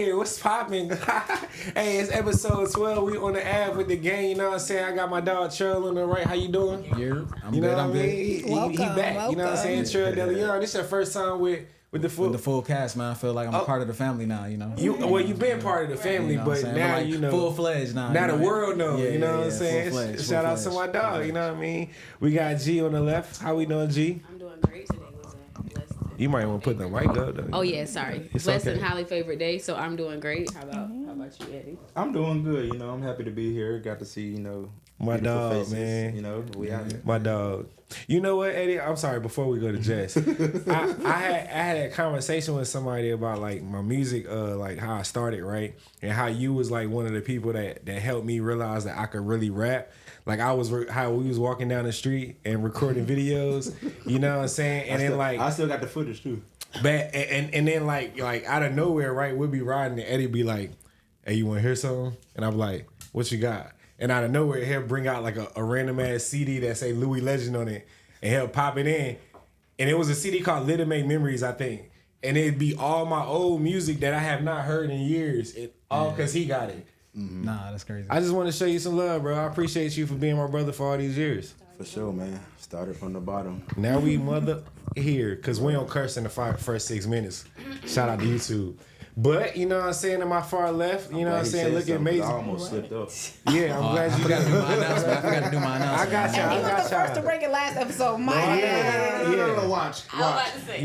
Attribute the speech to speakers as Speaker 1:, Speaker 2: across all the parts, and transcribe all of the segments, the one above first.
Speaker 1: Hey, what's poppin'? Hey, it's episode 12. We on the app with the gang. You know what I'm saying? I got my dog Trel on the right. How you doing?
Speaker 2: Yeah, I'm
Speaker 1: you know
Speaker 2: good.
Speaker 1: what
Speaker 2: I'm
Speaker 1: I mean?
Speaker 2: good.
Speaker 1: He back. You know what I'm saying? Trel Deleon. This your first time with the
Speaker 2: full cast, man. I feel like I'm a part of the family now. You know.
Speaker 1: You've been part of the family, but now
Speaker 2: like
Speaker 1: you know
Speaker 2: full fledged now.
Speaker 1: Now the world knows.
Speaker 2: Yeah,
Speaker 1: you know what I'm saying? Shout out to my dog. You know what I mean? We got G on the left. How we doing,
Speaker 3: G? I'm doing great today.
Speaker 1: You might want to put the mic up though.
Speaker 3: Oh yeah, sorry. It's blessed and highly favorite day, so I'm doing great. How about you, Eddie?
Speaker 4: I'm doing good. You know, I'm happy to be here. Got to see
Speaker 1: my dog,
Speaker 4: faces,
Speaker 1: man.
Speaker 4: You know, we out here.
Speaker 1: My dog. You know what, Eddie? I'm sorry. Before we go to Jess, I had a conversation with somebody about like my music, like how I started, right, and how you was like one of the people that helped me realize that I could really rap. Like how we was walking down the street and recording videos, you know what I'm saying? And
Speaker 4: I still got the footage too.
Speaker 1: But and then like out of nowhere, right? We'd be riding and Eddie be like, "Hey, you want to hear something?" And I'm like, "What you got?" And out of nowhere, he'll bring out like a random ass CD that say Louie Legend on it, and he'll pop it in. And it was a CD called Lit to Make Memories, I think. And it'd be all my old music that I have not heard in years. All because he got it.
Speaker 2: Mm-hmm. Nah, that's crazy.
Speaker 1: I just want to show you some love, bro. I appreciate you for being my brother for all these years.
Speaker 4: For sure, man. Started from the bottom.
Speaker 1: Now we mother here, because we don't curse in the first 6 minutes. Shout out to YouTube. But, you know what I'm saying, to my far left, you know what I'm saying, looking amazing.
Speaker 4: I almost slipped up.
Speaker 1: Yeah, I'm glad you got
Speaker 2: to do my announcement. I forgot to do my announcement.
Speaker 1: I got y'all.
Speaker 5: And he was the first to break it last episode.
Speaker 4: No, watch.
Speaker 3: I was about to say.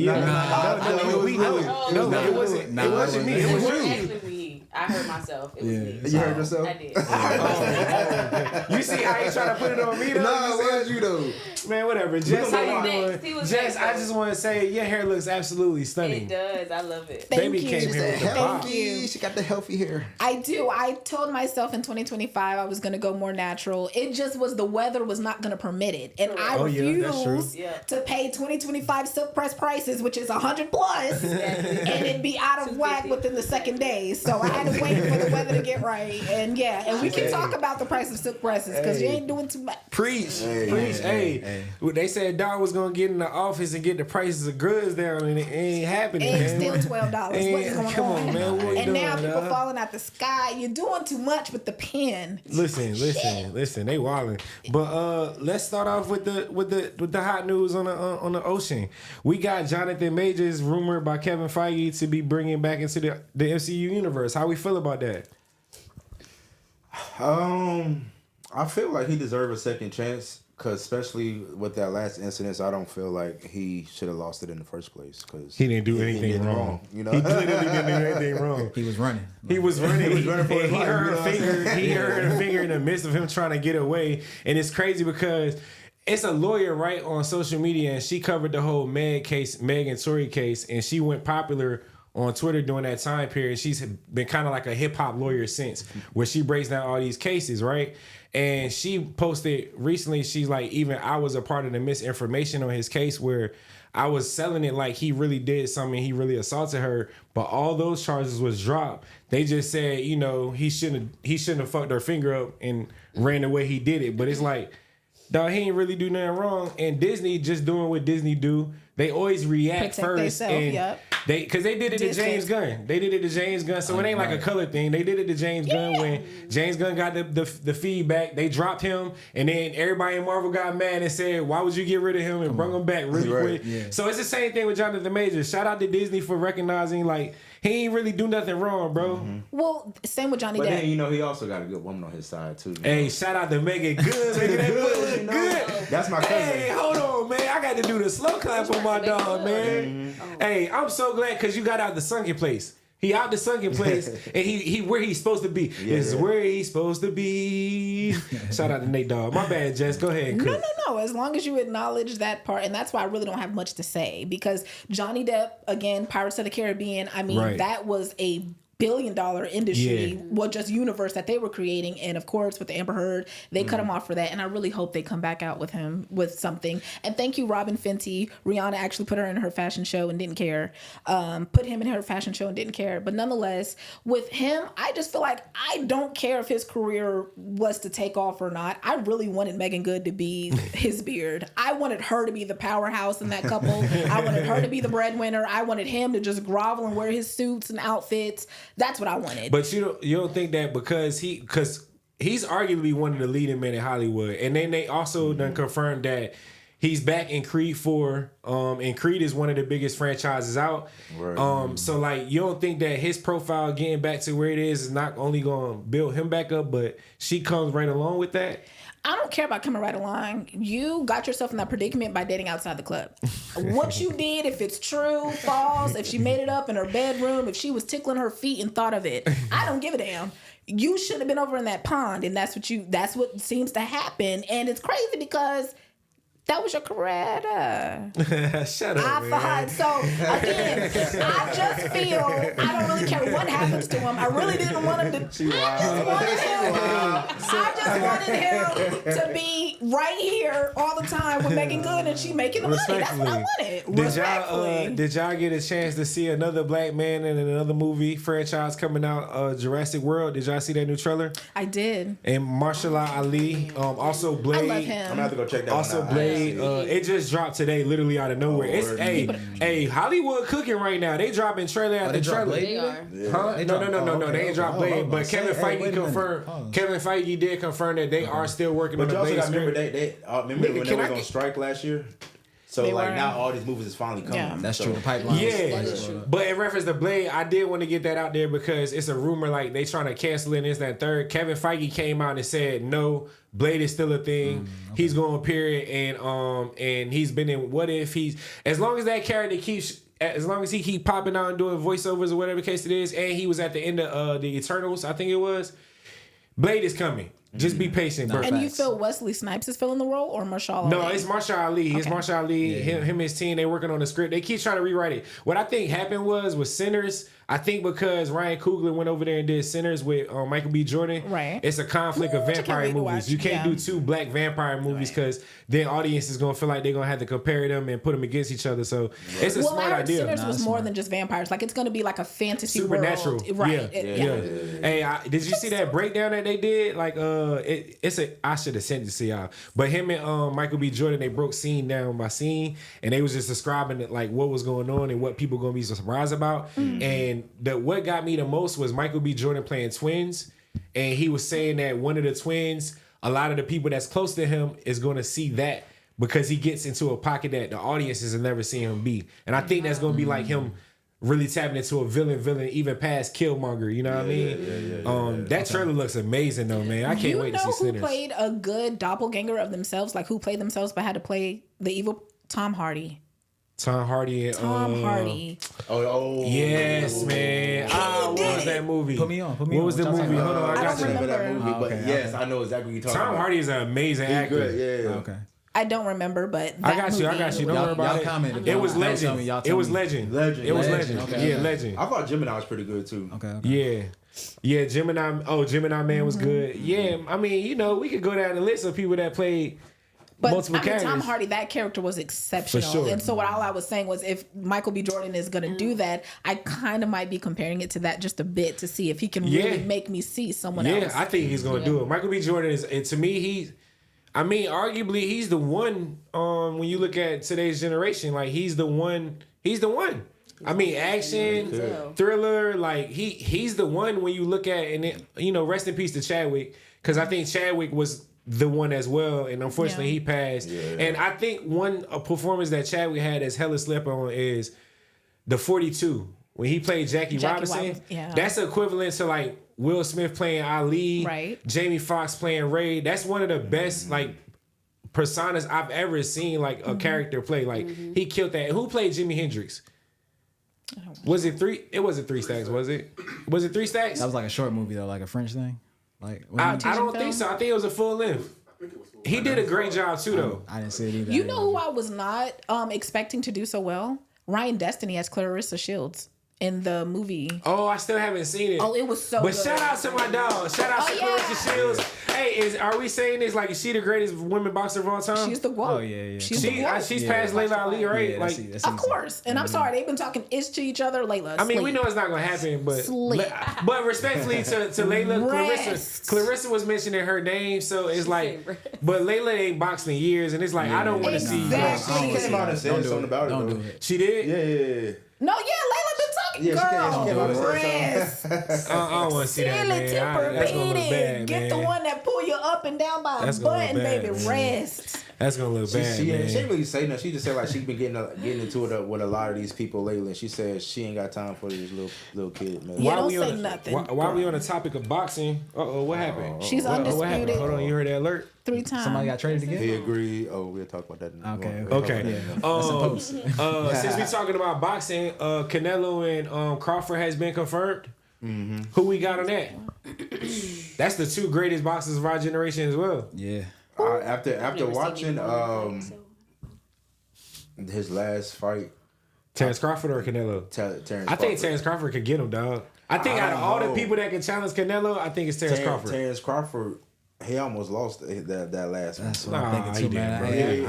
Speaker 1: No, it wasn't me. It was you.
Speaker 3: Actually, I heard myself. It was me.
Speaker 4: You heard yourself?
Speaker 3: I did.
Speaker 1: You see how he trying to put it on me, though?
Speaker 4: No, it was you, though.
Speaker 1: Man, whatever. Jess, how you doing? Jess, I
Speaker 3: next,
Speaker 1: just want to say your hair looks absolutely stunning.
Speaker 3: It does. I love it.
Speaker 5: Thank
Speaker 1: Baby
Speaker 5: you.
Speaker 1: came here with the pop.
Speaker 4: She got the healthy hair.
Speaker 5: I do. I told myself in 2025 I was going to go more natural. It just was the weather was not going to permit it. And I refused to pay 2025 silk press prices, which is 100 plus, and it'd be out of whack within the second day. So I had to wait for the weather to get right. And and we can talk about the price of silk presses because you ain't doing too much.
Speaker 1: Preach. Hey. They said Don was going to get in the office and get the prices of goods down, and it ain't happening,
Speaker 5: It's
Speaker 1: man.
Speaker 5: still $12. What is going
Speaker 1: Come on, man. What you
Speaker 5: and
Speaker 1: doing,
Speaker 5: now people
Speaker 1: dog?
Speaker 5: falling out the sky. You're doing too much with the pen.
Speaker 1: Listen. They wildin'. But let's start off with the hot news on the ocean. We got Jonathan Majors rumored by Kevin Feige to be bringing back into the MCU universe. How we feel about that?
Speaker 4: I feel like he deserved a second chance. Cause especially with that last incident, I don't feel like he should have lost it in the first place. Cause
Speaker 1: he didn't do anything wrong.
Speaker 4: You know,
Speaker 1: he literally didn't do anything wrong.
Speaker 2: He was running.
Speaker 1: He was running.
Speaker 4: He was running for his life,
Speaker 1: heard
Speaker 4: you know
Speaker 1: a finger. He heard a finger in the midst of him trying to get away, and it's crazy because it's a lawyer right on social media, and she covered the whole Meg and Tory case, and she went popular on Twitter during that time period. She's been kind of like a hip hop lawyer since, where she breaks down all these cases, right? And she posted recently, she's like, even I was a part of the misinformation on his case where I was selling it like he really did something, he really assaulted her, but all those charges was dropped. They just said, you know, he shouldn't have fucked her finger up and ran the way he did it. But it's like, dog, he ain't really do nothing wrong. And Disney just doing what Disney do. They always react first, and because they did it to James Gunn. They did it to James Gunn, so it ain't like a color thing. They did it to James Gunn when James Gunn got the feedback. They dropped him, and then everybody in Marvel got mad and said, "Why would you get rid of him and bring him back really quick?" Yeah. So it's the same thing with Jonathan Majors. Shout out to Disney for recognizing like he ain't really do nothing wrong, bro.
Speaker 5: Mm-hmm. Well, same with Johnny Depp.
Speaker 4: But then you know he also got a good woman on his side too.
Speaker 1: Hey, shout out to Megan Good, making that foot look good.
Speaker 4: That's my cousin.
Speaker 1: Hey, hold on, man. I got to do the slow clap for my dog, man. Mm-hmm. Hey, I'm so glad because you got out the sunken place. He out the sunken place, and he where he's supposed to be. Where he's supposed to be. Shout out to Nate Dogg. My bad, Jess. Go ahead and cook.
Speaker 5: No. As long as you acknowledge that part, and that's why I really don't have much to say because Johnny Depp, again, Pirates of the Caribbean. I mean, that was a billion-dollar industry, well, just universe that they were creating, and of course with the Amber Heard, they cut him off for that, and I really hope they come back out with him with something. And thank you, Robin Fenty. Rihanna actually put her in her fashion show and didn't care. Put him in her fashion show and didn't care. But nonetheless, with him, I just feel like I don't care if his career was to take off or not. I really wanted Megan Good to be his beard. I wanted her to be the powerhouse in that couple. I wanted her to be the breadwinner. I wanted him to just grovel and wear his suits and outfits. That's what I wanted.
Speaker 1: But you don't think that because he's arguably one of the leading men in Hollywood, and then they also done confirmed that he's back in Creed 4, and Creed is one of the biggest franchises out.
Speaker 4: Right.
Speaker 1: So like, you don't think that his profile getting back to where it is not only going to build him back up, but she comes right along with that?
Speaker 5: I don't care about coming right along. You got yourself in that predicament by dating outside the club. What you did, if it's true, false, if she made it up in her bedroom, if she was tickling her feet and thought of it, I don't give a damn. You should have been over in that pond, and that's what seems to happen. And it's crazy because that was your career.
Speaker 1: Shut up, man.
Speaker 5: So again, I just feel I don't really care what happens to him. I really didn't want him to. I just wanted him to be right here all the time with Megan Good, and she making the money. That's what I wanted.
Speaker 1: Did y'all get a chance to see another black man in another movie franchise coming out? Jurassic World. Did y'all see that new trailer?
Speaker 5: I did.
Speaker 1: And Mahershala Ali. Also Blade.
Speaker 5: I love him.
Speaker 4: I'm gonna have to go check that
Speaker 1: also
Speaker 4: one out.
Speaker 1: Blade. It just dropped today, literally out of nowhere. Hey, Hollywood cooking right now. They dropping trailer after trailer.
Speaker 3: They are.
Speaker 1: Huh? No. They ain't dropped Blade, but Kevin Feige confirmed. Kevin Feige did confirm that they are still working on the Blade.
Speaker 4: But you also remember when they were on strike last year. So now all these movies is finally coming.
Speaker 5: Yeah.
Speaker 2: That's true. The pipeline.
Speaker 1: Yeah, but in reference to Blade, I did want to get that out there because it's a rumor like they trying to cancel it and this, that, and third. Kevin Feige came out and said no, Blade is still a thing. Okay. He's going to appear and he's been in What If. As long as that character as long as he keep popping out and doing voiceovers or whatever the case it is, and he was at the end of the Eternals, I think it was. Blade is coming. Just be patient, bro.
Speaker 5: And you feel Wesley Snipes is filling the role or Mahershala Ali?
Speaker 1: No, it's Mahershala Ali. Okay. It's Mahershala Ali. Him and his team, they working on the script. They keep trying to rewrite it. What I think happened was Sinners, I think because Ryan Coogler went over there and did Sinners with Michael B. Jordan.
Speaker 5: Right.
Speaker 1: It's a conflict of vampire movies. You can't do two black vampire movies because then audience is going to feel like they're going to have to compare them and put them against each other. So it's a smart idea.
Speaker 5: Sinners was more than just vampires. Like, it's going to be like a fantasy
Speaker 1: supernatural
Speaker 5: world. Right.
Speaker 1: Yeah. Hey, did you see that breakdown that they did? Like, I should have sent it to y'all. But him and Michael B. Jordan, they broke scene down by scene, and they was just describing it, like what was going on and what people going to be surprised about. And what got me the most was Michael B. Jordan playing twins, and he was saying that one of the twins, a lot of the people that's close to him is going to see that because he gets into a pocket that the audiences have never seen him be. And I think that's going to be like him really tapping into a villain, even past Killmonger. You know what I mean? That trailer looks amazing, though, man. I can't wait to see Sinners.
Speaker 5: You know who played a good doppelganger of themselves? Like, who played themselves but had to play the evil? Tom Hardy.
Speaker 1: Tom Hardy.
Speaker 4: Oh,
Speaker 1: yes, man. What was that movie?
Speaker 2: Put me on.
Speaker 1: What was the movie? Hold on, I got you.
Speaker 4: That movie, but yes, I know exactly what you're talking about.
Speaker 1: Tom Hardy is an amazing actor.
Speaker 4: Yeah.
Speaker 2: Okay.
Speaker 5: I don't remember, but
Speaker 1: I got you. Don't worry about it. It was Legend. It was Legend. It was Legend.
Speaker 2: Okay.
Speaker 1: Yeah, Legend.
Speaker 4: I thought Gemini was pretty good too.
Speaker 2: Okay.
Speaker 1: Yeah, Gemini. Gemini Man was good. Yeah, I mean, we could go down the list of people that played multiple characters.
Speaker 5: Tom Hardy, that character was exceptional.
Speaker 1: For sure.
Speaker 5: And so all I was saying was, if Michael B. Jordan is going to do that, I kind of might be comparing it to that just a bit to see if he can really make me see someone else.
Speaker 1: Yeah, I think he's going to do it. Michael B. Jordan is, and to me, arguably he's the one. When you look at today's generation, like he's the one. I mean, action, thriller, like he's the one when you look at, and rest in peace to Chadwick, because I think Chadwick was the one as well, and unfortunately he passed. Yeah. And I think one performance that Chadwick had as hella slept on is the 42 when he played Jackie Robinson. That's equivalent to like Will Smith playing Ali, right? Jamie Foxx playing Ray. That's one of the best like personas I've ever seen, like a character play. Like he killed that. Who played Jimi Hendrix? Was it three? It wasn't Three Stacks, was it? Was it Three Stacks?
Speaker 2: That was like a short movie though, like a French thing. Like
Speaker 1: I don't think so. I think it was a full length. He did a great job too, though.
Speaker 2: I didn't see it either.
Speaker 5: You know who I was not expecting to do so well? Ryan Destiny as Clarissa Shields in the movie.
Speaker 1: Oh, I still haven't seen it.
Speaker 5: Oh, it was so good.
Speaker 1: But shout out to my dog. Shout out to Clarissa Shields. Hey, are we saying this like, is she the greatest women boxer of all time?
Speaker 5: She's the GOAT.
Speaker 2: Oh, yeah.
Speaker 5: She's
Speaker 1: past Layla Ali, right?
Speaker 2: Yeah,
Speaker 1: like,
Speaker 5: of course. And I'm sorry, they've been talking ish to each other. Layla,
Speaker 1: I mean, we know it's not gonna happen, but respectfully to Layla, Clarissa was mentioning her name, so it's like, but Layla ain't boxed in years, and it's like I don't want to see.
Speaker 4: She came out and said something about it.
Speaker 2: Don't do it.
Speaker 1: She did.
Speaker 4: Yeah.
Speaker 5: No, Layla been talking
Speaker 4: Yeah, she can't
Speaker 5: Girl,
Speaker 4: do it.
Speaker 5: breasts.
Speaker 1: I don't want to see that,
Speaker 5: Silly
Speaker 1: man.
Speaker 5: temper
Speaker 1: That's gonna look
Speaker 5: beating.
Speaker 1: bad,
Speaker 5: Get
Speaker 1: man.
Speaker 5: the one that pull you up and down by
Speaker 1: That's
Speaker 5: a
Speaker 1: gonna look
Speaker 5: button,
Speaker 1: bad,
Speaker 5: baby.
Speaker 1: man.
Speaker 5: Rest.
Speaker 1: That's gonna look bad,
Speaker 4: She
Speaker 1: man.
Speaker 4: ain't really say nothing. She just said like she been getting into it with a lot of these people lately. And she said she ain't got time for this little kid, man.
Speaker 5: Yeah, don't
Speaker 1: we
Speaker 5: say
Speaker 1: on
Speaker 5: nothing.
Speaker 1: Why we on the topic of boxing? What happened?
Speaker 5: She's
Speaker 1: What happened?
Speaker 5: undisputed.
Speaker 1: Hold on, you heard that alert?
Speaker 5: 3 times.
Speaker 2: Somebody got traded
Speaker 4: He
Speaker 2: again.
Speaker 4: agreed. Oh, we'll talk about that.
Speaker 1: Okay. Since we talking about boxing, Canelo and Crawford has been confirmed.
Speaker 4: Mm-hmm.
Speaker 1: Who we got on that? That's the 2 greatest boxers of our generation as well.
Speaker 2: Yeah.
Speaker 4: After watching his last fight,
Speaker 1: Terrence Crawford or Canelo?
Speaker 4: Terrence.
Speaker 1: I think Terrence Crawford could get him, dog. I think out of all the people that can challenge Canelo, I think it's Terrence Crawford.
Speaker 4: Terrence Crawford, he almost lost that last one.
Speaker 2: That's what I'm thinking too, man.
Speaker 1: didn't.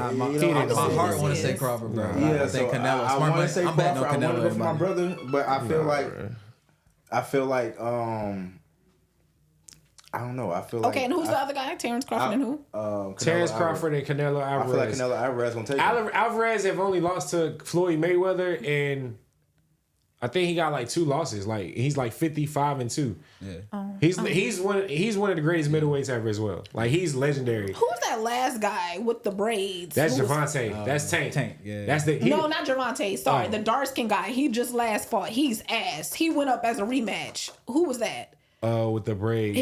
Speaker 2: My heart want to say Crawford, bro.
Speaker 4: Yeah,
Speaker 2: I think Canelo.
Speaker 4: I want to say
Speaker 2: I'm betting
Speaker 4: Crawford.
Speaker 2: on
Speaker 4: I want to go for my
Speaker 2: Canelo.
Speaker 4: brother, but I feel like I don't know. I feel like
Speaker 5: Okay, and who's the other guy? Terrence Crawford and who?
Speaker 1: Terrence Crawford and Canelo
Speaker 4: I feel like
Speaker 1: Alvarez.
Speaker 4: Canelo Alvarez gonna take him.
Speaker 1: Alvarez have only lost to Floyd Mayweather, and I think he got like 2 losses. Like he's like 55-2.
Speaker 2: Yeah.
Speaker 1: He's one of the greatest middleweights ever as well. Like he's legendary.
Speaker 5: Who's that last guy with the braids?
Speaker 1: That's
Speaker 5: Who's-
Speaker 1: Javante. That's Tank.
Speaker 2: Tank, yeah.
Speaker 1: That's the
Speaker 5: No, not Javante. Sorry,
Speaker 1: Oh.
Speaker 5: the dark skin guy. He just last fought. He's ass. He went up as a rematch. Who was that?
Speaker 1: with the braids.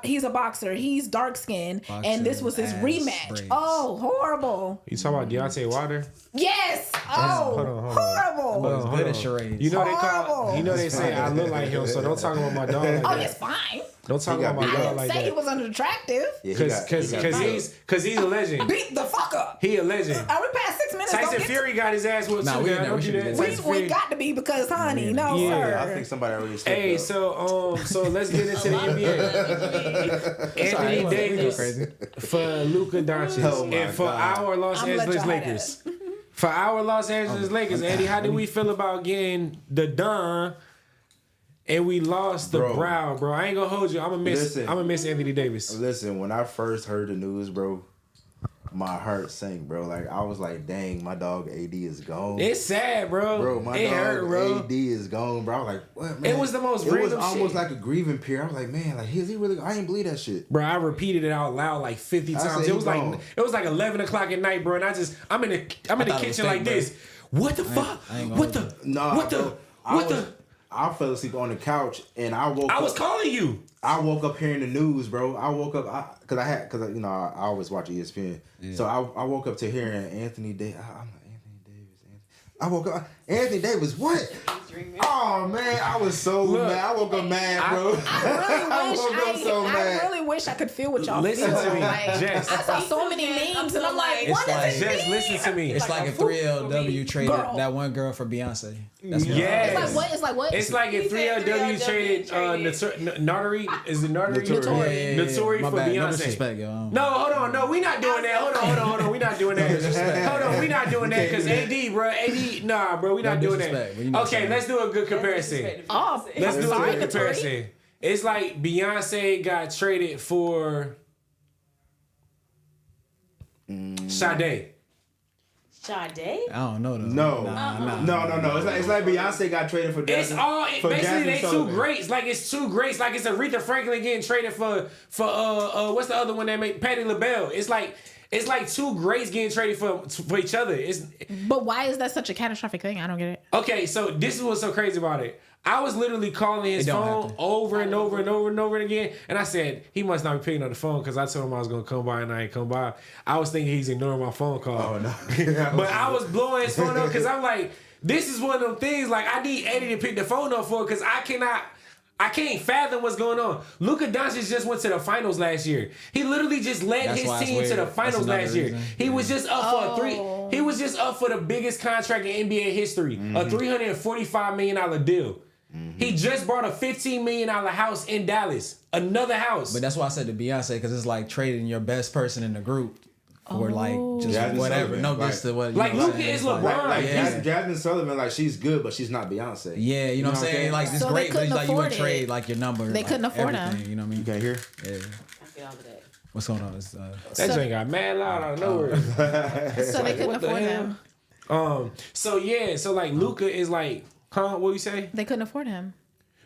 Speaker 5: He's a boxer. He's dark skinned, and this was his
Speaker 2: ass
Speaker 5: rematch.
Speaker 2: braids.
Speaker 5: Oh, horrible!
Speaker 1: You talking about Deontay Wilder?
Speaker 5: Yes. Oh,
Speaker 1: hold on.
Speaker 5: horrible.
Speaker 2: Boy, it's good at charades.
Speaker 1: You know they call.
Speaker 5: Horrible.
Speaker 1: You know they say I look like him, so don't talk about my dog like
Speaker 5: Oh,
Speaker 1: that.
Speaker 5: it's fine.
Speaker 1: Don't talk
Speaker 4: He got
Speaker 1: about my
Speaker 4: beat
Speaker 1: dog
Speaker 5: I didn't
Speaker 1: like
Speaker 5: say he
Speaker 1: that.
Speaker 5: was unattractive.
Speaker 4: Yeah, he got
Speaker 1: Because he's a legend.
Speaker 5: Beat the fuck up.
Speaker 1: He a legend.
Speaker 5: Are we past 6 minutes?
Speaker 1: Tyson
Speaker 5: Don't get
Speaker 1: Fury got his ass whooped
Speaker 2: Nah,
Speaker 1: too.
Speaker 2: we
Speaker 1: Now.
Speaker 2: in there.
Speaker 1: Don't
Speaker 2: We
Speaker 1: do
Speaker 2: should
Speaker 1: that.
Speaker 2: do that.
Speaker 1: Tyson Fury.
Speaker 5: we got to be because, honey, no,
Speaker 1: Yeah,
Speaker 5: sir.
Speaker 4: I think somebody already stepped
Speaker 1: Hey,
Speaker 4: up.
Speaker 1: so let's get into the NBA. Anthony Davis for Luka Doncic
Speaker 4: Oh my
Speaker 1: and for
Speaker 4: God.
Speaker 1: our Los
Speaker 5: I'ma let
Speaker 1: Angeles
Speaker 5: y'all have
Speaker 1: Lakers. For our Los Angeles Lakers, Andy, how do we feel about getting the Don and we lost the
Speaker 4: Bro.
Speaker 1: Brown, bro? I ain't gonna hold you. I'm gonna miss Anthony Davis.
Speaker 4: Listen, when I first heard the news, bro, my heart sank, bro. Like I was like, dang, my dog AD is gone.
Speaker 1: It's sad, bro.
Speaker 4: Bro, my
Speaker 1: it
Speaker 4: dog
Speaker 1: hurt, bro.
Speaker 4: AD is gone, bro. I was like, what, man?
Speaker 1: It was the most
Speaker 4: It was
Speaker 1: random
Speaker 4: almost
Speaker 1: shit.
Speaker 4: like a grieving period. I was like, man, like, is he really? I ain't believe that shit.
Speaker 1: Bro, I repeated it out loud like 50
Speaker 4: I
Speaker 1: times.
Speaker 4: said
Speaker 1: It
Speaker 4: he
Speaker 1: was
Speaker 4: gone.
Speaker 1: like 11 o'clock at night, bro. And I'm in the
Speaker 2: thought it was
Speaker 1: kitchen
Speaker 2: fake,
Speaker 1: like
Speaker 2: bro.
Speaker 1: this. What the fuck?
Speaker 2: I ain't gonna
Speaker 1: What the?
Speaker 2: hold
Speaker 4: Nah,
Speaker 1: what the?
Speaker 4: bro.
Speaker 1: What the?
Speaker 4: I fell asleep on the couch and I woke
Speaker 1: I
Speaker 4: up.
Speaker 1: was calling you.
Speaker 4: I woke up hearing the news, bro. I woke up because you know I always watch ESPN, so I woke up to hearing Anthony Davis. I'm like Anthony Davis. I woke up Anthony Davis. What? Oh man, I was so mad. I woke up mad, bro.
Speaker 5: I really wish I could feel what y'all
Speaker 1: Listen
Speaker 5: feel.
Speaker 1: to me,
Speaker 5: Like,
Speaker 1: Jess.
Speaker 5: I saw so many memes, and I'm like,
Speaker 2: It's
Speaker 5: what does
Speaker 2: like-
Speaker 5: it
Speaker 1: Jess,
Speaker 5: mean?
Speaker 1: listen to me.
Speaker 2: It's like if 3LW traded
Speaker 5: Girl.
Speaker 2: that one girl for Beyonce. That's what
Speaker 1: Yes.
Speaker 5: It's like what? It's like what?
Speaker 1: It's like if
Speaker 3: He said
Speaker 1: 3LW traded
Speaker 3: 3LW
Speaker 1: Notary. Is it Notary?
Speaker 4: Notori.
Speaker 1: Notori
Speaker 2: My
Speaker 1: for
Speaker 2: bad. No
Speaker 1: Beyonce.
Speaker 2: disrespect, yo.
Speaker 1: No, hold on. No, we not doing that. Hold on. We not doing that. Hold on. We not doing that because AD, bro. AD, nah, bro. We not
Speaker 2: No
Speaker 1: doing
Speaker 2: disrespect, but you
Speaker 1: that.
Speaker 2: know what I'm
Speaker 1: Okay,
Speaker 2: saying.
Speaker 1: let's do a good comparison.
Speaker 5: Oh,
Speaker 1: Let's do a
Speaker 5: sorry,
Speaker 1: good
Speaker 5: Notori.
Speaker 1: comparison. It's like Beyonce got traded for Sade.
Speaker 3: Sade?
Speaker 2: I don't know though.
Speaker 4: No.
Speaker 2: Nah.
Speaker 4: It's like Beyonce got traded for.
Speaker 1: It's
Speaker 4: Jasmine,
Speaker 1: all
Speaker 4: for
Speaker 1: basically
Speaker 4: Jasmine
Speaker 1: they two
Speaker 4: Sullivan.
Speaker 1: greats. Like it's two greats. Like it's Aretha Franklin getting traded for what's the other one that made Patti LaBelle? It's like two greats getting traded for each other. It's
Speaker 5: But why is that such a catastrophic thing? I don't get it.
Speaker 1: okay. So this is what's so crazy about it. I was literally calling his
Speaker 2: It don't
Speaker 1: phone
Speaker 2: happen.
Speaker 1: over and over and over and over again, and I said he must not be picking up the phone because I told him I was gonna come by and I ain't come by. I was thinking he's ignoring my phone call.
Speaker 4: Oh no.
Speaker 1: But I was blowing his phone up because I'm like, this is one of them things. Like I need Eddie to pick the phone up for because I can't fathom what's going on. Luka Doncic just went to the finals last year. He literally just led
Speaker 2: That's
Speaker 1: his
Speaker 2: why it's
Speaker 1: team to the
Speaker 2: weird.
Speaker 1: finals
Speaker 2: That's another
Speaker 1: last year.
Speaker 2: reason.
Speaker 1: He was just up for He was just up for the biggest contract in NBA history, a $345 million deal. He just bought a $15 million house in Dallas, another house.
Speaker 2: But that's why I said to Beyonce because it's like trading your best person in the group for like just
Speaker 4: Jasmine
Speaker 2: whatever.
Speaker 4: Sullivan,
Speaker 2: No
Speaker 4: like-
Speaker 2: diss to what.
Speaker 1: Like,
Speaker 2: you know what
Speaker 1: Luka
Speaker 2: I'm saying?
Speaker 1: is
Speaker 2: It's like-
Speaker 1: LeBron.
Speaker 4: Like
Speaker 2: Yeah.
Speaker 4: Jasmine Sullivan, like she's good, but she's not Beyonce.
Speaker 2: Yeah, you know what I'm saying? Like this
Speaker 5: So they
Speaker 2: great, but it's
Speaker 5: couldn't
Speaker 2: like you would
Speaker 5: afford it.
Speaker 2: trade like your number.
Speaker 5: They
Speaker 2: like,
Speaker 5: couldn't afford
Speaker 2: everything,
Speaker 5: him.
Speaker 2: You know what I mean?
Speaker 4: You can't hear?
Speaker 2: Yeah.
Speaker 3: I get all of that.
Speaker 2: What's going on? It's,
Speaker 1: that joint got mad loud out of nowhere.
Speaker 5: So they couldn't
Speaker 1: what the
Speaker 5: afford
Speaker 1: hell?
Speaker 5: him.
Speaker 1: So like Luka is like Huh? What you say?
Speaker 5: They couldn't afford him.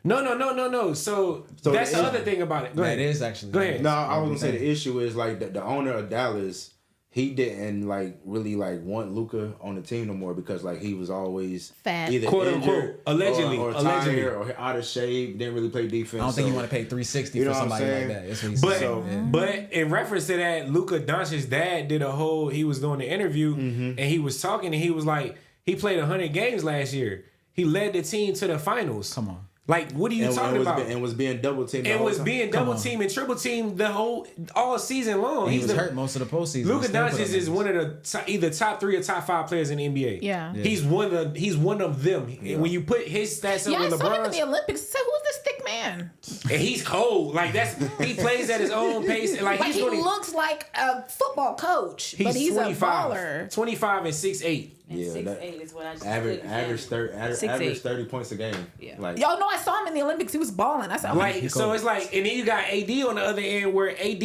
Speaker 1: No. So that's the other thing about it. Go ahead.
Speaker 2: That is actually.
Speaker 1: Go ahead.
Speaker 4: No, I was gonna say the issue is like the owner of Dallas. He didn't like really like want Luka on the team no more because like he was always
Speaker 5: Fat.
Speaker 4: either
Speaker 1: Quote
Speaker 4: injured
Speaker 1: unquote, allegedly,
Speaker 4: or tired or out of shape. Didn't really play defense.
Speaker 2: I don't think you want to pay $360
Speaker 4: You know
Speaker 2: for
Speaker 4: what I'm
Speaker 2: somebody like
Speaker 4: saying?
Speaker 2: that. That's what he said.
Speaker 1: But in reference to that, Luka Doncic's dad did he was doing the interview and he was talking and he was like, he played 100 games last year. He led the team to the finals.
Speaker 2: Come on.
Speaker 1: Like, what are you talking about?
Speaker 4: And was being double teamed.
Speaker 1: And was being double teamed and triple teamed all season long.
Speaker 2: He was hurt most of the postseason.
Speaker 1: Luka Doncic is one of the either top 3 or top 5 players in the NBA.
Speaker 5: Yeah.
Speaker 1: He's one of them. And when you put his stats up
Speaker 5: Yeah, I
Speaker 1: with
Speaker 5: saw him in
Speaker 1: LeBron's,
Speaker 5: the Olympics. I said, who's this thick man?
Speaker 1: and he's cold. Like he plays at his own pace. Like
Speaker 5: Like he looks like a football coach, but he's
Speaker 1: 25,
Speaker 5: a baller.
Speaker 1: 25 and 6'8".
Speaker 3: And
Speaker 4: Yeah,
Speaker 3: 6'8" is what I just
Speaker 4: average
Speaker 3: couldn't fathom.
Speaker 4: average 30 points a game.
Speaker 3: Yeah.
Speaker 4: Like
Speaker 5: Y'all know I saw him in the Olympics. He was balling. I said,
Speaker 1: Like so, it's like, and then you got AD on the other end, where AD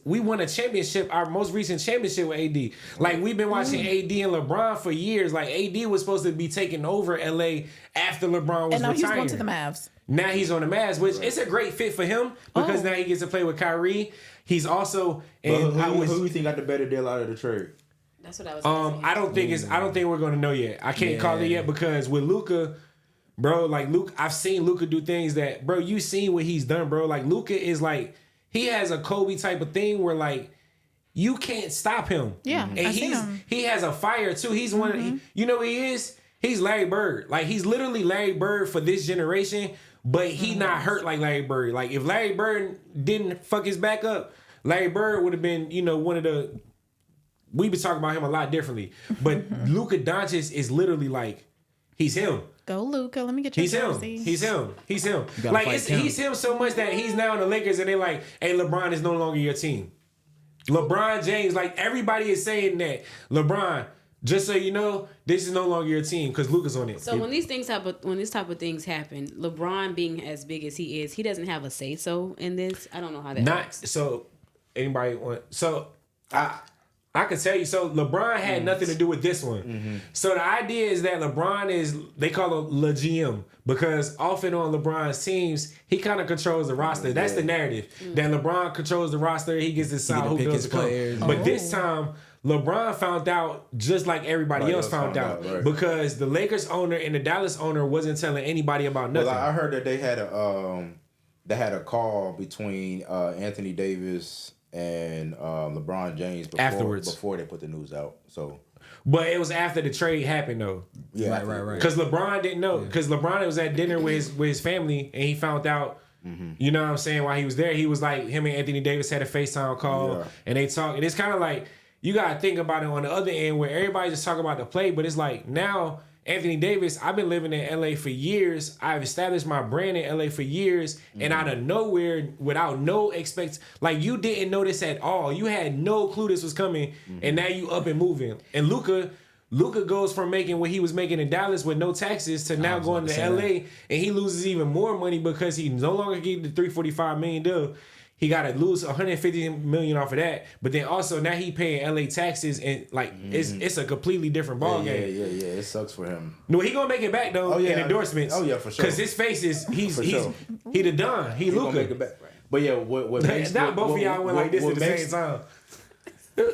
Speaker 1: we won a championship, our most recent championship with AD. Like we've been watching AD and LeBron for years. Like AD was supposed to be taking over LA after LeBron was
Speaker 5: and now
Speaker 1: retiring.
Speaker 5: he's going to the Mavs.
Speaker 1: Now he's on the Mavs, which it's a great fit for him because now he gets to play with Kyrie. He's also and
Speaker 4: who do you think got the better deal out of the trade?
Speaker 3: That's what I was gonna say.
Speaker 1: I don't think we're gonna know yet. I can't call it yet because with Luka, bro, like Luka, I've seen Luka do things that, bro, you seen what he's done, bro. Like Luka is like, he has a Kobe type of thing where like you can't stop him.
Speaker 5: Yeah,
Speaker 1: and
Speaker 5: I've seen him.
Speaker 1: he has a fire too. He's one of you know what he is? He's Larry Bird. Like he's literally Larry Bird for this generation, but he not hurt like Larry Bird. Like if Larry Bird didn't fuck his back up, Larry Bird would have been, one of the. We've been talking about him a lot differently, but Luka Doncic is literally like, he's him.
Speaker 5: Go Luka, let me get your jersey.
Speaker 1: He's him. Like
Speaker 2: fight him.
Speaker 1: he's him so much that he's now in the Lakers, and they're like, "Hey, LeBron is no longer your team." LeBron James, like everybody is saying that LeBron. Just so you know, this is no longer your team because Luka's on it.
Speaker 3: So when these type of things happen, LeBron being as big as he is, he doesn't have a say so in this. I don't know how that works.
Speaker 1: So anybody want I can tell you. So LeBron had nothing to do with this one. Mm-hmm. So the idea is that LeBron is, they call him Le GM because often on LeBron's teams, he kind of controls the roster. That's the narrative. That LeBron controls the roster. He gets to decide who goes to play. But this time, LeBron found out just like everybody else found out. Right. Because the Lakers owner and the Dallas owner wasn't telling anybody about nothing.
Speaker 4: Well, I heard that they had a call between Anthony Davis and LeBron James before they put the news out. So,
Speaker 1: but it was after the trade happened though.
Speaker 4: Yeah,
Speaker 2: right.
Speaker 1: Because LeBron didn't know. Because LeBron was at dinner with his family and he found out. Mm-hmm. You know what I'm saying? While he was there, he was like, him and Anthony Davis had a FaceTime call and they talked. And it's kind of like, you gotta think about it on the other end where everybody just talking about the play, but it's like now. Anthony Davis, I've been living in LA for years. I've established my brand in LA for years. And out of nowhere, without no like you didn't know this at all. You had no clue this was coming. And now you up and moving. And Luka goes from making what he was making in Dallas with no taxes to now going to LA. And he loses even more money because he no longer get the $345 million deal. He got to lose $150 million off of that, but then also now he paying LA taxes and like it's a completely different ball game.
Speaker 4: Yeah. It sucks for him.
Speaker 1: No, he gonna make it back though in endorsements.
Speaker 4: Oh yeah, for sure.
Speaker 1: Because his face is he the Don. He Luka.
Speaker 4: Make it back. But yeah, what makes
Speaker 1: not both of y'all went like this at the same time.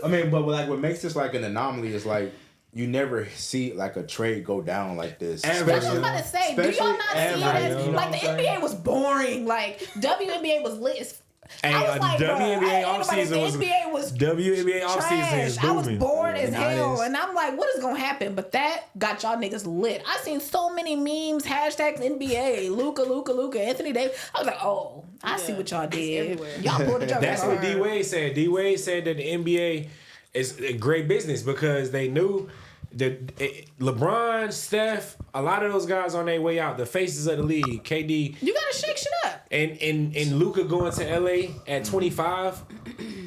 Speaker 4: I mean, but like what makes this like an anomaly is like you never see like a trade go down like this.
Speaker 5: That's what I was about to say. Do y'all not see it as like the NBA was boring? Like WNBA was lit.
Speaker 1: Hey,
Speaker 5: I was like,
Speaker 1: WNBA offseason was
Speaker 5: WNBA
Speaker 1: offseason is
Speaker 5: I was
Speaker 1: booming.
Speaker 5: bored as hell, and I'm like, what is gonna happen? But that got y'all niggas lit. I seen so many memes, hashtags NBA, Luka, Anthony Davis. I was like, oh, I see what y'all did. Y'all pulled the joke.
Speaker 1: That's what D Wade said. D Wade said that the NBA is a great business because they knew that LeBron, Steph, a lot of those guys on their way out, the faces of the league, KD.
Speaker 5: You gotta shake shit up.
Speaker 1: And Luka going to LA at 25.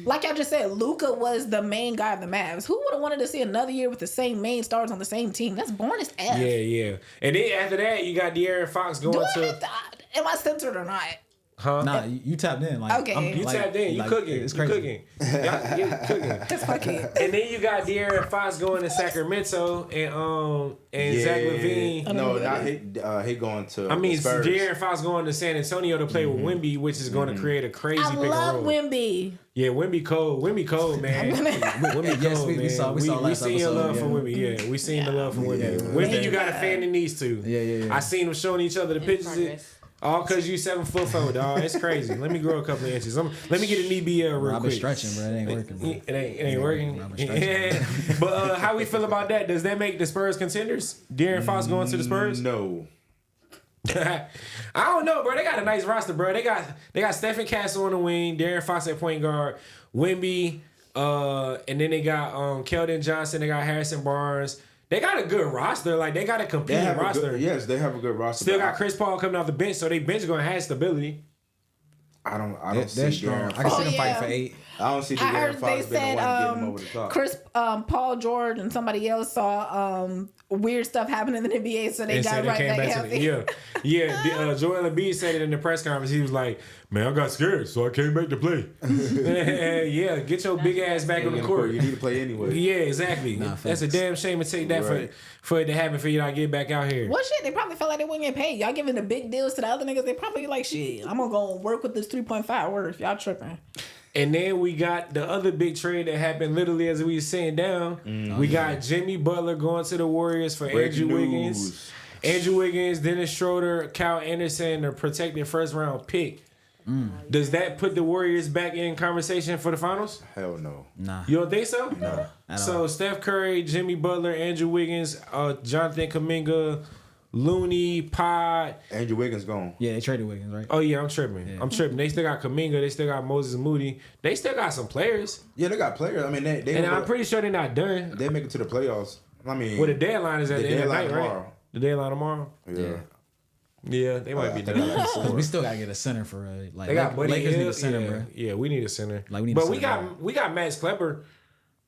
Speaker 5: Like y'all just said, Luka was the main guy of the Mavs. Who would have wanted to see another year with the same main stars on the same team? That's boring as F.
Speaker 1: Yeah. And then after that, you got De'Aaron Fox going to.
Speaker 5: Am I censored or not?
Speaker 1: Huh?
Speaker 2: Nah, you tapped in. Like,
Speaker 5: Okay.
Speaker 1: You tapped in. You
Speaker 2: like,
Speaker 1: cooking.
Speaker 2: It's
Speaker 1: You
Speaker 2: crazy.
Speaker 1: cooking. You cooking.
Speaker 5: Just fuck it.
Speaker 1: And then you got De'Aaron Fox going to Sacramento and Zach LaVine.
Speaker 4: No, not he going to.
Speaker 1: I mean,
Speaker 4: the Spurs.
Speaker 1: De'Aaron Fox going to San Antonio to play with Wemby, which is going to create a crazy
Speaker 5: I
Speaker 1: pick and
Speaker 5: love
Speaker 1: roll.
Speaker 5: Wemby.
Speaker 1: Yeah, Wemby cold. Wemby cold, man. Wemby
Speaker 2: Yes,
Speaker 1: cold,
Speaker 2: we
Speaker 1: man.
Speaker 2: saw
Speaker 1: We
Speaker 2: last
Speaker 1: seen your
Speaker 2: episode,
Speaker 1: love for Wemby. Yeah, we seen the love for Wemby. Wemby, you got a fan in these two.
Speaker 2: Yeah.
Speaker 1: I seen them showing each other the pictures.
Speaker 3: progress.
Speaker 1: All because you 7'4", dog. It's crazy. Let me grow a couple of inches. Let me get an EBL real
Speaker 2: I've
Speaker 1: quick.
Speaker 2: been stretching, bro. It ain't working, bro.
Speaker 1: It ain't working.
Speaker 2: I've been stretching.
Speaker 1: Yeah. But how we feel about that? Does that make the Spurs contenders? De'Aaron Fox going to the Spurs?
Speaker 4: No.
Speaker 1: I don't know, bro. They got a nice roster, bro. They got Stephen Castle on the wing, De'Aaron Fox at point guard, Wemby, and then they got Keldon Johnson. They got Harrison Barnes. They got a good roster. Like they got a competing roster.
Speaker 4: Yes, they have a good roster.
Speaker 1: Still got Chris Paul coming off the bench, so they bench gonna have stability.
Speaker 4: I don't
Speaker 2: They're
Speaker 4: see
Speaker 2: strong.
Speaker 4: De'Aaron
Speaker 2: I can see
Speaker 4: Fox.
Speaker 2: them fight
Speaker 5: yeah.
Speaker 2: for 8.
Speaker 4: I don't see
Speaker 5: I
Speaker 4: De'Aaron
Speaker 5: heard they
Speaker 4: Fox being the
Speaker 5: said
Speaker 4: one to get them over the top.
Speaker 5: Chris, Paul George, and somebody else saw weird stuff happening in the NBA, so they
Speaker 1: And
Speaker 5: got
Speaker 1: said
Speaker 5: right
Speaker 1: they came
Speaker 5: back
Speaker 1: back to
Speaker 5: healthy.
Speaker 1: the yeah. Joel Embiid said it in the press conference. He was like, "Man, I got scared, so I came back to play." Yeah, get your big ass back on the court.
Speaker 4: You need to play anyway.
Speaker 1: Yeah, exactly. That's a damn shame to take that for it to happen for you to get back out here.
Speaker 5: Well, shit, they probably felt like they wouldn't get paid. Y'all giving the big deals to the other niggas. They probably like, shit, I'm gonna go work with this 3.5 worth. Y'all tripping.
Speaker 1: And then we got the other big trade that happened literally as we were sitting down. We got Jimmy Butler going to the Warriors for
Speaker 4: Breaking
Speaker 1: Andrew
Speaker 4: news.
Speaker 1: Wiggins. Andrew Wiggins, Dennis Schroeder, Kyle Anderson, a protected first round pick. Does that put the Warriors back in conversation for the finals?
Speaker 4: Hell no.
Speaker 2: Nah.
Speaker 1: You don't think so?
Speaker 4: No.
Speaker 1: So Steph Curry, Jimmy Butler, Andrew Wiggins, Jonathan Kuminga, Looney, Pod.
Speaker 4: Andrew Wiggins gone.
Speaker 2: Yeah, they traded Wiggins, right?
Speaker 1: Oh yeah, I'm tripping.
Speaker 2: Yeah.
Speaker 1: I'm tripping. They still got Kuminga. They still got Moses Moody. They still got some players.
Speaker 4: Yeah, they got players. I mean, they
Speaker 1: And I'm pretty sure they're not done.
Speaker 4: they make it to the playoffs. I mean,
Speaker 1: Well, the deadline is at the end of the night, right?
Speaker 4: tomorrow.
Speaker 1: The deadline tomorrow.
Speaker 4: Yeah.
Speaker 1: Yeah, they might be done.
Speaker 2: Because we still gotta get a center for like
Speaker 1: They got Buddy
Speaker 2: Lakers
Speaker 1: Hield.
Speaker 2: need a center,
Speaker 1: yeah.
Speaker 2: bro.
Speaker 1: Yeah, we need a center.
Speaker 2: Like, we need
Speaker 1: but
Speaker 2: a
Speaker 1: we
Speaker 2: center,
Speaker 1: got Max Kleber.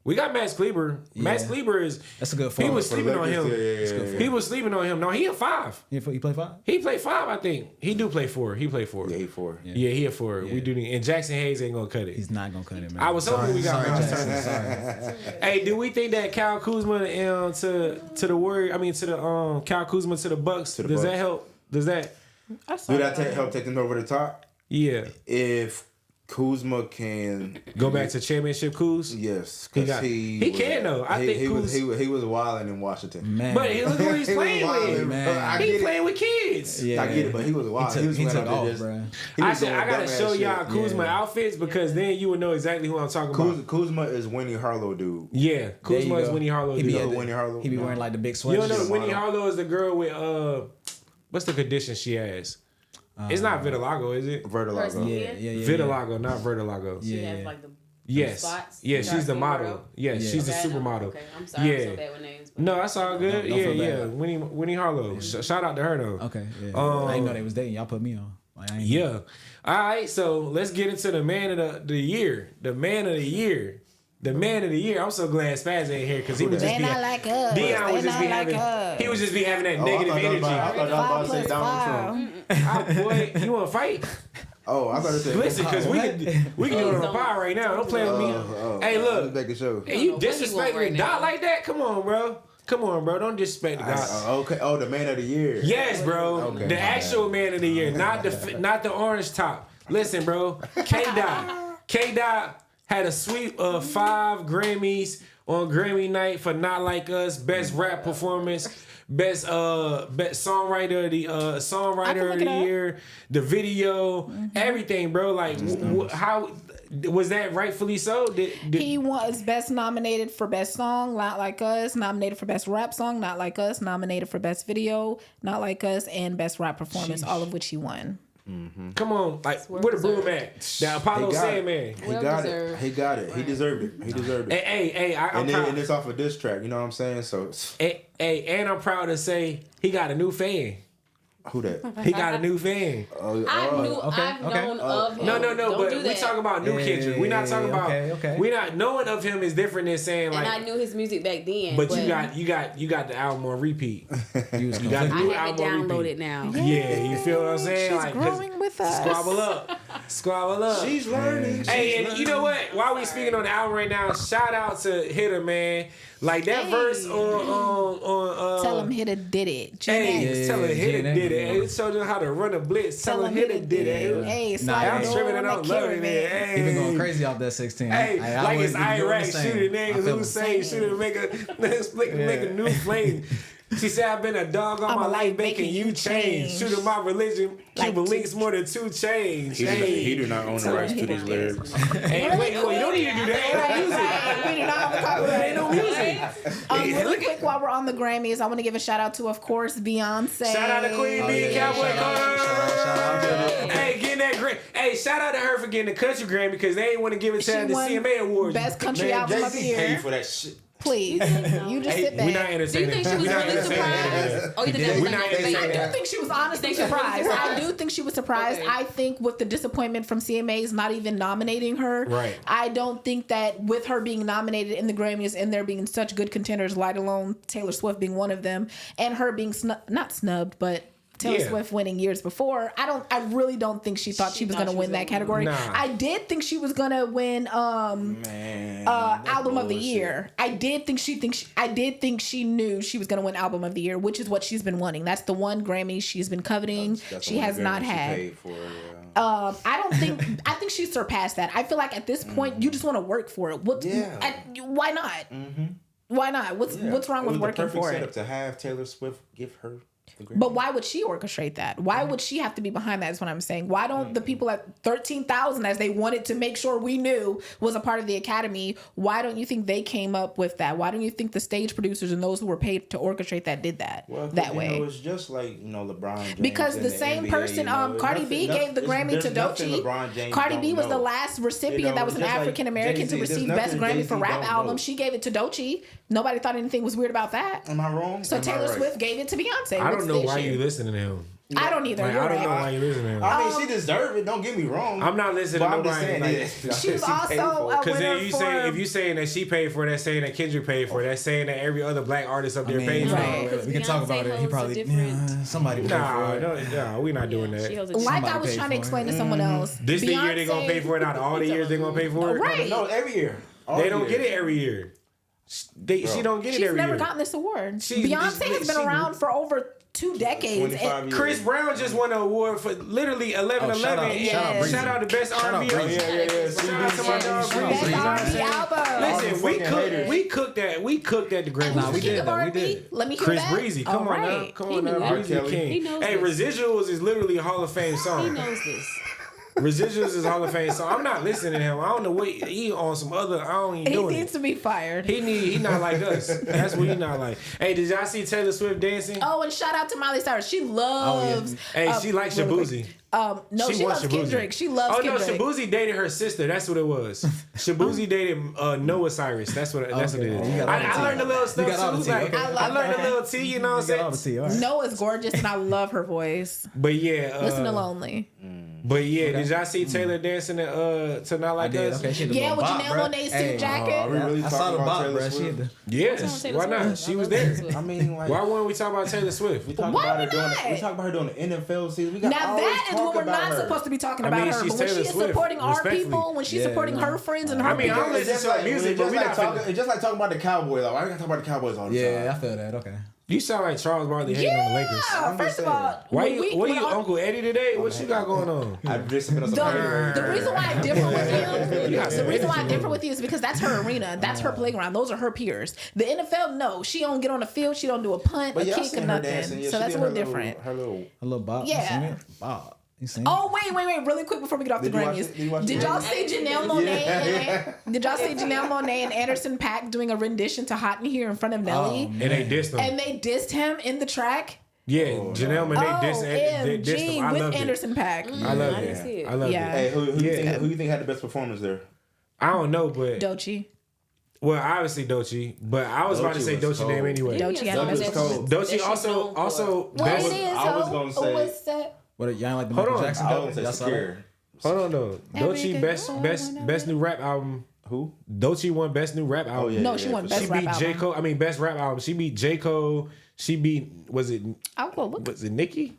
Speaker 1: We got Max Kleber. Max
Speaker 2: Yeah.
Speaker 1: Kleber is.
Speaker 2: That's a good
Speaker 1: He
Speaker 2: forward.
Speaker 1: was sleeping on him.
Speaker 4: Yeah.
Speaker 1: He was sleeping on him. No, he a 5.
Speaker 2: He play 5?
Speaker 1: He played 5, I think. He do play 4. He played 4.
Speaker 4: Yeah, 8-4.
Speaker 1: Yeah, he a 4. We do need. And Jackson Hayes ain't gonna cut it.
Speaker 2: He's not gonna cut it, man.
Speaker 1: I was hoping we got
Speaker 2: Sorry,
Speaker 1: Miles
Speaker 2: Jackson.
Speaker 1: Turner.
Speaker 2: Sorry.
Speaker 1: Hey, do we think that Kyle Kuzma to the Warriors? I mean, to the Kyle Kuzma to the Bucks.
Speaker 4: the
Speaker 1: Does that
Speaker 4: Bucks.
Speaker 1: help? Does that?
Speaker 5: I saw
Speaker 4: Do that
Speaker 5: that.
Speaker 4: help take them over the top?
Speaker 1: Yeah.
Speaker 4: If Kuzma can
Speaker 1: Go back to championship Kuz.
Speaker 4: yes,
Speaker 1: He
Speaker 4: 'cause
Speaker 1: got-
Speaker 4: he
Speaker 1: he
Speaker 4: was-
Speaker 1: can, though. I think
Speaker 4: he was
Speaker 1: Kuz-
Speaker 4: he was wilding in Washington.
Speaker 2: Man.
Speaker 1: But look who he's
Speaker 4: He was
Speaker 1: playing
Speaker 4: wilding,
Speaker 1: with.
Speaker 2: man.
Speaker 4: I
Speaker 1: He
Speaker 4: get it.
Speaker 1: playing with kids.
Speaker 2: Yeah.
Speaker 4: I get it, but he was wild.
Speaker 2: He
Speaker 4: was
Speaker 2: took
Speaker 4: went out there
Speaker 2: off,
Speaker 4: just-
Speaker 2: bro.
Speaker 4: he
Speaker 1: I
Speaker 4: was
Speaker 1: said
Speaker 4: doing
Speaker 1: I gotta
Speaker 4: dumbass
Speaker 1: show
Speaker 4: shit.
Speaker 1: y'all Kuzma outfits because then you would know exactly who I'm talking about.
Speaker 4: Kuzma is Winnie Harlow, dude.
Speaker 1: Yeah,
Speaker 2: There
Speaker 1: Kuzma
Speaker 2: you
Speaker 1: is
Speaker 2: go.
Speaker 1: Winnie Harlow.
Speaker 2: He
Speaker 1: dude.
Speaker 2: be
Speaker 4: You
Speaker 2: at
Speaker 4: know
Speaker 2: the-
Speaker 4: Winnie Harlow?
Speaker 2: He be
Speaker 4: No.
Speaker 2: wearing like the big
Speaker 1: You
Speaker 2: sweaters.
Speaker 1: don't know
Speaker 4: She's a
Speaker 1: Winnie
Speaker 4: model.
Speaker 1: Harlow is the girl with what's the condition she has? It's not vitiligo, is it?
Speaker 4: Vertilago.
Speaker 2: Yeah.
Speaker 1: Vitiligo, not vertilago.
Speaker 3: She
Speaker 2: Yeah.
Speaker 3: has like the
Speaker 1: Yes.
Speaker 3: spots.
Speaker 1: Yeah,
Speaker 3: You
Speaker 1: she's
Speaker 3: got
Speaker 1: the
Speaker 3: to
Speaker 1: model.
Speaker 3: figure out.
Speaker 1: Yes,
Speaker 2: Yeah.
Speaker 1: she's the
Speaker 3: Okay,
Speaker 1: supermodel.
Speaker 3: Okay, I'm sorry.
Speaker 1: Yeah.
Speaker 3: I'm so bad with names. but-
Speaker 1: No, that's all good.
Speaker 2: Don't
Speaker 1: Yeah,
Speaker 2: feel
Speaker 1: yeah.
Speaker 2: bad.
Speaker 1: Winnie Harlow. Shout out to her though.
Speaker 2: Okay. Yeah.
Speaker 1: Um,
Speaker 2: I didn't know they was dating. Y'all put me on. Like, I ain't
Speaker 1: Yeah. All right, so let's get into the man of the year. The man of the year. The man of the year. I'm so glad Spaz ain't here because he would just
Speaker 5: They
Speaker 1: be.
Speaker 5: not like us.
Speaker 1: Dion
Speaker 5: They
Speaker 1: would just be
Speaker 5: not like
Speaker 1: having.
Speaker 5: us.
Speaker 1: He would just be having that
Speaker 4: Oh,
Speaker 1: negative
Speaker 4: I thought
Speaker 1: energy.
Speaker 4: I was about to say Donald Trump.
Speaker 5: Five.
Speaker 1: Boy, you want to fight?
Speaker 4: Oh, I thought it said.
Speaker 1: Listen, because we can do it on the pod right now. Don't play with me. Hey,
Speaker 4: I was
Speaker 1: look.
Speaker 4: making sure.
Speaker 1: Hey, you
Speaker 3: I don't know what he
Speaker 1: disrespecting
Speaker 3: want right
Speaker 1: the dot
Speaker 3: now.
Speaker 1: like that? Come on, bro. Come on, bro. Don't disrespect the dot.
Speaker 4: Okay. Oh, the man of the year.
Speaker 1: Yes, bro.
Speaker 4: Okay,
Speaker 1: The
Speaker 4: my
Speaker 1: actual man of the year, not the orange top. Listen, bro. K Dot had a sweep of 5 Grammys on Grammy night for Not Like Us, best rap performance, best songwriter of the year, the video, everything, bro. Like how was that rightfully so?
Speaker 5: He was best nominated for best song, Not Like Us, nominated for best rap song, Not Like Us, nominated for best video, Not Like Us, and best rap performance, all of which he won.
Speaker 1: Come on, like where the broom at? The Apollo
Speaker 4: He got it.
Speaker 1: Sandman.
Speaker 4: He
Speaker 3: Well
Speaker 4: got
Speaker 3: deserved.
Speaker 4: it. He got it. He deserved it. He deserved it.
Speaker 1: Hey, I'm
Speaker 4: And then
Speaker 1: proud.
Speaker 4: and it's off a diss track. You know what I'm saying? So
Speaker 1: Hey, and I'm proud to say he got a new fan.
Speaker 4: Who that?
Speaker 1: He got a new fan.
Speaker 3: I've known of him.
Speaker 1: No.
Speaker 3: Don't
Speaker 1: But
Speaker 3: do
Speaker 1: we
Speaker 3: that.
Speaker 1: talking about new Kendrick. We're not talking about.
Speaker 2: Okay.
Speaker 1: We not knowing of him is different than saying like.
Speaker 3: And I knew his music back then.
Speaker 1: But you got the album on repeat.
Speaker 2: You got
Speaker 1: the
Speaker 3: I
Speaker 1: new
Speaker 3: have it
Speaker 1: album on repeat.
Speaker 3: downloaded now.
Speaker 1: Yeah, you feel what I'm saying?
Speaker 5: She's
Speaker 1: Like,
Speaker 5: growing with us.
Speaker 1: Squabble up.
Speaker 4: She's learning.
Speaker 1: Hey, and you know what? While we speaking on the album right now, shout out to Hitter, man. Like that verse on
Speaker 5: Tell him Hitter did it.
Speaker 1: Hey, tell him Hitter
Speaker 2: G-Nex.
Speaker 1: did it. Hey, it showed him how to run a blitz. Tell him Hitter did it.
Speaker 5: Hey,
Speaker 1: Nah,
Speaker 5: slide
Speaker 1: I'm
Speaker 5: on
Speaker 1: tripping and
Speaker 5: that
Speaker 1: I'm loving it.
Speaker 5: Caribbean.
Speaker 1: Hey.
Speaker 2: He been going crazy off that 16.
Speaker 1: Hey,
Speaker 2: I
Speaker 1: like
Speaker 2: wouldn't
Speaker 1: it's
Speaker 2: be doing
Speaker 1: Iraq
Speaker 2: the same.
Speaker 1: shooting
Speaker 2: I
Speaker 1: niggas
Speaker 2: feel
Speaker 1: who
Speaker 2: the
Speaker 1: say shooting make a new flame. She said I've been a dog all my life making you change. Shooting my religion, Cuban links more than 2 chains.
Speaker 4: He do not own the rights to these lyrics.
Speaker 1: Hey, wait, you don't need to do that.
Speaker 5: We do not have a copyright.
Speaker 1: Ain't no music.
Speaker 5: Really quick, while we're on the Grammys, I want to give a shout out to, of course, Beyonce.
Speaker 1: Shout out to Queen Bee, Cowboy. Hey, getting that Grammy. Hey, shout out to her for getting the country Grammy because they ain't want to give it to her the
Speaker 5: won
Speaker 1: CMA Awards.
Speaker 5: Best country album of the
Speaker 4: Jay-Z paid
Speaker 5: year.
Speaker 4: for that shit.
Speaker 5: Please, you just sit
Speaker 1: We not
Speaker 5: back.
Speaker 3: Do you
Speaker 1: entertaining.
Speaker 3: think she was
Speaker 1: We not
Speaker 3: really
Speaker 1: entertaining.
Speaker 3: surprised? Oh, you think that was
Speaker 1: We
Speaker 3: like
Speaker 1: not
Speaker 3: a fake?
Speaker 1: entertaining.
Speaker 5: I do think she was honestly
Speaker 3: You think she was
Speaker 5: surprised.
Speaker 3: surprised?
Speaker 5: I do think she was surprised.
Speaker 3: Okay.
Speaker 5: I think with the disappointment from CMAs not even nominating her,
Speaker 1: Right.
Speaker 5: I don't think that with her being nominated in the Grammys and there being such good contenders, let alone Taylor Swift being one of them, and her being not snubbed, but Taylor
Speaker 1: Yeah.
Speaker 5: Swift winning years before, I really don't think she thought she was going to win that category.
Speaker 1: Nah.
Speaker 5: I did think she was going to win
Speaker 4: Man,
Speaker 5: album of the
Speaker 4: bullshit.
Speaker 5: year. I did think she knew she was going to win album of the year, which is what she's been wanting. That's the one Grammy she's been coveting.
Speaker 4: That's
Speaker 5: She
Speaker 4: the
Speaker 5: has
Speaker 4: one
Speaker 5: not
Speaker 4: Grammy she
Speaker 5: had.
Speaker 4: paid for, yeah.
Speaker 5: I think she surpassed that. I feel like at this point you just want to work for it. Why not? Why not? What's wrong with working for
Speaker 4: setup
Speaker 5: it?
Speaker 4: to have Taylor Swift give her the Grammy.
Speaker 5: But why would she orchestrate that? Why would she have to be behind that? Is what I'm saying. Why don't the people at 13,000, as they wanted to make sure we knew was a part of the Academy, why don't you think they came up with that? Why don't you think the stage producers and those who were paid to orchestrate that did that that way?
Speaker 4: It's just like LeBron James.
Speaker 5: Because
Speaker 4: and
Speaker 5: the same
Speaker 4: NBA,
Speaker 5: person, Cardi B gave the Grammy to Doechii. Cardi B was the last recipient that was an African American to receive Best Grammy for rap album. She gave it to Doechii. Nobody thought anything was weird about that.
Speaker 4: Am I wrong?
Speaker 5: So Taylor Swift gave it to Beyonce.
Speaker 1: I
Speaker 5: What's
Speaker 1: don't know
Speaker 5: the
Speaker 1: why
Speaker 5: issue?
Speaker 1: you listening to him.
Speaker 5: I don't either.
Speaker 1: Like,
Speaker 5: You're
Speaker 1: I don't know
Speaker 5: right.
Speaker 1: why you listening to him.
Speaker 4: I mean, she deserved it. Don't get me wrong.
Speaker 1: I'm not listening
Speaker 4: But
Speaker 1: to
Speaker 4: I'm just
Speaker 1: nobody.
Speaker 4: saying
Speaker 1: Like,
Speaker 5: She was
Speaker 4: paid
Speaker 5: also
Speaker 4: for it.
Speaker 5: a
Speaker 1: Because
Speaker 5: winner
Speaker 1: then
Speaker 5: for.
Speaker 1: if you saying that she paid for it, that's saying that Kendrick paid for it. That's saying that every other black artist up there paid for
Speaker 5: right.
Speaker 1: it.
Speaker 2: We can talk about it. He
Speaker 3: Beyonce
Speaker 2: probably
Speaker 3: holds a different-
Speaker 2: somebody paid for it.
Speaker 1: No, we not doing
Speaker 3: She
Speaker 1: that.
Speaker 3: holds a
Speaker 5: Like
Speaker 2: Somebody
Speaker 5: I was
Speaker 2: paid
Speaker 5: trying to
Speaker 2: for it.
Speaker 5: explain to someone else.
Speaker 1: This the year they gonna pay for it. Out of all the years they gonna pay for it.
Speaker 5: Right.
Speaker 4: No, every year.
Speaker 1: They don't get it every year. She don't get it
Speaker 5: She's
Speaker 1: every
Speaker 5: never
Speaker 1: year.
Speaker 5: gotten this award.
Speaker 1: She-
Speaker 5: Beyonce has been
Speaker 1: she-
Speaker 5: around for over 2 decades.
Speaker 4: 25
Speaker 5: And
Speaker 4: years.
Speaker 1: Chris Brown just won an award for literally 11/11.
Speaker 2: shout out
Speaker 5: Breezy.
Speaker 1: Shout out to best R&B.
Speaker 2: out Breezy.
Speaker 1: Shout out to my dog
Speaker 2: Shout out
Speaker 1: Breezy.
Speaker 5: Best
Speaker 2: Breezy.
Speaker 5: R&B album.
Speaker 1: Listen, we
Speaker 4: fucking
Speaker 1: cooked.
Speaker 4: haters.
Speaker 1: We cooked at the Grammy.
Speaker 2: Nah, we
Speaker 5: King
Speaker 2: did
Speaker 5: of
Speaker 2: though, we
Speaker 5: R&B?
Speaker 2: did.
Speaker 5: Let me hear
Speaker 1: Chris
Speaker 5: that.
Speaker 1: Breezy, come
Speaker 5: All
Speaker 1: on now,
Speaker 5: right.
Speaker 1: come
Speaker 3: He
Speaker 1: on
Speaker 3: knew
Speaker 1: now,
Speaker 3: that.
Speaker 1: Breezy the King.
Speaker 3: He knows
Speaker 1: Hey,
Speaker 3: this.
Speaker 1: Residuals is literally a Hall of Fame
Speaker 3: He
Speaker 1: song.
Speaker 3: knows this.
Speaker 1: Residuals is Hall of Fame song. I'm not listening to him. I don't know what he on some other. I don't even
Speaker 5: He
Speaker 1: doing
Speaker 5: needs
Speaker 1: it.
Speaker 5: to be fired.
Speaker 1: He not like us. That's what he not like. Hey, did y'all see Taylor Swift dancing?
Speaker 5: Oh, and shout out to Miley Cyrus. She loves.
Speaker 1: Hey, she likes
Speaker 5: really quick.
Speaker 1: Shabuzi.
Speaker 5: No, she loves
Speaker 1: wants
Speaker 5: Kendrick. She loves
Speaker 1: Oh no,
Speaker 5: Kendrick.
Speaker 1: Shabuzi dated her sister. That's what it was. Shabuzi dated Noah Cyrus. That's what it is.
Speaker 2: You got all the
Speaker 1: I
Speaker 2: tea.
Speaker 1: learned a little stuff
Speaker 2: You got all
Speaker 1: too.
Speaker 2: the tea,
Speaker 1: Like,
Speaker 2: okay.
Speaker 1: I learned a little tea. You know what
Speaker 2: You
Speaker 1: I'm
Speaker 2: got all the
Speaker 1: saying?
Speaker 2: tea, all right.
Speaker 5: Noah's gorgeous, and I love her voice.
Speaker 1: But yeah,
Speaker 5: Listen to Lonely.
Speaker 1: But yeah, did y'all see Taylor dancing to Not
Speaker 2: I
Speaker 1: Like
Speaker 2: did.
Speaker 1: Us?
Speaker 2: Okay, she had the
Speaker 5: Yeah,
Speaker 2: little
Speaker 5: with
Speaker 2: bop,
Speaker 5: Janelle
Speaker 2: bruh.
Speaker 5: Monáe's
Speaker 2: Hey,
Speaker 5: suit jacket.
Speaker 4: Are we really
Speaker 2: I saw
Speaker 4: talking
Speaker 2: the
Speaker 4: about
Speaker 2: bop,
Speaker 4: Taylor
Speaker 2: bruh. She had
Speaker 4: Swift?
Speaker 2: the.
Speaker 1: Yes.
Speaker 3: Taylor
Speaker 1: Why
Speaker 3: Swift.
Speaker 1: not? She
Speaker 3: I
Speaker 1: was
Speaker 3: love
Speaker 1: there.
Speaker 3: Taylor Swift.
Speaker 4: I mean, like,
Speaker 1: Why wouldn't we talk about Taylor Swift?
Speaker 4: we talk
Speaker 5: Why
Speaker 4: about her
Speaker 5: would
Speaker 4: doing.
Speaker 5: not?
Speaker 4: We talk about her doing the NFL season. We got
Speaker 5: Now
Speaker 4: always
Speaker 5: that is
Speaker 4: talk
Speaker 5: what we're
Speaker 4: about
Speaker 5: not
Speaker 4: her.
Speaker 5: supposed to be talking
Speaker 1: I
Speaker 5: about
Speaker 1: mean,
Speaker 5: her.
Speaker 1: she's
Speaker 5: But when she
Speaker 1: Taylor
Speaker 5: is
Speaker 1: Swift,
Speaker 5: supporting our
Speaker 1: respectfully.
Speaker 5: people, when she's
Speaker 2: Yeah,
Speaker 5: supporting
Speaker 2: no.
Speaker 5: her friends and her
Speaker 1: I mean, I
Speaker 5: people,
Speaker 1: don't listen to her music, but we not finna-
Speaker 4: It's just like talking about the Cowboys. Like, why we gotta talk about the Cowboys all the
Speaker 2: Yeah, I
Speaker 4: time?
Speaker 2: feel that. Okay.
Speaker 1: You sound like Charles Barkley hating on the Lakers.
Speaker 5: yeah.
Speaker 4: I'm
Speaker 5: First
Speaker 4: just
Speaker 5: of all,
Speaker 1: Why
Speaker 5: when
Speaker 1: you?
Speaker 5: we-
Speaker 1: What
Speaker 5: when
Speaker 1: you,
Speaker 5: our-
Speaker 1: Uncle Eddie today? What you got going on?
Speaker 4: I'm just sipping on some beer.
Speaker 5: The reason why I differ with you,
Speaker 1: got
Speaker 5: the
Speaker 1: some
Speaker 5: reason why I
Speaker 1: energy,
Speaker 5: differ with you is because that's her arena, that's her playground, those are her peers. The NFL, no, she don't get on the field, she don't do a punt,
Speaker 4: But
Speaker 5: a
Speaker 4: y'all
Speaker 5: kick,
Speaker 4: seen
Speaker 5: or
Speaker 4: her
Speaker 5: nothing.
Speaker 4: dancing. Yeah,
Speaker 5: So
Speaker 4: she
Speaker 5: that's a
Speaker 4: did
Speaker 5: little different.
Speaker 4: Her little.
Speaker 2: A little bop.
Speaker 5: Yeah.
Speaker 2: You seen it? Bop. You seen it?
Speaker 5: Oh wait, really quick before we get off
Speaker 4: Did
Speaker 5: the
Speaker 4: you watch
Speaker 5: Grammys.
Speaker 4: it? Did you watch
Speaker 5: Did
Speaker 4: it?
Speaker 5: y'all see Janelle Monáe? And, did y'all see Janelle Monáe and Anderson .Paak doing a rendition to "Hot in Here" in front of Nelly?
Speaker 1: And they dissed him.
Speaker 5: And they dissed him in the track.
Speaker 1: Yeah, Janelle Monáe
Speaker 5: Oh,
Speaker 1: dissed him. I
Speaker 5: with
Speaker 1: loved it.
Speaker 5: Anderson .Paak.
Speaker 1: I loved
Speaker 3: I didn't see
Speaker 1: it.
Speaker 3: it.
Speaker 1: I loved
Speaker 5: Yeah.
Speaker 1: it.
Speaker 4: Hey, who
Speaker 1: Yeah.
Speaker 4: you think had the best performance there?
Speaker 1: I don't know, but
Speaker 5: Doechii.
Speaker 1: Well, obviously Doechii, but I was about to say
Speaker 4: was
Speaker 1: Doechii name
Speaker 4: cold.
Speaker 1: anyway.
Speaker 5: Doechii had the
Speaker 4: was
Speaker 5: best
Speaker 4: cold.
Speaker 1: Doechii also
Speaker 5: Well,
Speaker 1: best.
Speaker 5: it is.
Speaker 4: I was
Speaker 5: so
Speaker 4: gonna say-
Speaker 5: what's that?
Speaker 2: What y'all like the
Speaker 1: Hold
Speaker 2: Michael
Speaker 1: on.
Speaker 2: Jackson
Speaker 4: I
Speaker 2: cover?
Speaker 4: was gonna
Speaker 2: Y'all
Speaker 4: say
Speaker 2: saw that?
Speaker 4: Secure.
Speaker 1: Hold on though. Doechii best new rap album.
Speaker 4: Who?
Speaker 1: Doechii won best new rap album.
Speaker 4: Oh, yeah.
Speaker 5: No, she won
Speaker 4: for
Speaker 5: best
Speaker 1: She
Speaker 5: rap
Speaker 1: beat
Speaker 5: album.
Speaker 1: J Cole. I mean best rap album. She beat J Cole. She beat was it
Speaker 5: I'll go look.
Speaker 1: Nicki?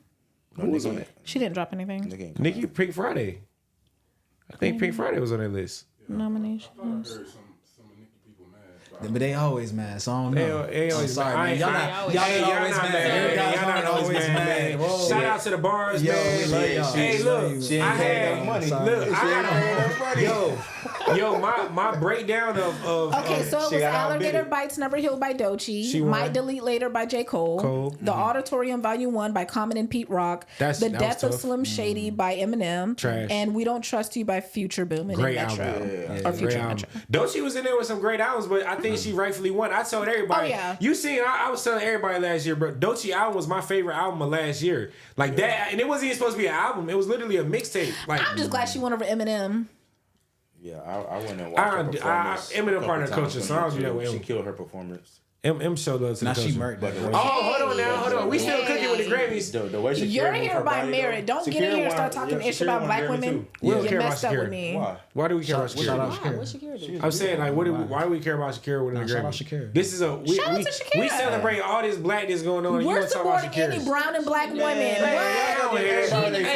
Speaker 1: Who was on it?
Speaker 5: She didn't drop anything.
Speaker 1: Nicki Pink Friday. I think Pink Friday was on that list.
Speaker 5: Nominations.
Speaker 2: But they always mad, so I don't know.
Speaker 1: They
Speaker 2: I'm
Speaker 1: always
Speaker 2: sorry,
Speaker 1: mad.
Speaker 2: man. Y'all not always mad.
Speaker 1: Y'all not always mad.
Speaker 2: Whoa.
Speaker 1: Shout out to the bars,
Speaker 2: Yo,
Speaker 1: man.
Speaker 2: we love y'all.
Speaker 1: Hey, look,
Speaker 4: She ain't
Speaker 1: I
Speaker 4: paying
Speaker 1: had
Speaker 4: that money.
Speaker 1: Look,
Speaker 4: She
Speaker 1: I
Speaker 4: ain't paying that money.
Speaker 1: Yo, my breakdown of
Speaker 5: Okay, so it
Speaker 1: she
Speaker 5: was
Speaker 1: got
Speaker 5: Alligator
Speaker 1: outbid.
Speaker 5: Bites Never Healed by Doechii.
Speaker 1: She won.
Speaker 5: Might Delete Later by J. Cole.
Speaker 1: Cole.
Speaker 5: The Auditorium Volume 1 by Common and Pete Rock.
Speaker 1: That
Speaker 5: The
Speaker 1: was
Speaker 5: Death of
Speaker 1: tough.
Speaker 5: Slim Shady by Eminem.
Speaker 1: Trash.
Speaker 5: And We Don't Trust You by Future Boom and
Speaker 1: Great
Speaker 5: Metro.
Speaker 1: album.
Speaker 5: Or
Speaker 1: Great
Speaker 5: Future
Speaker 1: album.
Speaker 5: Metro.
Speaker 1: Doechii was in there with some great albums, but I think she rightfully won. I told everybody.
Speaker 5: Oh, yeah.
Speaker 1: You seen? I was telling everybody last year, bro. Doechii album was my favorite album of last year. Like that, and it wasn't even supposed to be an album. It was literally a mixtape. Like
Speaker 5: I'm just glad she won over Eminem.
Speaker 4: Yeah, I went and watched her performance.
Speaker 1: Eminem part of the culture, so I don't do that with
Speaker 4: She
Speaker 1: him.
Speaker 4: killed her performance.
Speaker 1: M showed love to
Speaker 2: Now
Speaker 1: the
Speaker 2: she
Speaker 1: culture.
Speaker 2: murked that.
Speaker 4: But
Speaker 1: Oh, hold on now, hold on. We still cooking with the Grammys.
Speaker 4: The way Shakira
Speaker 5: You're
Speaker 4: moved
Speaker 5: here
Speaker 4: her
Speaker 5: by
Speaker 4: body,
Speaker 5: merit.
Speaker 4: though.
Speaker 5: Don't get in
Speaker 4: Shakira
Speaker 5: here and
Speaker 4: won-
Speaker 5: start talking
Speaker 4: yeah,
Speaker 5: ish
Speaker 4: Shakira
Speaker 5: about
Speaker 4: won
Speaker 5: black
Speaker 4: Grammy
Speaker 5: women.
Speaker 4: too.
Speaker 1: We don't
Speaker 5: You
Speaker 1: care about
Speaker 5: messed up
Speaker 1: Shakira.
Speaker 5: with me.
Speaker 4: Why?
Speaker 1: Why do we care about
Speaker 2: Shout
Speaker 1: Shakira?
Speaker 2: out
Speaker 3: Why?
Speaker 2: Shakira.
Speaker 3: What Shakira do?
Speaker 1: I'm saying like, why do we care about Shakira winning the
Speaker 2: shout
Speaker 1: Grammy?
Speaker 2: out Shakira.
Speaker 1: This is a we
Speaker 5: Shout out to Shakira.
Speaker 1: we celebrate all this blackness going on. You
Speaker 5: We're
Speaker 1: want to talk about
Speaker 5: supporting any
Speaker 1: Shakira?
Speaker 5: brown and black women.
Speaker 1: Hey,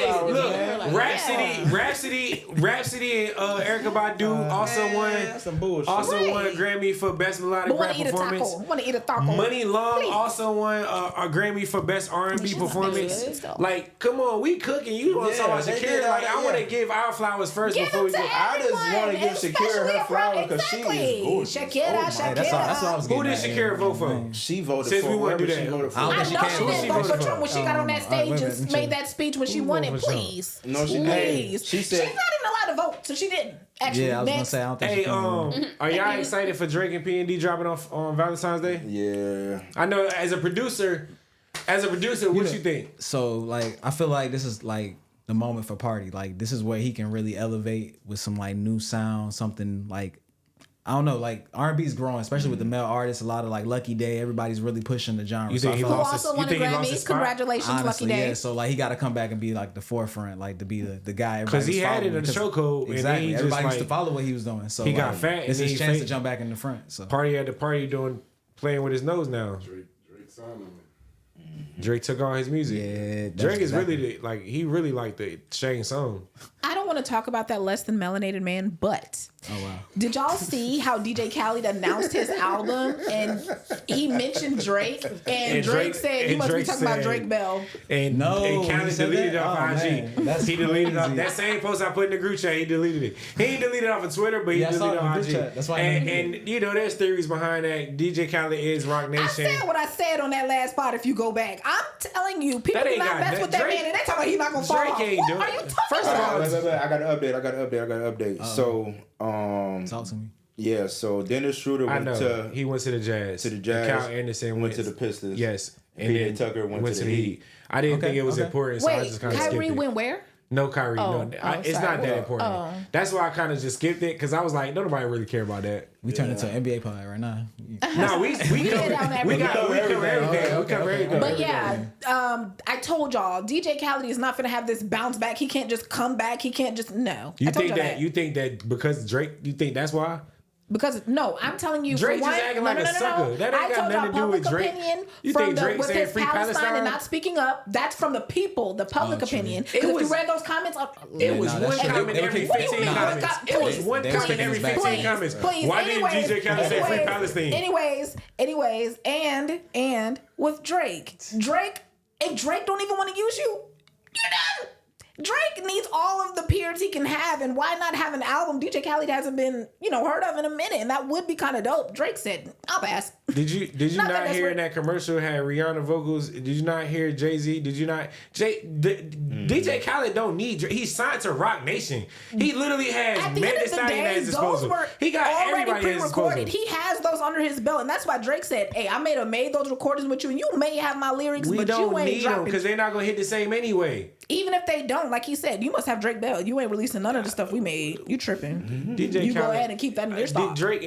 Speaker 4: Flowers,
Speaker 1: look,
Speaker 4: man.
Speaker 1: Rhapsody, and Erykah Badu also
Speaker 4: That's some bullshit.
Speaker 1: won a Grammy for best melodic
Speaker 5: But want
Speaker 1: rap
Speaker 5: to eat a
Speaker 1: performance.
Speaker 5: taco. Want to eat a taco.
Speaker 1: Money Long
Speaker 5: Please.
Speaker 1: also won a Grammy for best R&B
Speaker 5: She's not
Speaker 1: performance.
Speaker 5: good, though.
Speaker 1: Like, come on, we cooking. You want to talk
Speaker 4: Yeah,
Speaker 1: about
Speaker 4: they
Speaker 1: Shakira?
Speaker 4: did all
Speaker 1: Like,
Speaker 4: that,
Speaker 1: I want to
Speaker 4: yeah.
Speaker 1: give our flowers first
Speaker 5: Give
Speaker 1: before
Speaker 5: them
Speaker 1: we
Speaker 5: to
Speaker 1: go.
Speaker 4: I just
Speaker 5: everyone,
Speaker 4: wanna give
Speaker 5: especially
Speaker 4: Shakira her
Speaker 5: if
Speaker 4: flowers 'cause she is
Speaker 5: exactly.
Speaker 4: gorgeous.
Speaker 5: Shakira,
Speaker 2: Hey,
Speaker 5: Shakira.
Speaker 2: that's what I was
Speaker 1: Who
Speaker 2: getting
Speaker 1: did
Speaker 2: at.
Speaker 1: Shakira vote for?
Speaker 4: She voted
Speaker 1: Since
Speaker 4: for
Speaker 1: we wanna do
Speaker 4: whoever
Speaker 1: that.
Speaker 4: she voted for.
Speaker 2: I don't
Speaker 5: I
Speaker 2: think
Speaker 5: know
Speaker 2: she
Speaker 5: she
Speaker 2: can
Speaker 5: didn't
Speaker 1: She
Speaker 5: vote
Speaker 1: voted
Speaker 5: for
Speaker 1: for
Speaker 5: Trump when she got on that stage
Speaker 2: wait a
Speaker 5: and
Speaker 2: minute,
Speaker 5: made that speech when she won it.
Speaker 1: voted for Trump?
Speaker 5: Please.
Speaker 4: No, she
Speaker 5: Please.
Speaker 4: didn't. She said-
Speaker 5: she's not even allowed to vote, so she didn't. Actually,
Speaker 2: Yeah, I was gonna
Speaker 5: next.
Speaker 2: say I don't think
Speaker 1: Hey,
Speaker 2: she can.
Speaker 1: are y'all excited for Drake and PND dropping off on Valentine's Day?
Speaker 4: Yeah.
Speaker 1: I know as a producer, what you think?
Speaker 2: So like I feel like this is like the moment for Party. Like this is where he can really elevate with some like new sound, something like I don't know, like R&B is growing, especially with the male artists. A lot of like Lucky Day, everybody's really pushing the genre.
Speaker 1: You
Speaker 2: So
Speaker 1: think
Speaker 2: I
Speaker 1: he
Speaker 2: feel
Speaker 5: Who
Speaker 2: like-
Speaker 1: lost
Speaker 5: also
Speaker 1: his-
Speaker 5: won
Speaker 1: you
Speaker 5: a
Speaker 1: think he lost his
Speaker 5: Grammy.
Speaker 1: spot?
Speaker 5: Congratulations,
Speaker 2: honestly,
Speaker 5: Lucky Day.
Speaker 2: yeah. So like he got to come back and be like the forefront, like to be the guy.
Speaker 1: Because he had it in the
Speaker 2: because-
Speaker 1: chokehold, and then
Speaker 2: Exactly.
Speaker 1: he just,
Speaker 2: Everybody used to
Speaker 1: like,
Speaker 2: follow what he was doing. So
Speaker 1: he got
Speaker 2: like,
Speaker 1: fat,
Speaker 2: It's
Speaker 1: and then
Speaker 2: his
Speaker 1: he
Speaker 2: chance to
Speaker 1: faked-
Speaker 2: jump back in the front. So
Speaker 1: Party at the party playing with his nose now.
Speaker 6: Drake signed him.
Speaker 1: Drake took all his music.
Speaker 2: Yeah, that's
Speaker 1: Drake is
Speaker 2: exactly-
Speaker 1: really he really like the Shane song.
Speaker 5: I don't want to talk about that less than melanated man, but
Speaker 2: oh wow.
Speaker 5: did y'all see how DJ Khaled announced his album and he mentioned Drake and Drake said you must be talking about Drake Bell.
Speaker 1: And
Speaker 2: No,
Speaker 1: and
Speaker 2: he
Speaker 1: Khaled
Speaker 2: said
Speaker 1: deleted it
Speaker 2: that?
Speaker 1: off
Speaker 2: Oh,
Speaker 1: IG.
Speaker 2: man, that's
Speaker 1: He deleted it off
Speaker 2: crazy.
Speaker 1: that same post I put in the group chat. He deleted it. He ain't deleted it off of Twitter, but he
Speaker 2: Yeah, I saw
Speaker 1: deleted
Speaker 2: it
Speaker 1: it
Speaker 2: in
Speaker 1: on
Speaker 2: the
Speaker 1: IG.
Speaker 2: group chat. That's why I
Speaker 1: and you know there's theories behind that. DJ Khaled is Rock
Speaker 5: I
Speaker 1: Nation.
Speaker 5: said what I said on that last part. If you go back, I'm telling you, people
Speaker 1: That
Speaker 5: do
Speaker 1: ain't
Speaker 5: not
Speaker 1: got
Speaker 5: mess
Speaker 1: that-
Speaker 5: with that
Speaker 1: Drake-
Speaker 5: man, and they talking about he not gonna fall
Speaker 1: Drake
Speaker 5: off.
Speaker 1: ain't
Speaker 5: What
Speaker 1: doing
Speaker 5: are you
Speaker 1: it.
Speaker 5: talking
Speaker 1: First of
Speaker 5: about?
Speaker 1: all,
Speaker 4: Wait. I got an update. So,
Speaker 2: Talk to me.
Speaker 4: yeah. So Dennis Schroeder
Speaker 1: I
Speaker 4: went
Speaker 1: know
Speaker 4: to
Speaker 1: he went to the Jazz.
Speaker 4: to the Jazz.
Speaker 1: And Kyle Anderson
Speaker 4: went to the Pistons.
Speaker 1: Yes, and
Speaker 4: PJ
Speaker 1: then
Speaker 4: Tucker went to the Heat.
Speaker 1: I didn't
Speaker 2: Okay,
Speaker 1: think it was
Speaker 2: okay.
Speaker 1: important, so I
Speaker 5: Wait,
Speaker 1: just kind of skipped
Speaker 5: Kyrie
Speaker 1: it.
Speaker 5: went where?
Speaker 1: No Kyrie.
Speaker 5: Oh,
Speaker 1: it's
Speaker 5: sorry.
Speaker 1: not that important.
Speaker 5: Oh.
Speaker 1: That's why I kind of just skipped it because I was like, nobody really care about that.
Speaker 2: We turned into an NBA pod right now.
Speaker 1: No, we
Speaker 5: hit on
Speaker 1: cover, we
Speaker 5: everything.
Speaker 1: cover everything. We
Speaker 2: Okay,
Speaker 1: cover
Speaker 2: okay.
Speaker 1: everything.
Speaker 5: But yeah, I told y'all, DJ Khaled is not gonna have this bounce back. He can't just come back. He can't just no.
Speaker 1: You
Speaker 5: I told
Speaker 1: think
Speaker 5: y'all
Speaker 1: that? You think that because Drake? You think that's why?
Speaker 5: Because no, I'm telling you,
Speaker 1: Drake
Speaker 5: for
Speaker 1: just
Speaker 5: one,
Speaker 1: acting
Speaker 5: no,
Speaker 1: like
Speaker 5: no,
Speaker 1: a
Speaker 5: no, no,
Speaker 1: sucker.
Speaker 5: no.
Speaker 1: That ain't
Speaker 5: I
Speaker 1: got
Speaker 5: told y'all
Speaker 1: nothing to do with
Speaker 5: public
Speaker 1: Drake.
Speaker 5: opinion
Speaker 1: You
Speaker 5: from
Speaker 1: think Drake
Speaker 5: with
Speaker 1: saying
Speaker 5: his
Speaker 1: free
Speaker 5: Palestine
Speaker 1: Palestine?
Speaker 5: and not speaking up. That's from the people, the public
Speaker 2: true.
Speaker 5: opinion.
Speaker 1: It
Speaker 5: Because if
Speaker 1: was-
Speaker 5: you read those comments,
Speaker 1: It was
Speaker 2: nah,
Speaker 1: one
Speaker 2: that's true.
Speaker 1: comment
Speaker 2: They were
Speaker 1: every
Speaker 2: kicking-
Speaker 1: 15
Speaker 5: What do you mean?
Speaker 1: comments.
Speaker 5: Please.
Speaker 1: It was one
Speaker 2: They was
Speaker 1: comment
Speaker 2: kicking
Speaker 1: every
Speaker 2: his back.
Speaker 1: 15 comments.
Speaker 5: Please,
Speaker 1: Why didn't
Speaker 5: anyways,
Speaker 1: DJ Khaled say free Palestine?
Speaker 5: Anyways, and with Drake, if Drake don't even want to use you, you're done. Drake needs all of the peers he can have, and why not have an album DJ Khaled hasn't been, heard of in a minute, and that would be kind of dope. Drake said, "I'll pass."
Speaker 1: Did you
Speaker 5: Not that
Speaker 1: not
Speaker 5: that's
Speaker 1: hear
Speaker 5: what-
Speaker 1: in that commercial had Rihanna vocals? Did you not hear Jay-Z? Did you not? DJ Khaled don't need Drake. He's signed to Rock Nation. He literally has
Speaker 5: At the
Speaker 1: Megan
Speaker 5: end
Speaker 1: Thee
Speaker 5: of the
Speaker 1: Stallion at
Speaker 5: day,
Speaker 1: his
Speaker 5: those
Speaker 1: disposal.
Speaker 5: were
Speaker 1: He got
Speaker 5: already
Speaker 1: everybody at his disposal.
Speaker 5: pre-recorded. He has those under his belt, and that's why Drake said, "Hey, I made those recordings with you, and you may have my lyrics,
Speaker 1: We
Speaker 5: but
Speaker 1: don't
Speaker 5: you ain't
Speaker 1: need them
Speaker 5: dropping."
Speaker 1: because they're not gonna hit the same anyway.
Speaker 5: Even if they don't, wrong. Like he said, you must have Drake Bell. You ain't releasing none of the stuff we made. You tripping.
Speaker 1: DJ
Speaker 5: you
Speaker 1: Khaled,
Speaker 5: go ahead and keep that in your stock.
Speaker 1: Drake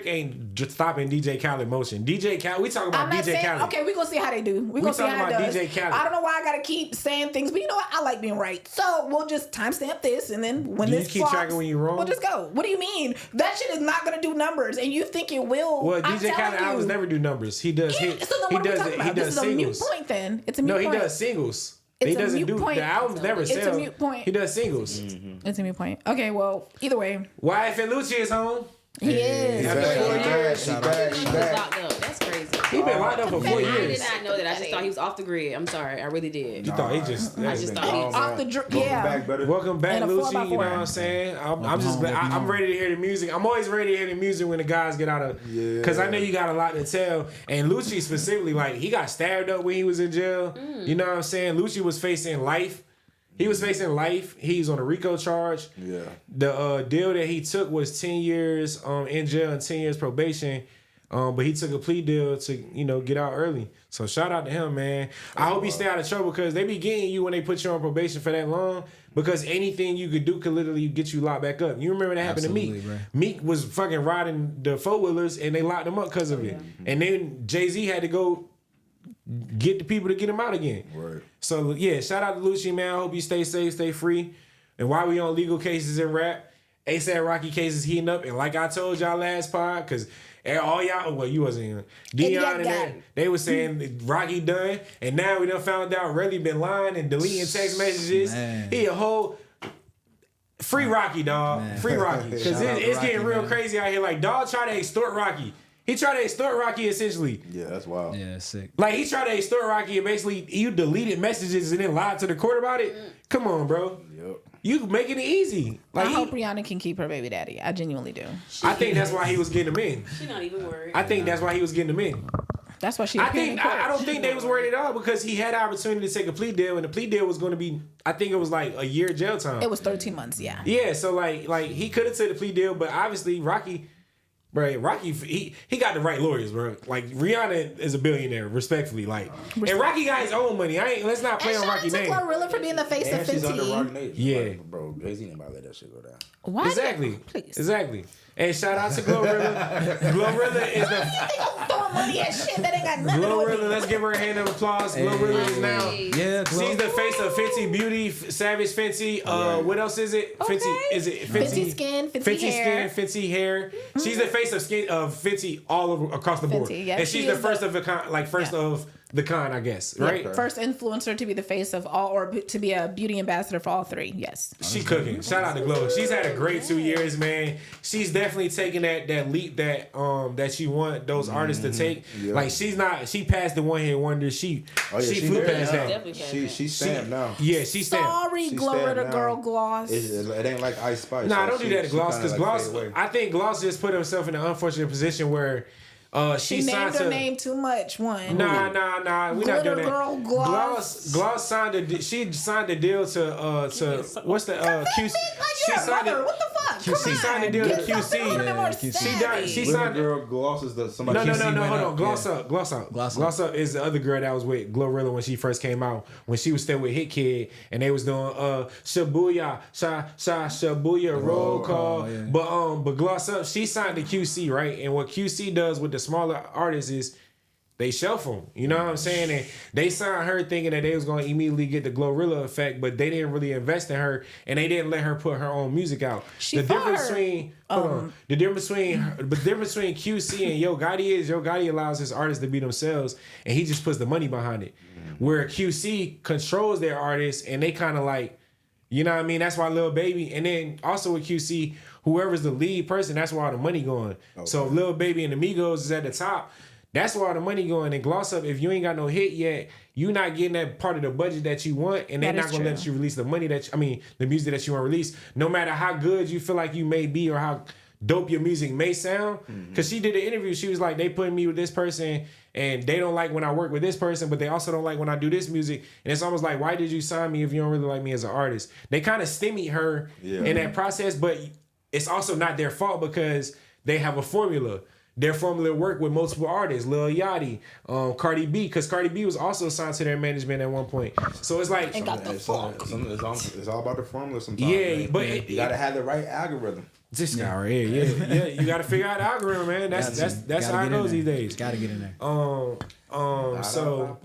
Speaker 1: ain't just stopping DJ Khaled motion. DJ Khaled, we talking about
Speaker 5: I'm not
Speaker 1: DJ
Speaker 5: saying,
Speaker 1: Khaled.
Speaker 5: okay, we gonna see how they do. We gonna see how it does.
Speaker 1: DJ Khaled.
Speaker 5: I don't know why I gotta keep saying things, but you know what? I like being right. So we'll just timestamp this, and then when
Speaker 1: Do you
Speaker 5: this
Speaker 1: keep
Speaker 5: flops,
Speaker 1: tracking when you're wrong?
Speaker 5: we'll just go. What do you mean? That shit is not gonna do numbers, and you think it will?
Speaker 1: Well,
Speaker 5: I'm
Speaker 1: DJ Khaled
Speaker 5: telling
Speaker 1: albums
Speaker 5: you.
Speaker 1: never do numbers. He does hit.
Speaker 5: So then
Speaker 1: He
Speaker 5: what are we
Speaker 1: does
Speaker 5: talking
Speaker 1: it.
Speaker 5: about?
Speaker 1: He
Speaker 5: This
Speaker 1: does
Speaker 5: is a mute
Speaker 1: singles.
Speaker 5: point. Then it's a mute
Speaker 1: No, he
Speaker 5: point.
Speaker 1: does singles.
Speaker 5: It's
Speaker 1: He
Speaker 5: a
Speaker 1: doesn't
Speaker 5: mute
Speaker 1: do
Speaker 5: point.
Speaker 1: the albums. Never
Speaker 5: It's a
Speaker 1: sell.
Speaker 5: mute point.
Speaker 1: He does singles.
Speaker 5: It's a mute point. Okay, well, either way,
Speaker 1: YFN Lucci is home.
Speaker 5: he is.
Speaker 1: After 4 years,
Speaker 4: He back.
Speaker 3: He was locked up. That's crazy.
Speaker 1: he been locked up for 4
Speaker 3: I
Speaker 1: years.
Speaker 3: did not know that. I just thought he was off the grid. I'm sorry. I really did.
Speaker 1: You thought he just?
Speaker 3: I just thought he was
Speaker 5: Off the yeah.
Speaker 4: Back better.
Speaker 1: Welcome back,
Speaker 5: And a
Speaker 1: Lucci.
Speaker 5: 4x4.
Speaker 1: You know what I'm saying? I'm just,
Speaker 2: home, welcome
Speaker 1: I'm
Speaker 2: home.
Speaker 1: ready to hear the music. I'm always ready to hear the music when the guys get out of, because I know you got a lot to tell. And Lucci specifically, like he got stabbed up when he was in jail. You know what I'm saying? Lucci was facing life. He was facing life. He's on a RICO charge.
Speaker 4: Yeah.
Speaker 1: The deal that he took was 10 years in jail and 10 years probation. But he took a plea deal to, get out early. So shout out to him, man. I hope he stay out of trouble because they be getting you when they put you on probation for that long. Because anything you could do could literally get you locked back up. You remember that happened to
Speaker 2: Absolutely,
Speaker 1: Meek.
Speaker 2: bro.
Speaker 1: Meek was fucking riding the four-wheelers and they locked him up because of it. And then Jay-Z had to go get the people to get him out again.
Speaker 4: Right.
Speaker 1: So yeah, shout out to Lucci, man. I hope you stay safe, stay free. And while we on legal cases in rap, ASAP Rocky case is heating up. And like I told y'all last pod, because all y'all, well, you wasn't here. Dion and they were saying Rocky done. And now we done found out Relly been lying and deleting text messages.
Speaker 2: Man.
Speaker 1: He a whole... Free Rocky, dog.
Speaker 2: Man.
Speaker 1: Free Rocky. Because
Speaker 4: Shout out to
Speaker 1: it's
Speaker 4: Rocky,
Speaker 1: getting real
Speaker 2: man.
Speaker 1: crazy out here. Like, dog tried to extort Rocky. He tried to extort Rocky essentially.
Speaker 4: Yeah, that's wild.
Speaker 2: Yeah, sick.
Speaker 1: Like he tried to extort Rocky and basically you deleted messages and then lied to the court about it. Come on, bro.
Speaker 4: Yep.
Speaker 1: You making it easy. Like
Speaker 5: I hope Rihanna can keep her baby daddy. I genuinely do.
Speaker 1: I think that's why he was getting them in.
Speaker 3: She's not even worried.
Speaker 1: I think that's why he was getting them in.
Speaker 5: That's why she.
Speaker 1: I
Speaker 5: appeared in
Speaker 1: think
Speaker 5: court.
Speaker 1: I don't think they was worried at all because he had the opportunity to take a plea deal and the plea deal was going to be, I think it was like a year jail time.
Speaker 5: It was 13 months. Yeah.
Speaker 1: Yeah, so like he could have took the plea deal, but obviously Rocky he got the right lawyers, bro. Like Rihanna is a billionaire, respectfully. Like, and Rocky got his own money. Let's not play
Speaker 5: And
Speaker 1: on
Speaker 5: shout out
Speaker 1: Rocky's
Speaker 5: to
Speaker 1: name.
Speaker 5: Glorilla for being the face
Speaker 4: And
Speaker 5: of
Speaker 4: she's under Rocky
Speaker 5: Fenty.
Speaker 4: Nation.
Speaker 1: Yeah.
Speaker 4: Like, bro, Jay-Z didn't about to let that shit go down.
Speaker 5: Why?
Speaker 1: Exactly.
Speaker 5: Please.
Speaker 1: Exactly. And shout out to Glorilla. Glorilla is the
Speaker 5: They throwing money at shit that ain't got nothing to do with
Speaker 1: Glorilla.
Speaker 5: it.
Speaker 1: Let's give her a hand of applause. Glorilla is now.
Speaker 2: Yeah,
Speaker 1: She's the face of Fenty Beauty, Savage Fenty. What else is it?
Speaker 5: Okay.
Speaker 1: Fenty. Is it
Speaker 5: Fenty skin, Fenty hair.
Speaker 1: skin, Fenty hair. She's the face of Fenty all over across the board.
Speaker 5: Fenty, yeah,
Speaker 1: and
Speaker 5: she
Speaker 1: she's the
Speaker 5: is
Speaker 1: first
Speaker 5: the-
Speaker 1: of a kind, like first of the kind, I guess. Right?
Speaker 4: Okay.
Speaker 5: First influencer to be the face of all, or to be a beauty ambassador for all three. Yes.
Speaker 1: She cooking. Shout out to Glow. She's had a great 2 years, man. She's definitely taking that leap that she want those artists to take.
Speaker 4: Yeah.
Speaker 1: Like she passed the one hit wonder. She
Speaker 4: she
Speaker 1: flew
Speaker 4: there
Speaker 1: past
Speaker 4: now.
Speaker 1: that.
Speaker 3: Definitely
Speaker 4: She's stamped now.
Speaker 1: Yeah, she stamped.
Speaker 5: Sorry,
Speaker 4: She
Speaker 5: Glorilla
Speaker 4: stamped
Speaker 5: girl
Speaker 4: now.
Speaker 5: gloss.
Speaker 4: It ain't like Ice Spice.
Speaker 1: Nah,
Speaker 4: Like,
Speaker 1: don't do
Speaker 4: she-
Speaker 1: that to
Speaker 4: she
Speaker 1: Gloss
Speaker 4: kinda
Speaker 1: because
Speaker 4: like
Speaker 1: Gloss.
Speaker 4: fade away.
Speaker 1: I think Gloss just put himself in an unfortunate position where
Speaker 5: She
Speaker 1: signed
Speaker 5: named her
Speaker 1: to.
Speaker 5: name too much. One.
Speaker 1: Nah. We not
Speaker 5: Glitter
Speaker 1: doing that.
Speaker 5: girl Gloss.
Speaker 1: Gloss signed a. She signed a deal to what's the
Speaker 5: Like
Speaker 1: QC.
Speaker 5: you're a
Speaker 1: signed
Speaker 5: mother.
Speaker 1: it.
Speaker 5: What the fuck?
Speaker 1: She
Speaker 5: Come
Speaker 1: signed a
Speaker 5: on.
Speaker 1: deal
Speaker 5: Get
Speaker 1: to
Speaker 5: something a little
Speaker 1: QC.
Speaker 5: bit more
Speaker 2: Yeah, she
Speaker 5: savvy.
Speaker 1: she
Speaker 4: Glitter
Speaker 1: signed.
Speaker 4: girl Gloss is the somebody.
Speaker 1: No,
Speaker 2: QC
Speaker 1: hold
Speaker 2: went
Speaker 1: on.
Speaker 2: up,
Speaker 1: Gloss
Speaker 2: yeah.
Speaker 1: up.
Speaker 2: Gloss
Speaker 1: Gloss up is the other girl that was with Glorilla when she first came out. When she was still with Hit Kid and they was doing Shabuya, Shabuya roll call.
Speaker 2: yeah.
Speaker 1: But Gloss up, she signed to QC, right? And what QC does with the smaller artists is they shelf them. You know what I'm saying? And they signed her thinking that they was going to immediately get the Glorilla effect, but they didn't really invest in her and they didn't let her put her own music out.
Speaker 5: She
Speaker 1: the difference
Speaker 5: fired.
Speaker 1: between the difference between QC and Yo Gotti is Yo Gotti allows his artists to be themselves and he just puts the money behind it. Where QC controls their artists and they kind of like, you know what I mean? That's why Lil Baby, and then also with QC, whoever's the lead person, that's where all the money going. So if Lil Baby and Amigos is at the top, that's where all the money going. And Gloss Up, if you ain't got no hit yet, you not getting that part of the budget that you want, and they're
Speaker 5: That
Speaker 1: not
Speaker 5: is
Speaker 1: gonna let
Speaker 5: true.
Speaker 1: you release the money the music that you want to release, no matter how good you feel like you may be or how dope your music may sound. Because she did an interview, she was like, they put me with this person, and they don't like when I work with this person, but they also don't like when I do this music. And it's almost like, why did you sign me if you don't really like me as an artist? They kind of stymied her in that process, but it's also not their fault because they have a formula. their formula worked with multiple artists, Lil Yachty, Cardi B, because Cardi B was also signed to their management at one point. So it's like
Speaker 4: It's all about the formula sometimes.
Speaker 1: Yeah,
Speaker 4: man.
Speaker 1: but
Speaker 4: you gotta have the right algorithm.
Speaker 1: this guy right here, yeah, you got to figure out the algorithm, man. That's how it goes these days.
Speaker 2: Gotta get in there.
Speaker 1: So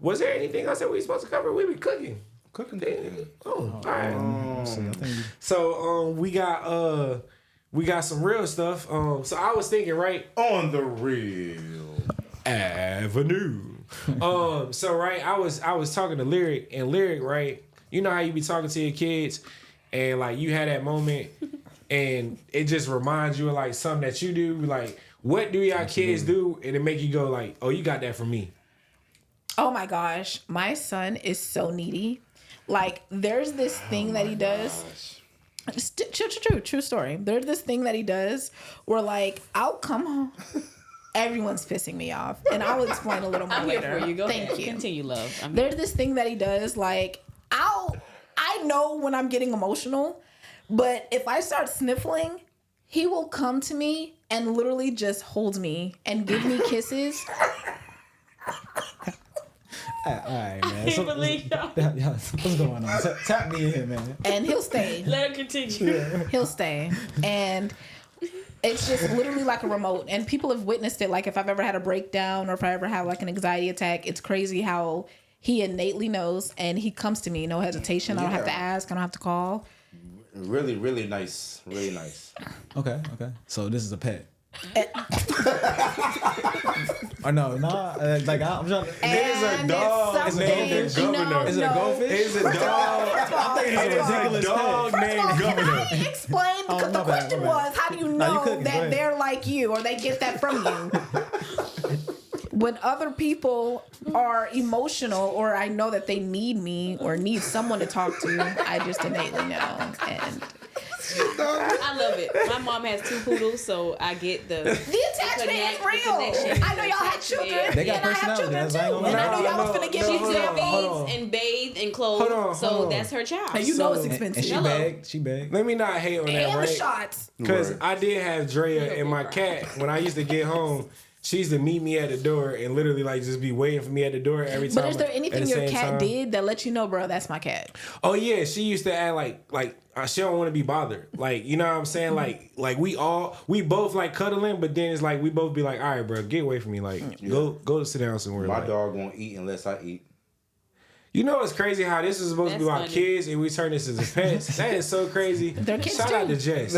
Speaker 1: was there anything else that we supposed to cover? We be cooking. All right. So we got some real stuff. So I was thinking, right,
Speaker 4: On the real
Speaker 1: Avenue. So right, I was talking to Lyric, and Lyric, right, you know how you be talking to your kids and like you had that moment and it just reminds you of like something that you do, like what do y'all kids do and it make you go like, oh, you got that from me.
Speaker 5: Oh my gosh, my son is so needy. Like, there's this thing that he does. True story. There's this thing that he does where, like, I'll come home. Everyone's pissing me off, and I'll explain a little more later.
Speaker 3: Here for you. Go
Speaker 5: Thank
Speaker 3: ahead.
Speaker 5: you.
Speaker 3: Continue, love.
Speaker 5: There's this thing that he does. Like, I know when I'm getting emotional, but if I start sniffling, he will come to me and literally just hold me and give me kisses.
Speaker 2: All right, man.
Speaker 3: I can't believe y'all.
Speaker 2: What's going on? Tap me in here, man.
Speaker 5: And he'll stay.
Speaker 3: Let her continue.
Speaker 5: He'll stay. And it's just literally like a remote. And people have witnessed it. Like, if I've ever had a breakdown or if I ever have like an anxiety attack, it's crazy how he innately knows and he comes to me, no hesitation. I don't have to ask. I don't have to call.
Speaker 4: Really, really nice. Really nice.
Speaker 2: Okay. So this is a pet. Or no, like I'm trying.
Speaker 1: There's a dog named the Governor.
Speaker 2: Is it a goldfish?
Speaker 1: It's a dog.
Speaker 2: I'm thinking it's a ridiculous
Speaker 1: dog
Speaker 2: pet.
Speaker 1: named Governor.
Speaker 5: Let me explain, because the question was, how do you know that they're like you or they get that from you? When other people are emotional or I know that they need me or need someone to talk to, I just innately know. And
Speaker 3: I love it. My mom has 2 poodles, so I get the
Speaker 5: attachment is real. I know y'all had children.
Speaker 2: They got
Speaker 5: and I have children
Speaker 2: personality.
Speaker 5: too. And I know y'all was finna give me
Speaker 3: She
Speaker 5: Grammy.
Speaker 3: feeds and bathed and clothed, so that's her child.
Speaker 5: And you know it's expensive.
Speaker 2: And she begged.
Speaker 1: Let me not hate on that,
Speaker 5: And the
Speaker 1: right?
Speaker 5: shots.
Speaker 1: Because I did have Drea and my cat when I used to get home. She used to meet me at the door and literally like just be waiting for me at the door every time.
Speaker 5: But is there anything your cat
Speaker 1: time.
Speaker 5: did that let you know, bro, that's my cat?
Speaker 1: Oh yeah, she used to act like she don't want to be bothered. Like, you know what I'm saying? Like we both like cuddling, but then it's like we both be like, all right, bro, get away from me. Like go to sit down somewhere.
Speaker 4: My
Speaker 1: like,
Speaker 4: dog won't eat unless I eat.
Speaker 1: You know it's crazy how this is supposed to be about
Speaker 3: That's
Speaker 1: kids and we turn this into pets. That is so crazy.
Speaker 5: They're kids
Speaker 1: Shout
Speaker 5: too.
Speaker 1: out to Jess.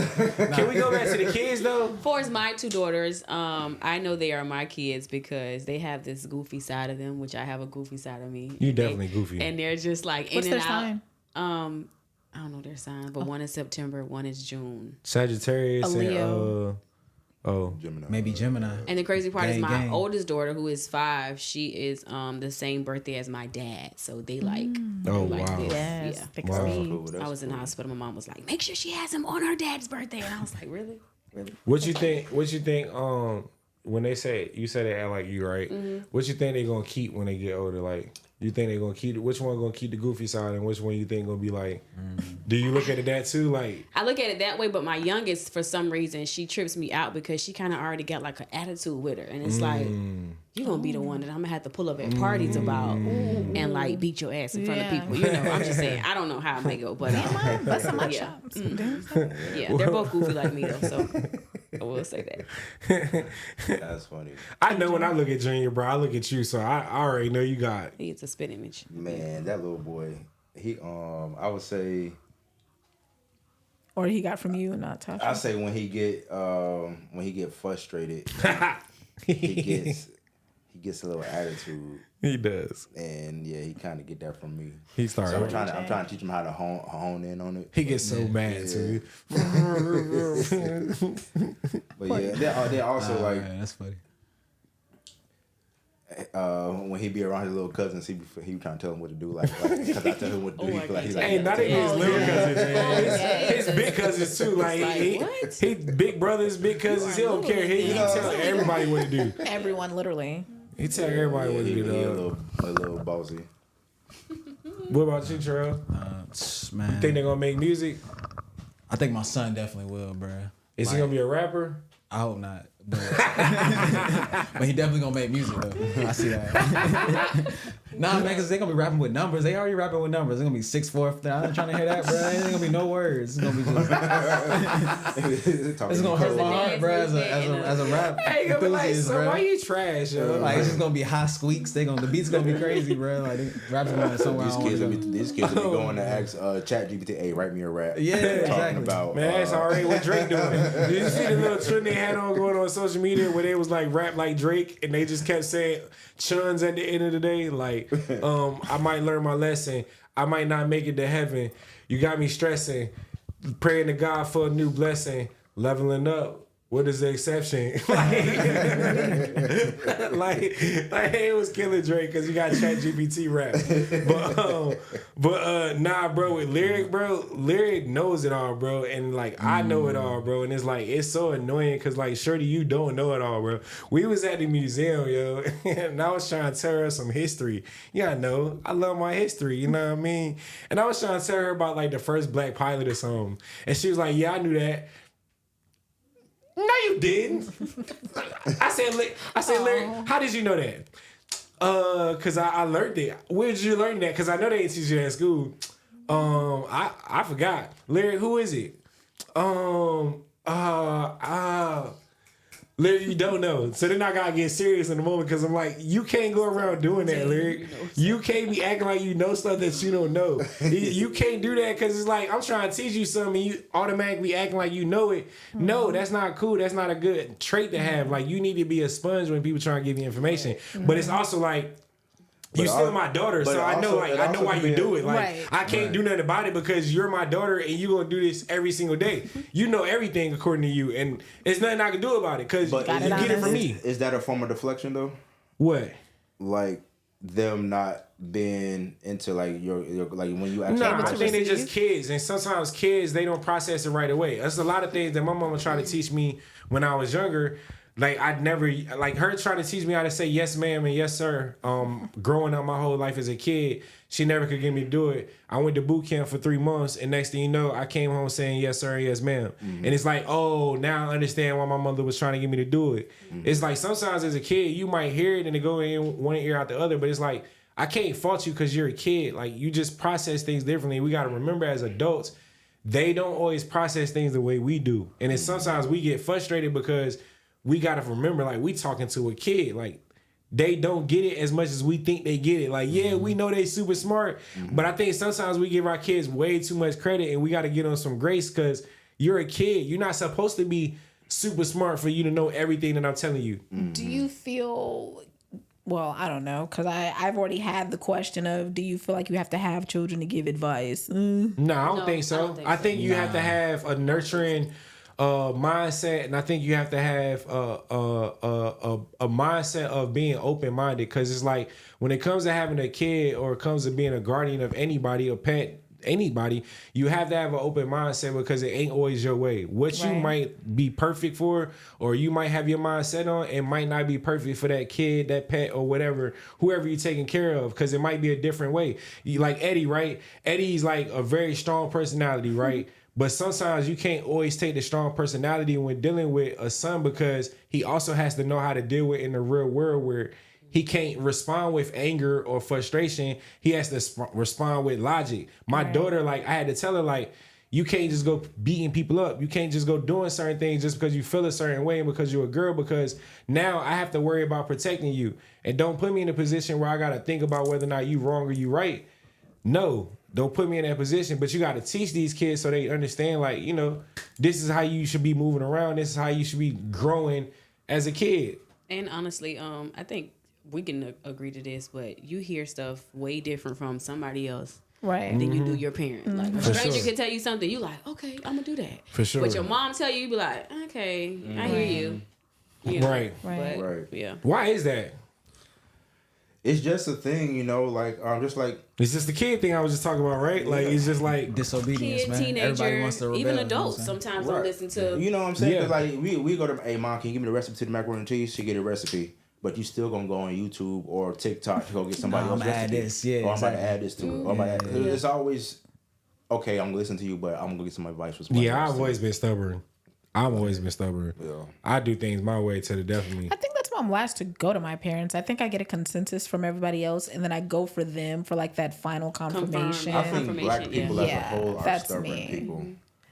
Speaker 1: Can we go back to the kids though?
Speaker 3: For as my 2 daughters, I know they are my kids because they have this goofy side of them, which I have a goofy side of me.
Speaker 1: You definitely goofy.
Speaker 3: And they're just like
Speaker 5: What's
Speaker 3: in and
Speaker 5: their
Speaker 3: out.
Speaker 5: sign?
Speaker 3: I don't know their sign, but one is September, one is June.
Speaker 1: Sagittarius
Speaker 5: A Leo.
Speaker 1: and
Speaker 4: Gemini.
Speaker 2: Maybe Gemini.
Speaker 3: And the crazy part is my
Speaker 2: Gang.
Speaker 3: oldest daughter, who is 5, she is the same birthday as my dad. So they like,
Speaker 1: Oh,
Speaker 3: like
Speaker 1: wow.
Speaker 3: this.
Speaker 5: Yes.
Speaker 3: Yeah.
Speaker 5: Fix
Speaker 1: Wow.
Speaker 5: me.
Speaker 4: Cool, that's
Speaker 3: I was in the hospital. My mom was like, make sure she has him on her dad's birthday. And I was like, really?
Speaker 1: What you think when they say you said they act like you, right?
Speaker 3: Mm-hmm.
Speaker 1: What you think they gonna keep when they get older? Like, you think they gonna keep which one gonna keep the goofy side and which one you think gonna be like? Do you look at it that too? Like,
Speaker 3: I look at it that way, but my youngest, for some reason, she trips me out because she kind of already got like an attitude with her. And it's like, you're going to be the one that I'm going to have to pull up at parties about and like beat your ass in front of people. You know, I'm just saying, I don't know how it may go, but
Speaker 5: That's on my
Speaker 3: yeah.
Speaker 5: chops.
Speaker 3: Yeah, they're both goofy like me though, so I will say that.
Speaker 4: That's funny.
Speaker 1: I know when I look at Junior, bro, I look at you, so I already know you got.
Speaker 3: It's a spit image.
Speaker 4: Man, that little boy. He I would say
Speaker 5: Or he got from you and not Tasha.
Speaker 4: I say when he get frustrated, he gets a little attitude.
Speaker 1: He does.
Speaker 4: And yeah, he kind of get that from me.
Speaker 1: He started.
Speaker 4: So I'm trying to teach him how to hone in on it.
Speaker 1: He gets so mad too.
Speaker 4: But yeah, they also like
Speaker 2: Man, that's funny.
Speaker 4: when he be around his little cousins, he be trying to tell him what to do. Like because I tell him what to do, he feel like he's like,
Speaker 1: Hey, not even his little cousins, man.
Speaker 3: Yeah.
Speaker 1: His big cousins too. Like,
Speaker 3: what?
Speaker 1: he big brothers, big cousins. He don't care. He tell everybody what to do.
Speaker 5: Everyone, literally.
Speaker 1: He tell everybody what to
Speaker 4: he
Speaker 1: do.
Speaker 4: a
Speaker 1: Though.
Speaker 4: little bossy.
Speaker 1: What about you, Trel?
Speaker 2: Man,
Speaker 1: Think they're gonna make music?
Speaker 2: I think my son definitely will, bro.
Speaker 1: Is he gonna be a rapper?
Speaker 2: I hope not. But, but he definitely gonna make music though. I see that. Nah, man, because they gonna be rapping with numbers. They already rapping with numbers. It's gonna be 6/4. I ain't trying to hear that, bro. Ain't gonna be no words. It's gonna be just. It's gonna hurt my heart, bro. As a rap
Speaker 1: Hey, gonna be like,
Speaker 2: enthusiast,
Speaker 1: so
Speaker 2: bro.
Speaker 1: why you trash, yo?
Speaker 2: Like it's just gonna be high squeaks. The beats gonna be crazy, bro. Like they rapping going somewhere.
Speaker 4: These kids will be going to ask ChatGPT, "Hey, write me a rap."
Speaker 2: Yeah,
Speaker 4: talking
Speaker 2: exactly.
Speaker 4: about
Speaker 1: Man, that's already what Drake doing. Did you see the little trend they had on going on social media where they was like rap like Drake and they just kept saying chuns at the end of the day? Like, I might learn my lesson. I might not make it to heaven. You got me stressing. Praying to God for a new blessing. Leveling up. What is the exception? like it was killing Drake because you got ChatGPT rap. But nah, bro, with Lyric knows it all, bro, and like I know it all, bro, and it's like it's so annoying because like Shorty, you don't know it all, bro. We was at the museum, yo, and I was trying to tell her some history. Yeah, I know, I love my history, you know what I mean? And I was trying to tell her about like the first black pilot or something, and she was like, "Yeah, I knew that." No, you didn't. I said, Lyric, how did you know that? Cause I learned it. Where did you learn that? Cause I know they didn't teach you that at school. I forgot. Lyric, who is it? Lyric, you don't know. So then I gotta get serious in the moment because I'm like, you can't go around doing that, Lyric. You can't be acting like you know stuff that you don't know. You can't do that because it's like, I'm trying to teach you something and you automatically acting like you know it. No, that's not cool. That's not a good trait to have. Like, you need to be a sponge when people try to give you information. But it's also like, you still my daughter, so I know why you do it. Like, I can't do nothing about it because you're my daughter and you gonna do this every single day. You know everything according to you, and there's nothing I can do about it because you get it from me.
Speaker 4: Is that a form of deflection though?
Speaker 1: What?
Speaker 4: Like them not being into like your like when you actually.
Speaker 1: No, I think they're just kids, and sometimes kids they don't process it right away. There's a lot of things that my mama tried to teach me when I was younger. Like I'd never like her trying to teach me how to say yes ma'am and yes sir. Growing up my whole life as a kid, she never could get me to do it. I went to boot camp for 3 months, and next thing you know, I came home saying yes sir and yes ma'am. And it's like, oh, now I understand why my mother was trying to get me to do it. It's like sometimes as a kid, you might hear it and it go in one ear out the other, but it's like I can't fault you because you're a kid. Like you just process things differently. We got to remember as adults, they don't always process things the way we do, and it's sometimes we get frustrated because we gotta remember, like, we talking to a kid. Like, they don't get it as much as we think they get it. Like, yeah, we know they super smart, but I think sometimes we give our kids way too much credit, and we gotta get on some grace because you're a kid. You're not supposed to be super smart for you to know everything that I'm telling you.
Speaker 5: Do you feel... Well, I don't know, because I've already had the question of, do you feel like you have to have children to give advice?
Speaker 1: No, I don't think so. I think you have to have a nurturing mindset, and I think you have to have a mindset of being open-minded, because it's like when it comes to having a kid or it comes to being a guardian of anybody, a pet, anybody, you have to have an open mindset because it ain't always your way. What you might be perfect for, or you might have your mind set on, it might not be perfect for that kid, that pet, or whatever, whoever you're taking care of, because it might be a different way. You like Eddie, right? Eddie's like a very strong personality, right? But sometimes you can't always take the strong personality when dealing with a son, because he also has to know how to deal with in the real world where he can't respond with anger or frustration. He has to respond with logic. My daughter, like, I had to tell her, like, you can't just go beating people up. You can't just go doing certain things just because you feel a certain way and because you're a girl, because now I have to worry about protecting you. And don't put me in a position where I got to think about whether or not you wrong or you right. No. Don't put me in that position, but you got to teach these kids so they understand, like, you know, this is how you should be moving around. This is how you should be growing as a kid.
Speaker 3: And honestly, I think we can agree to this, but you hear stuff way different from somebody else than you do your parent. Like, a stranger can tell you something, you like, okay, I'm going to do that.
Speaker 1: For sure.
Speaker 3: But your mom tell you be like, okay, I hear you. You know?
Speaker 1: Right.
Speaker 3: But, yeah.
Speaker 1: Why is that?
Speaker 4: It's just a thing, you know, like, just like...
Speaker 1: It's just the kid thing I was just talking about, right? Like, it's just like...
Speaker 2: Disobedience,
Speaker 3: kid,
Speaker 2: man.
Speaker 3: teenager,
Speaker 2: Everybody wants to rebel,
Speaker 3: even
Speaker 2: you know
Speaker 3: adults sometimes don't listen to...
Speaker 4: You know what I'm saying? Because, like, we go to, hey, mom, can you give me the recipe to the macaroni and cheese? She get a recipe. But you still gonna go on YouTube or TikTok to go get somebody else's recipe.
Speaker 2: Add this, yeah.
Speaker 4: Or I'm about to add this to it. Or I'm about to It's always, okay, I'm gonna listen to you, but I'm gonna go get some advice from somebody else.
Speaker 1: I've always been stubborn. I've always been stubborn.
Speaker 4: Yeah.
Speaker 1: I do things my way to the death of me.
Speaker 5: I think that's why I'm last to go to my parents. I think I get a consensus from everybody else, and then I go for them for like that final confirmation.
Speaker 4: I think black people as a whole are
Speaker 5: that's
Speaker 4: stubborn
Speaker 5: me.
Speaker 4: people.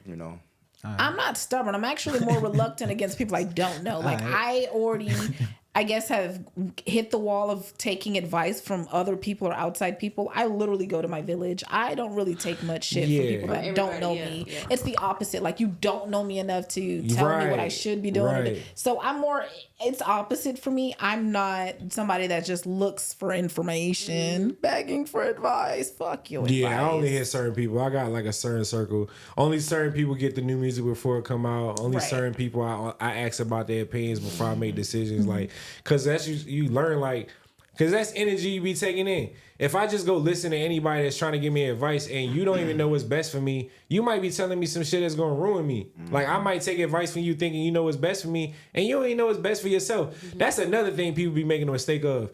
Speaker 4: You know.
Speaker 5: I'm not stubborn. I'm actually more reluctant against people I don't know. Like I already, I guess, have hit the wall of taking advice from other people or outside people. I literally go to my village. I don't really take much shit from people that don't know me. Yeah. It's the opposite. Like you don't know me enough to tell me what I should be doing. Right. So I'm more, it's opposite for me. I'm not somebody that just looks for information, begging for advice. Fuck you.
Speaker 1: Yeah,
Speaker 5: advice.
Speaker 1: I only hit certain people. I got like a certain circle. Only certain people get the new music before it come out. Only certain people I ask about their opinions before I make decisions. Like, cause that's you learn like, cause that's energy you be taking in. If I just go listen to anybody that's trying to give me advice and you don't even know what's best for me, you might be telling me some shit that's gonna ruin me. Like I might take advice from you thinking you know what's best for me and you don't even know what's best for yourself. That's another thing people be making a mistake of.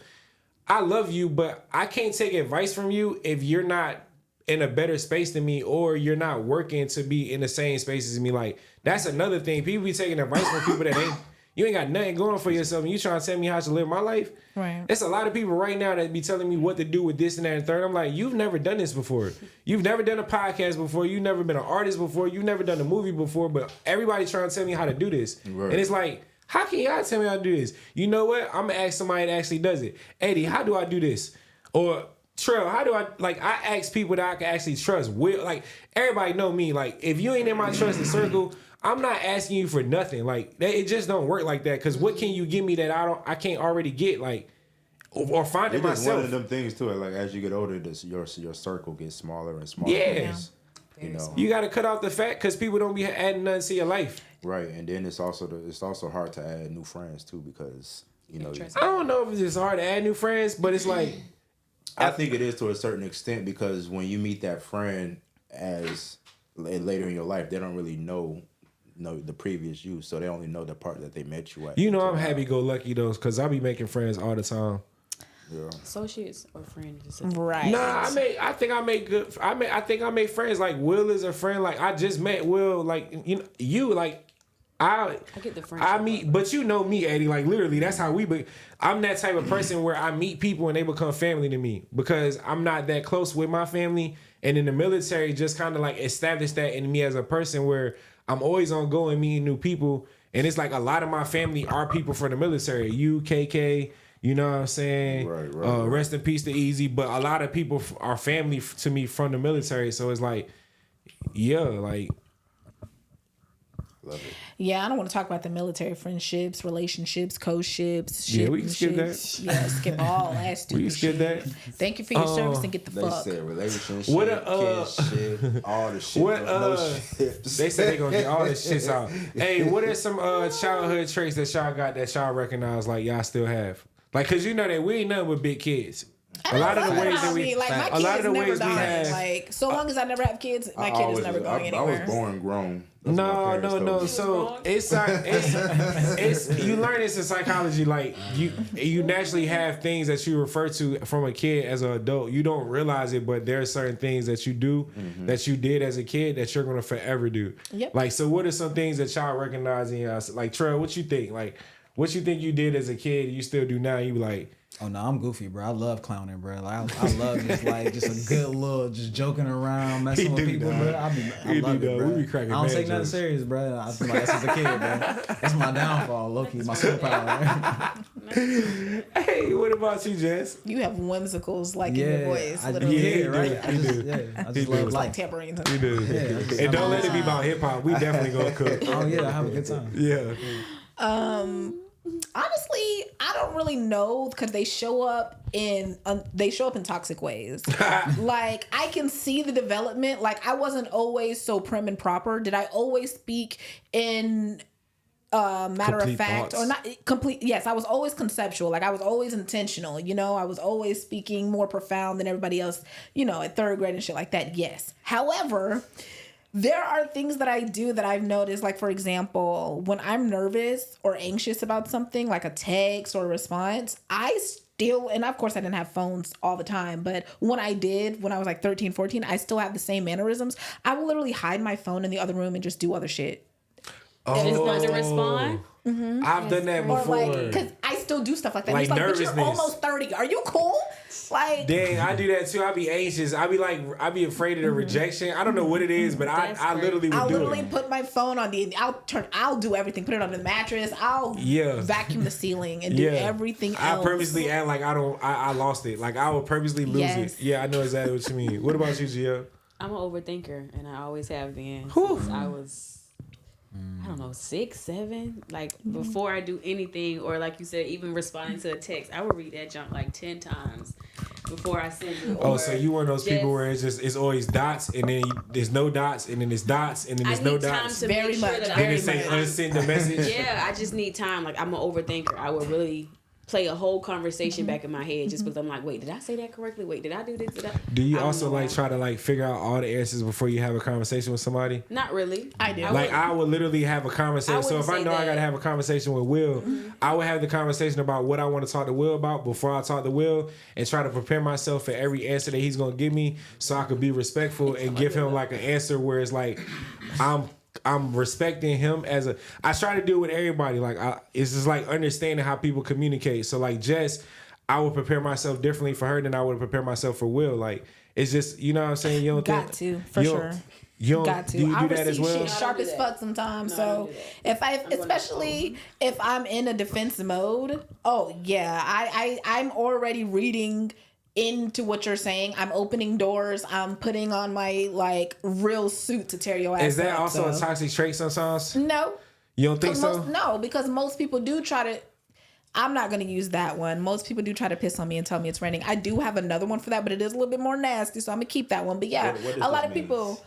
Speaker 1: I love you, but I can't take advice from you if you're not in a better space than me or you're not working to be in the same space as me. Like that's another thing. People be taking advice from people that you ain't got nothing going for yourself and you trying to tell me how to live my life.
Speaker 5: Right.
Speaker 1: There's a lot of people right now that be telling me what to do with this and that and third. I'm like, you've never done this before. You've never done a podcast before. You've never been an artist before. You've never done a movie before, but everybody trying to tell me how to do this. Right. And it's like, how can y'all tell me how to do this? You know what? I'm going to ask somebody that actually does it. Eddie, how do I do this? Or Trel, how do I, like, I ask people that I can actually trust. Like, everybody know me. Like, if you ain't in my trusted circle, I'm not asking you for nothing. Like, it just don't work like that. Because what can you give me that I can't already get? Like, or find it myself.
Speaker 4: It's one of them things, too. Like, as you get older, your circle gets smaller and smaller.
Speaker 1: Yeah.
Speaker 4: You know,
Speaker 1: you got to cut off the fat because people don't be adding nothing to your life.
Speaker 4: Right, and then it's also hard to add new friends too because you know.
Speaker 1: I don't know if it's just hard to add new friends, but it's like
Speaker 4: I think it is to a certain extent because when you meet that friend as later in your life, they don't really know the previous you, so they only know the part that they met you at.
Speaker 1: You know, I'm happy go lucky though, because I be making friends all the time.
Speaker 4: Yeah.
Speaker 3: Associates or friends?
Speaker 5: Right.
Speaker 1: Nah, I think I make friends. Like Will is a friend. Like I just met Will. Like you like. I
Speaker 3: get the friend.
Speaker 1: I meet, but you know me, Eddie. Like literally, that's how we. I'm that type of person where I meet people and they become family to me because I'm not that close with my family. And in the military, just kind of like established that in me as a person where I'm always on go and meeting new people. And it's like a lot of my family are people from the military. You, KK. You know what I'm saying? Right. Rest in peace to Easy. But a lot of people are family to me from the military. So it's like, yeah, like.
Speaker 4: Love it.
Speaker 5: Yeah, I don't want to talk about the military friendships, relationships, co-ships.
Speaker 1: Yeah, we can skip that.
Speaker 5: Yeah, skip all that stupid
Speaker 1: We can skip that.
Speaker 5: Thank you for your service and get the fuck.
Speaker 4: They said relationship, kinship, all the shit.
Speaker 1: No ships. They said they gonna get all this shit out. Hey, what are some childhood traits that y'all got that y'all recognize like y'all still have? Like, cause you know that we ain't nothing but big kids. A lot of the ways that we,
Speaker 5: like, my
Speaker 1: a lot of the
Speaker 5: never
Speaker 1: ways we have,
Speaker 5: like, so long as I never have kids, my kid is never going anywhere.
Speaker 4: I was born grown.
Speaker 1: No. So it's you learn this in psychology. Like you naturally have things that you refer to from a kid as an adult. You don't realize it, but there are certain things that you do that you did as a kid that you're gonna forever do.
Speaker 5: Yep.
Speaker 1: Like, so what are some things that y'all recognize in y'all? Like, Trel, what you think? Like, what you think you did as a kid, you still do now? You be like.
Speaker 2: Oh no, I'm goofy, bro. I love clowning, bro. Like I love just a good little just joking around, messing with people, bro. I love it, bro.
Speaker 1: We be cracking.
Speaker 2: I don't take nothing serious, bro. I feel like that's as a kid, bro. That's my downfall, low-key, my superpower.
Speaker 1: Hey, what about you, Jess?
Speaker 5: You have whimsicals like in your voice, literally.
Speaker 2: Yeah, right. I just love
Speaker 5: like tambourines.
Speaker 1: You do. Yeah, and don't let it be about hip hop. We definitely gonna cook.
Speaker 2: Oh yeah, I have a good time.
Speaker 1: Yeah.
Speaker 5: Honestly, I don't really know because they show up in toxic ways. Like I can see the development. Like I wasn't always so prim and proper. Did I always speak in matter
Speaker 1: complete
Speaker 5: of fact
Speaker 1: thoughts.
Speaker 5: or not complete? Yes, I was always conceptual. Like I was always intentional. You know, I was always speaking more profound than everybody else. You know, at third grade and shit like that. Yes. However, there are things that I do that I've noticed, like, for example, when I'm nervous or anxious about something, like a text or a response, I still, and of course I didn't have phones all the time, but when I did, when I was like 13, 14, I still have the same mannerisms. I will literally hide my phone in the other room and just do other shit.
Speaker 3: Just not to respond.
Speaker 1: I've done that
Speaker 5: Or
Speaker 1: before.
Speaker 5: like, because I still do stuff like that.
Speaker 1: Like
Speaker 5: He's like, but
Speaker 1: nervousness.
Speaker 5: you're almost 30. Are you cool? Like,
Speaker 1: Dang, I do that too. I be anxious. I be afraid of the rejection. I don't know what it is, but I literally would
Speaker 5: I'll
Speaker 1: do
Speaker 5: literally
Speaker 1: it.
Speaker 5: put my phone on I'll do everything. Put it on the mattress. I'll vacuum the ceiling and do everything else.
Speaker 1: I purposely act like I lost it. Like I would purposely lose it. Yeah, I know exactly what you mean. What about you, Gio?
Speaker 3: I'm an overthinker, and I always have been since I was, I don't know, 6, 7. Like before I do anything, or like you said, even responding to a text, I would read that junk like 10 times before I send it.
Speaker 1: Oh, so you one of those people where it's always dots, and then there's no dots, and then it's dots, and then there's no dots.
Speaker 3: I need time to make sure that
Speaker 1: Then it say unsend the message.
Speaker 3: Yeah, I just need time. Like I'm an overthinker. I would really play a whole conversation back in my head just because I'm like, wait, did I say that correctly? Wait, did I do this?
Speaker 1: Do you also like try to like figure out all the answers before you have a conversation with somebody?
Speaker 3: Not really.
Speaker 5: I do.
Speaker 1: Like I would literally have a conversation. So if I know I gotta have a conversation with Will, I would have the conversation about what I want to talk to Will about before I talk to Will, and try to prepare myself for every answer that he's gonna give me, so I could be respectful and give him like an answer where it's like I'm respecting him as a. I try to do it with everybody. Like it's just like understanding how people communicate. So like Jess, I would prepare myself differently for her than I would prepare myself for Will. Like it's just, you know what I'm saying. You don't
Speaker 5: got to for sure.
Speaker 1: You don't,
Speaker 5: got to.
Speaker 1: Do you do
Speaker 5: I
Speaker 1: that as well?
Speaker 5: Shit sharp as fuck sometimes. So especially if I'm in a defense mode, I'm already reading into what you're saying. I'm opening doors. I'm putting on my like real suit to tear your ass.
Speaker 1: Is that
Speaker 5: up,
Speaker 1: also a toxic trait sometimes?
Speaker 5: No.
Speaker 1: You don't think so?
Speaker 5: No, because most people do try to. I'm not going to use that one. Most people do try to piss on me and tell me it's raining. I do have another one for that, but it is a little bit more nasty, so I'm going to keep that one. But yeah,
Speaker 4: what
Speaker 5: a lot of people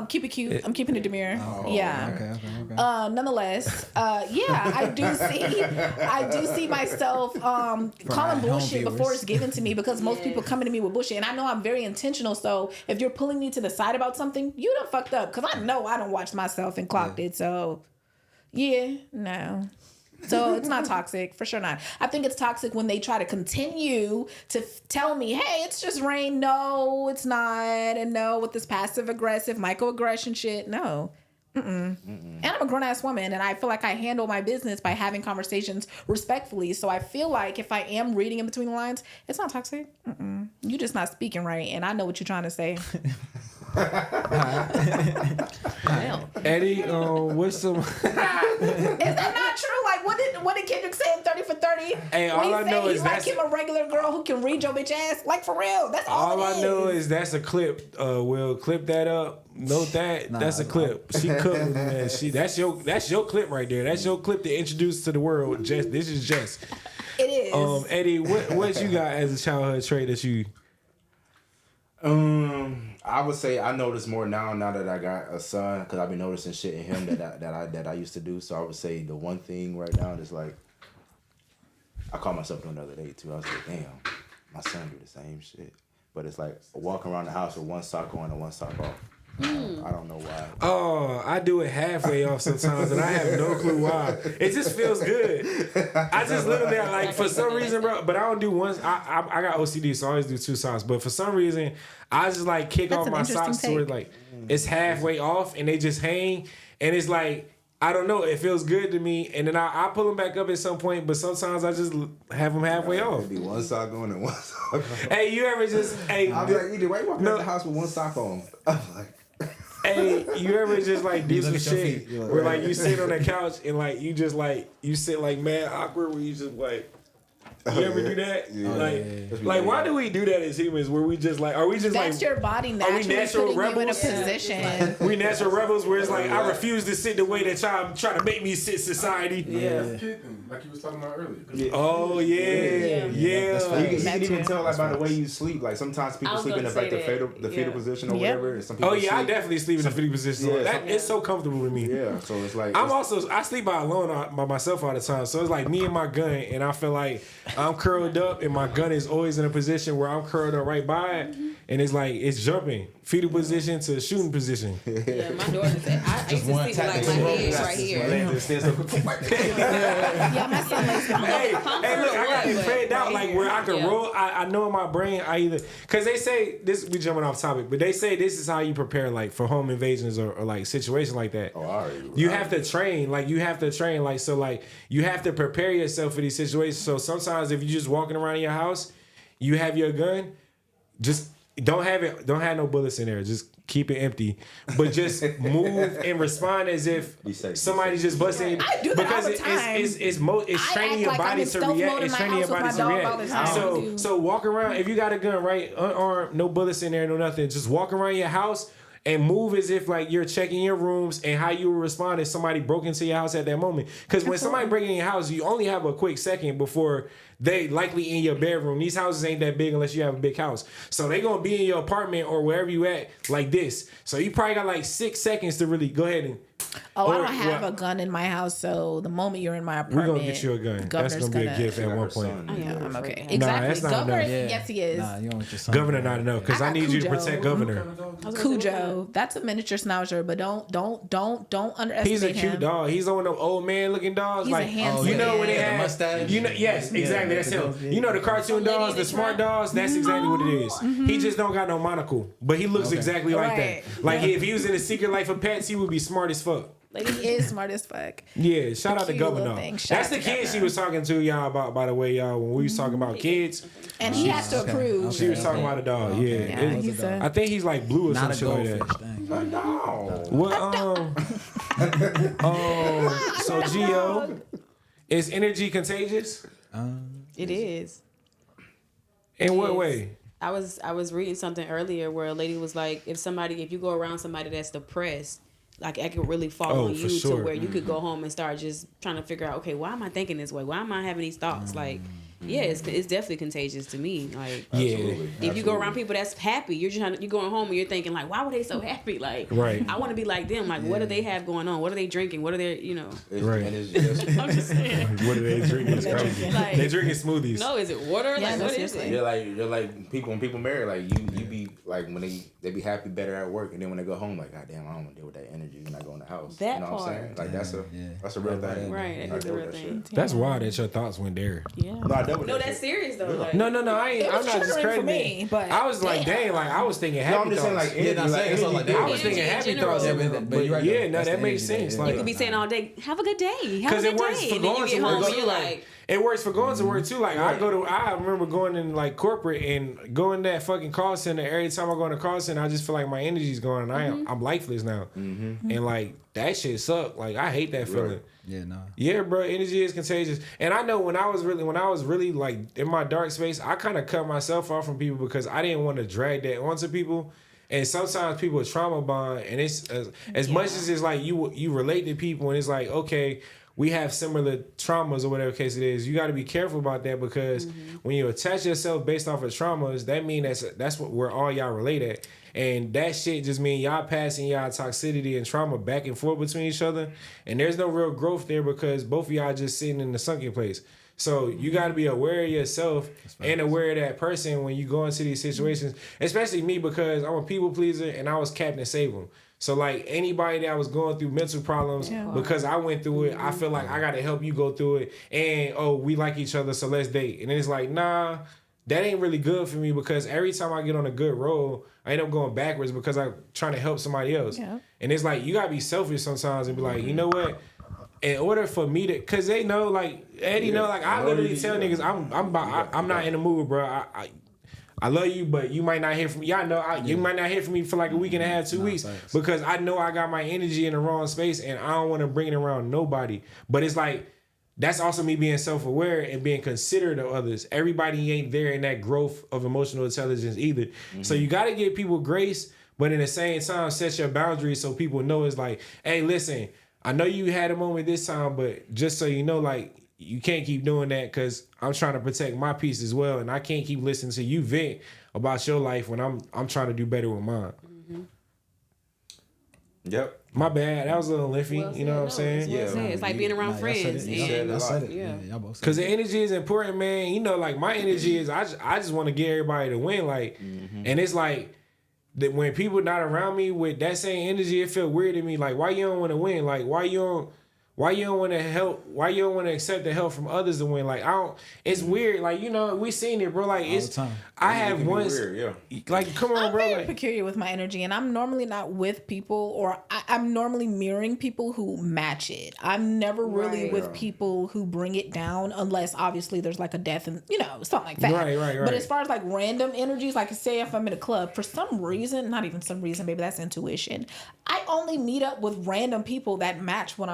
Speaker 5: keep it cute. I'm keeping it demure. Yeah.
Speaker 2: Okay.
Speaker 5: Nonetheless, I do see myself calling bullshit before it's given to me, because most people coming to me with bullshit, and I know I'm very intentional. So if you're pulling me to the side about something, you done fucked up, because I know I don't watch myself and clocked it. So no. So it's not toxic, for sure not. I think it's toxic when they try to continue to tell me, hey, it's just rain. No, it's not. And no, with this passive aggressive microaggression shit. No. And I'm a grown-ass woman, and I feel like I handle my business by having conversations respectfully. So I feel like if I am reading in between the lines, it's not toxic. You just not speaking right, and I know what you're trying to say.
Speaker 1: Eddie, what's some?
Speaker 5: Is that not true? Like, what did Kendrick say in 30 for 30?
Speaker 1: Hey, all I know is
Speaker 5: that's him, a regular girl who can read your bitch ass. Like, for real, that's all
Speaker 1: I know is that's a clip. Will clip that up. Note that that's a clip. She cooked, man. That's your clip right there. That's your clip to introduce to the world. Jess, this is Jess.
Speaker 5: It is.
Speaker 1: Eddie, what you got as a childhood trait that you?
Speaker 4: I would say I notice more now that I got a son, because I've been noticing shit in him that I used to do. So I would say the one thing right now is like, I caught myself doing the other day too. I was like, damn, my son do the same shit, but it's like walking around the house with one sock on and one sock off. I don't know why.
Speaker 1: Oh, I do it halfway off sometimes, and I have no clue why. It just feels good. I just literally like, for some reason, bro. But I don't do one. I got OCD, so I always do two socks. But for some reason, I just like kick off my socks to where like it's halfway off, and they just hang, and it's like, I don't know. It feels good to me, and then I pull them back up at some point. But sometimes I just have them halfway off.
Speaker 4: It'd be one sock on and one sock off.
Speaker 1: Hey, you ever just? Hey,
Speaker 4: I'll be like, either way, walking out the house with one sock on. I'm like.
Speaker 1: Hey, you ever just like do some shit where like you sit on the couch and like you just like you sit like mad awkward where you just like, you ever do that? Yeah. Like why do we do that as humans? Where we just like, are we just
Speaker 5: that's
Speaker 1: like,
Speaker 5: your body naturally putting you in a position.
Speaker 1: We natural rebels where it's like I refuse to sit the way that y'all try to make me sit society.
Speaker 6: Like you was talking about earlier.
Speaker 1: Oh yeah.
Speaker 4: You can even tell like by the way you sleep. Like sometimes people sleep in like the fetal position or whatever. And some people
Speaker 1: I definitely sleep in the fetal position. It's so comfortable with me.
Speaker 4: Yeah, so it's like
Speaker 1: I sleep by myself all the time. So it's like me and my gun, and I feel like I'm curled up, and my gun is always in a position where I'm curled up right by it. and it's like it's jumping fetal position to shooting position.
Speaker 3: Yeah, my daughter said I used to
Speaker 2: one
Speaker 3: sleep
Speaker 2: tap
Speaker 3: with like my
Speaker 2: and
Speaker 3: hands
Speaker 2: roll.
Speaker 3: right here.
Speaker 5: Yeah, my son likes to
Speaker 1: Hey, look, I got it figured out like where I can
Speaker 3: Yeah.
Speaker 1: roll. I know in my brain I either because they say this. We jumping off topic, but they say this is how you prepare like for home invasions or like situations like that.
Speaker 4: Oh, I already.
Speaker 1: You have to train, like you have to train, like so, like you have to prepare yourself for these situations. So sometimes if you're just walking around in your house, you have your gun, just don't have no bullets in there. Just keep it empty, but just move and respond as if somebody just busting.
Speaker 5: I do that all the
Speaker 1: because
Speaker 5: time.
Speaker 1: it's training your
Speaker 5: act like I'm
Speaker 1: body
Speaker 5: in
Speaker 1: to
Speaker 5: stealth
Speaker 1: react.
Speaker 5: mode in
Speaker 1: It's
Speaker 5: my
Speaker 1: training your
Speaker 5: house with
Speaker 1: body
Speaker 5: my
Speaker 1: to
Speaker 5: dog all the
Speaker 1: react.
Speaker 5: time.
Speaker 1: So walk around. If you got a gun, right, unarmed, no bullets in there, no nothing. Just walk around your house. And move as if like you're checking your rooms and how you would respond if somebody broke into your house at that moment. Because when somebody breaks in your house, you only have a quick second before they likely in your bedroom. These houses ain't that big unless you have a big house. So they gonna be in your apartment or wherever you at like this. So you probably got like 6 seconds to really go ahead and.
Speaker 5: Oh, I don't have a gun in my house, so the moment you're in my apartment,
Speaker 1: We're gonna get you a gun. That's gonna be a gift at one point.
Speaker 5: Yeah, I'm okay.
Speaker 3: Nah,
Speaker 5: Exactly.
Speaker 1: that's not
Speaker 5: Governor,
Speaker 1: enough.
Speaker 5: yes, he is.
Speaker 2: Nah, you don't want your son.
Speaker 1: Governor not enough because I
Speaker 5: I got
Speaker 1: need you to
Speaker 5: Cujo.
Speaker 1: protect Governor.
Speaker 5: Cujo, that's a miniature schnauzer, but don't underestimate
Speaker 1: He's a
Speaker 5: him.
Speaker 1: cute dog. He's one of them old man looking dogs.
Speaker 5: He's a
Speaker 1: like
Speaker 5: handsome
Speaker 1: you know when they
Speaker 5: man.
Speaker 2: The
Speaker 1: had
Speaker 2: mustache?
Speaker 1: You know, yes, exactly. That's him. You know the cartoon dogs, the smart dogs. That's exactly what it is. He just don't got no monocle, but he looks exactly like
Speaker 5: Right.
Speaker 1: that. Like if he was in a Secret Life of Pets, he would be smart as fuck.
Speaker 5: Like, he is smart as fuck.
Speaker 1: Yeah, shout out to
Speaker 5: cute
Speaker 1: Governor.
Speaker 5: little thing. Shout
Speaker 1: That's
Speaker 5: out
Speaker 1: the
Speaker 5: to
Speaker 1: kid she
Speaker 5: Governor.
Speaker 1: was talking to y'all about, by the way, y'all. When we was talking about kids,
Speaker 5: And he has to approve.
Speaker 1: she was talking about a dog. Yeah,
Speaker 5: Yeah,
Speaker 1: It-
Speaker 5: he's a-
Speaker 1: I think he's like blue or
Speaker 2: Not
Speaker 1: some
Speaker 2: a
Speaker 1: shit like
Speaker 2: goldfish.
Speaker 1: that.
Speaker 2: Dang.
Speaker 1: What so Gio, is energy contagious?
Speaker 3: It is.
Speaker 1: In what
Speaker 3: Yes.
Speaker 1: way?
Speaker 3: I was reading something earlier where a lady was like, if you go around somebody that's depressed, like it could really fall
Speaker 1: Oh,
Speaker 3: on
Speaker 1: for
Speaker 3: you
Speaker 1: sure.
Speaker 3: to where you could go home and start just trying to figure out, okay, why am I thinking this way? Why am I having these thoughts? Like, yeah, it's definitely contagious to me. Like,
Speaker 1: Yeah.
Speaker 3: if you go around people that's happy, you're going home and you're thinking like, why were they so happy? Like,
Speaker 1: Right.
Speaker 3: I want to be like them. Like, what do they have going on? What are they drinking? What are they,
Speaker 1: Right.
Speaker 4: And it's just,
Speaker 3: I'm just saying.
Speaker 1: What are they drinking? It's crazy.
Speaker 3: Like-
Speaker 1: They drinking smoothies.
Speaker 3: No, is it water?
Speaker 5: Yeah,
Speaker 3: Like, what
Speaker 5: that's
Speaker 3: is
Speaker 5: it.
Speaker 3: it?
Speaker 4: you're like people when people marry, like you be like when they be happy better at work, and then when they go home, like, God damn, I don't want to deal with that energy when I go in the house.
Speaker 3: That
Speaker 4: you know what I'm saying?
Speaker 3: part.
Speaker 4: Like that's a real thing.
Speaker 3: Right,
Speaker 4: I
Speaker 3: that is a
Speaker 4: deal
Speaker 3: real
Speaker 4: with that
Speaker 3: thing.
Speaker 4: shit.
Speaker 1: That's wild that your thoughts went there.
Speaker 3: Yeah.
Speaker 4: No, I dealt with
Speaker 3: No,
Speaker 4: that
Speaker 3: that's
Speaker 4: shit.
Speaker 3: serious though. Like,
Speaker 1: No,
Speaker 5: It
Speaker 1: I'm
Speaker 5: was
Speaker 1: not
Speaker 5: triggering for
Speaker 1: discrediting
Speaker 5: me,
Speaker 1: it.
Speaker 5: but
Speaker 1: I was like, dang, like I was thinking happy
Speaker 4: No, I'm just saying
Speaker 1: thoughts.
Speaker 4: like energy,
Speaker 2: not saying it's all like that.
Speaker 1: I was
Speaker 3: Energy
Speaker 1: thinking
Speaker 3: in
Speaker 1: happy
Speaker 3: general.
Speaker 1: thoughts.
Speaker 2: Yeah, but you're right,
Speaker 1: yeah,
Speaker 2: though.
Speaker 1: no,
Speaker 2: That's
Speaker 1: that
Speaker 2: the
Speaker 1: makes
Speaker 2: energy
Speaker 1: sense.
Speaker 2: there.
Speaker 1: Like,
Speaker 3: you could be saying all day, have a good day, have a
Speaker 1: because
Speaker 3: good
Speaker 1: it works
Speaker 3: day,
Speaker 1: for
Speaker 3: and then you
Speaker 1: going
Speaker 3: get
Speaker 1: to
Speaker 3: home
Speaker 1: work
Speaker 3: and
Speaker 1: too.
Speaker 3: you're
Speaker 1: Like
Speaker 3: like,
Speaker 1: it works for going to work too. Like I remember going in like corporate and going to that fucking call center. Every time I go in the call center, I just feel like my energy's going. And I'm lifeless now, and like that shit suck. Like I hate that feeling.
Speaker 2: Yeah, no.
Speaker 1: Yeah, bro, energy is contagious. And I know when I was really like in my dark space, I kind of cut myself off from people because I didn't want to drag that onto people. And sometimes people trauma bond, and it's as much as it's like you relate to people, and it's like, okay, we have similar traumas or whatever case it is. You got to be careful about that because when you attach yourself based off of traumas, that means that's what where all y'all relate at. And that shit just mean y'all passing y'all toxicity and trauma back and forth between each other. And there's no real growth there because both of y'all just sitting in the sunken place. So you got to be aware of yourself and aware of that person when you go into these situations. Especially me because I'm a people pleaser and I was Captain Save 'em. So like anybody that was going through mental problems because I went through it, I feel like I got to help you go through it. And we like each other, so let's date. And then it's like, nah, that ain't really good for me because every time I get on a good roll, I end up going backwards because I'm trying to help somebody else. Yeah. And it's like you gotta be selfish sometimes and be like, you know what? In order for me to, cause they know, like Eddie know, like I literally tell niggas, I'm not in the mood, bro. I love you, but you might not hear from me. Y'all know you might not hear from me for like a week and a half, 2 weeks, because I know I got my energy in the wrong space and I don't want to bring it around nobody. But it's like that's also me being self-aware and being considerate of others. Everybody ain't there in that growth of emotional intelligence either. So you got to give people grace, but in the same time, set your boundaries so people know it's like, hey, listen, I know you had a moment this time, but just so you know, like, you can't keep doing that because I'm trying to protect my peace as well, and I can't keep listening to you vent about your life when I'm trying to do better with mine.
Speaker 4: Yep.
Speaker 1: My bad. That was a little lifty.
Speaker 3: Well,
Speaker 1: you know what I'm saying?
Speaker 3: It's like being around friends.
Speaker 2: I said it.
Speaker 3: Yeah.
Speaker 2: Y'all both said
Speaker 1: Because
Speaker 2: it.
Speaker 1: the energy is important, man. You know, like my energy is, I just want to get everybody to win. Like, and it's like that when people not around me with that same energy, it feel weird to me. Like, why you don't want to win? Like, why you don't want to help? Why you don't want to accept the help from others to win? Like, I don't. It's weird. Like, you know, we seen it, bro. Like, it's.
Speaker 2: All the time.
Speaker 1: I have once.
Speaker 4: Weird,
Speaker 1: Like, come on,
Speaker 5: I'm
Speaker 1: bro.
Speaker 5: very
Speaker 1: Like,
Speaker 5: peculiar with my energy, and I'm normally not with people, or I'm normally mirroring people who match it. I'm never really
Speaker 3: Right.
Speaker 5: with people who bring it down, unless obviously there's like a death and something like that.
Speaker 1: Right.
Speaker 5: But as far as like random energies, like say if I'm in a club, for some reason, not even some reason, maybe that's intuition, I only meet up with random people that match what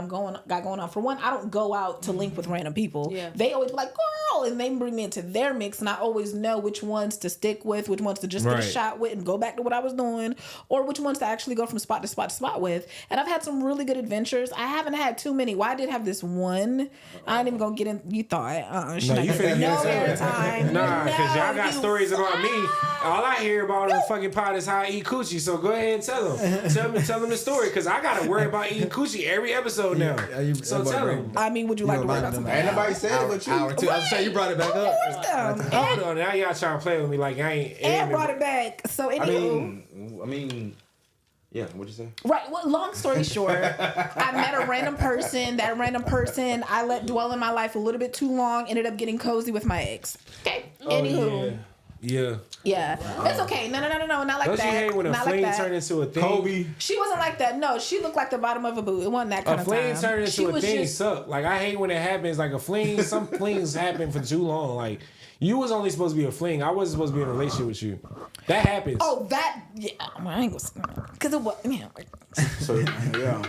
Speaker 5: got going on. For one, I don't go out to link with random people.
Speaker 3: Yeah.
Speaker 5: They always be like, girl, and they bring me into their mix, and I always know which ones to stick with, which ones to just get a shot with and go back to what I was doing, or which ones to actually go from spot to spot to spot with. And I've had some really good adventures. I haven't had too many. Well, I did have this one. I ain't even gonna get in. You thought,
Speaker 1: No, you finna
Speaker 5: no
Speaker 1: get
Speaker 5: airtime.
Speaker 1: Nah, because y'all got
Speaker 5: you
Speaker 1: stories about me. All I hear about on the fucking pod is how I eat coochie. So go ahead and tell them. Tell them the story, because I gotta worry about eating coochie every episode now. So tell them.
Speaker 5: I mean, would you like to worry about something?
Speaker 4: Ain't nobody said it but you.
Speaker 2: Hour two. I was saying you brought it back up.
Speaker 1: Hold on, now y'all trying to play with me like I ain't.
Speaker 5: And brought it back. So anywho,
Speaker 4: I mean, yeah. What'd you say?
Speaker 5: right. Well, long story short, I met a random person. That random person I let dwell in my life a little bit too long. Ended up getting cozy with my ex. Okay. Anywho.
Speaker 1: Yeah.
Speaker 5: It's okay. No, not like
Speaker 1: Don't
Speaker 5: that.
Speaker 1: you hate when a
Speaker 5: not
Speaker 1: fling
Speaker 5: like
Speaker 1: turned into a thing?
Speaker 4: Kobe.
Speaker 5: She wasn't like that. No, she looked like the bottom of a boot. It wasn't that kind
Speaker 1: A
Speaker 5: of
Speaker 1: fling
Speaker 5: time.
Speaker 1: turned
Speaker 5: She
Speaker 1: into a
Speaker 5: was
Speaker 1: thing
Speaker 5: just-
Speaker 1: suck. Like I hate when it happens. Like a fling, some flings happen for too long. Like you was only supposed to be a fling. I wasn't supposed to be in a relationship with you. That happens.
Speaker 5: Oh, that yeah. I ain't gonna because it was
Speaker 4: So yeah.